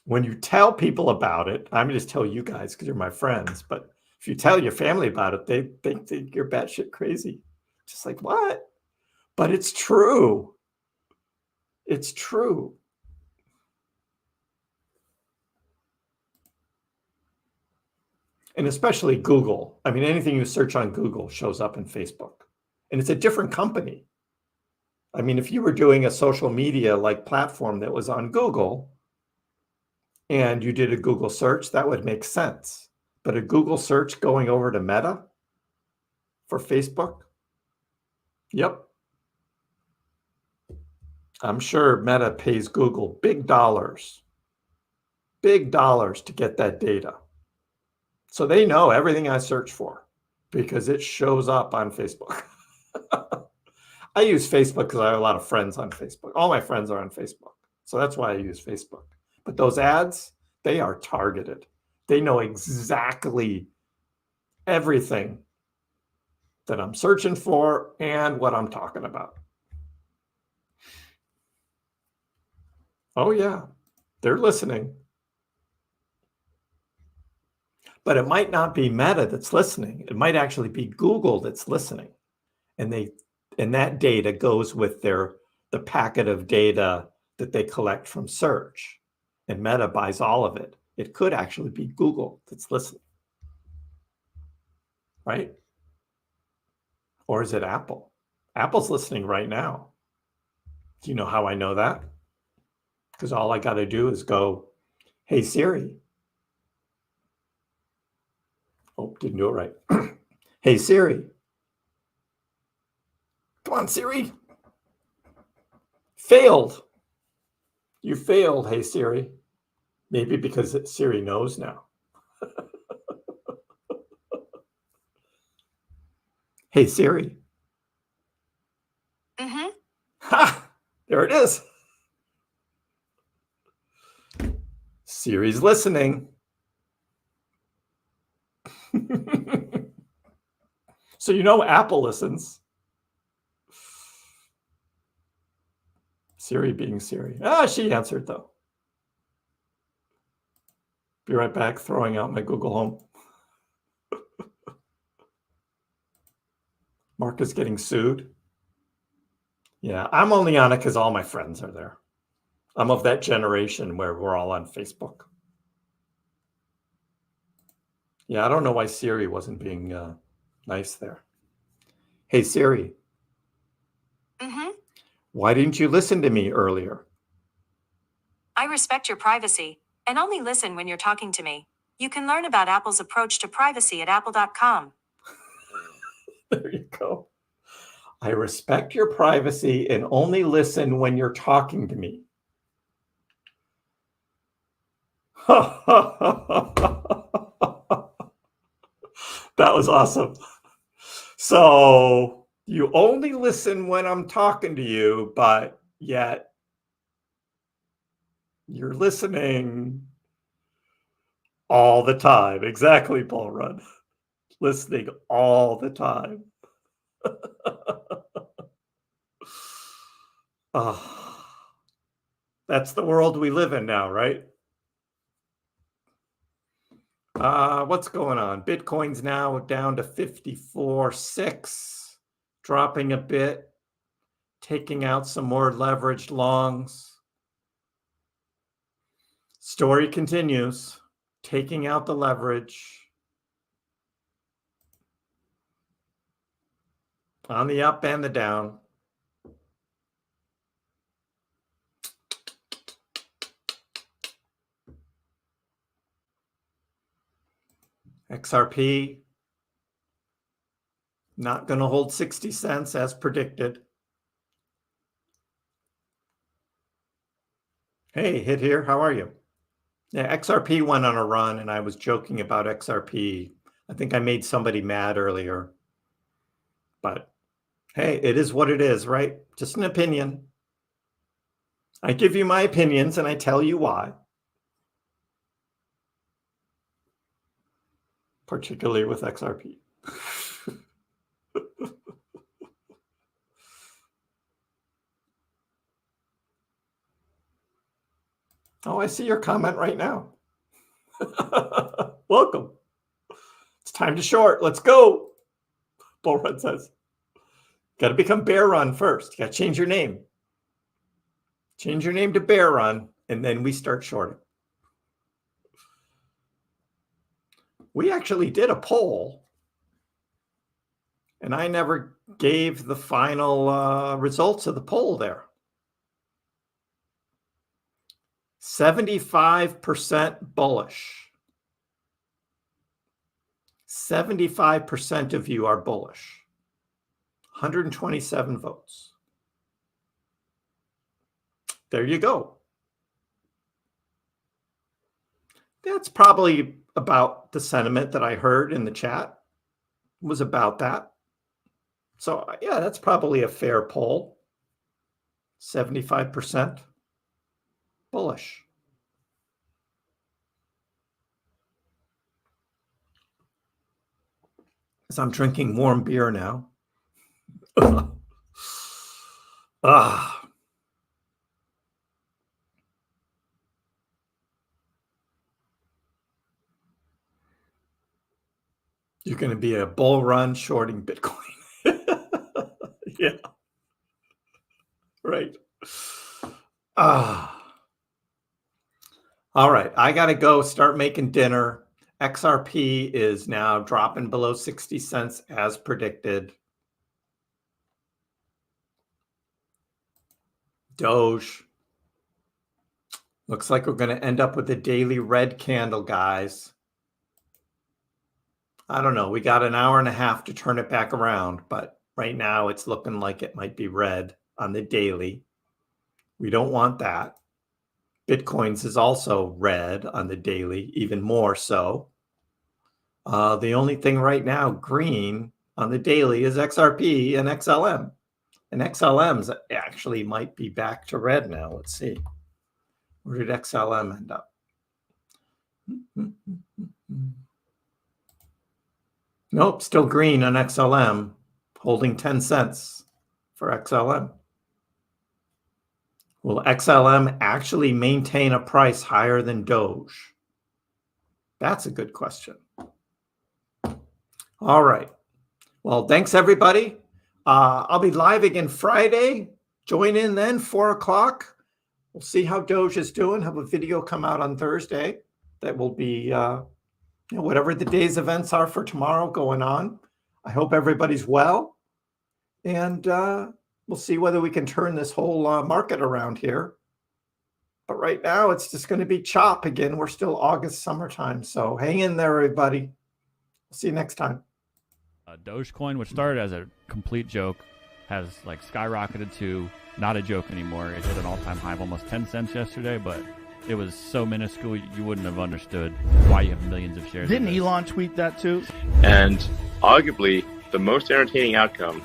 When you tell people about it, I'm going to just tell you guys because you're my friends, but if you tell your family about it, they think you're batshit crazy. Just like, what? But it's true. It's true. And especially Google. I mean, anything you search on Google shows up in Facebook. And it's a different company. I mean, if you were doing a social media like platform that was on Google and you did a Google search, that would make sense. But a Google search going over to Meta for Facebook? Yep. I'm sure Meta pays Google big dollars to get that data. So they know everything I search for because it shows up on Facebook. I use Facebook because I have a lot of friends on Facebook. All my friends are on Facebook. So that's why I use Facebook. But those ads, they are targeted. They know exactly everything that I'm searching for and what I'm talking about. Oh, yeah, they're listening. But it might not be Meta that's listening. It might actually be Google that's listening. and that data goes with the packet of data that they collect from search, and Meta buys all of it. It could actually be Google that's listening, right? Or is it Apple? Apple's listening right now. Do you know how I know that? Because all I got to do is go, hey, Siri. Oh, didn't do it right. Hey, Siri. Come on, Siri. Failed. You failed, hey, Siri. Maybe because Siri knows now. Hey, Siri. Mm-hmm. Ha! There it is. Siri's listening. So you know Apple listens. Siri being Siri. Ah, she answered though. Be right back, throwing out my Google Home. Mark is getting sued. Yeah, I'm only on it because all my friends are there. I'm of that generation where we're all on Facebook. Yeah, I don't know why Siri wasn't being nice there. Hey, Siri. Mm-hmm. Why didn't you listen to me earlier? I respect your privacy and only listen when you're talking to me. You can learn about Apple's approach to privacy at apple.com. There you go. I respect your privacy and only listen when you're talking to me. That was awesome. So you only listen when I'm talking to you, but yet you're listening all the time. Exactly, Paul Rudd. Listening all the time. Oh, that's the world we live in now, right? What's going on? Bitcoin's now down to 54.6, dropping a bit, taking out some more leveraged longs. Story continues, taking out the leverage. On the up and the down. XRP not going to hold 60 cents as predicted. Hey, Hit here. How are you? Yeah, XRP went on a run, and I was joking about XRP. I think I made somebody mad earlier. But hey, it is what it is, right? Just an opinion. I give you my opinions, and I tell you why. Particularly with XRP. Oh, I see your comment right now. Welcome. It's time to short. Let's go. Bull Run says. Got to become Bear Run first. You got to change your name. Change your name to Bear Run, and then we start shorting. We actually did a poll, and I never gave the final results of the poll there. 75% bullish. 75% of you are bullish. 127 votes. There you go. That's probably about the sentiment that I heard in the chat. It was about that. So yeah, that's probably a fair poll. 75% bullish. As I'm drinking warm beer now. Ah. You're going to be a bull run shorting Bitcoin. Yeah. Right. All right. I got to go start making dinner. XRP is now dropping below 60 cents as predicted. Doge. Looks like we're going to end up with a daily red candle, guys. I don't know. We got an hour and a half to turn it back around, but right now it's looking like it might be red on the daily. We don't want that. Bitcoin's is also red on the daily, even more so. The only thing right now green on the daily is XRP and XLM. And XLM's actually might be back to red now. Let's see. Where did XLM end up? Nope, still green on XLM, holding 10 cents for XLM. Will XLM actually maintain a price higher than Doge? That's a good question. All right. Well, thanks, everybody. I'll be live again Friday. Join in then, 4 o'clock. We'll see how Doge is doing. Have a video come out on Thursday that will be whatever the day's events are for tomorrow going on. I hope everybody's well. And we'll see whether we can turn this whole market around here. But right now, it's just going to be chop again. We're still August summertime. So hang in there, everybody. See you next time. Dogecoin, which started as a complete joke, has like skyrocketed to not a joke anymore. It hit an all-time high of almost 10 cents yesterday, but it was so minuscule you wouldn't have understood why you have millions of shares. Didn't Elon tweet that too? And arguably, the most entertaining outcome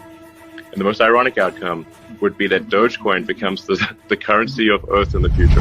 and the most ironic outcome would be that Dogecoin becomes the currency of Earth in the future.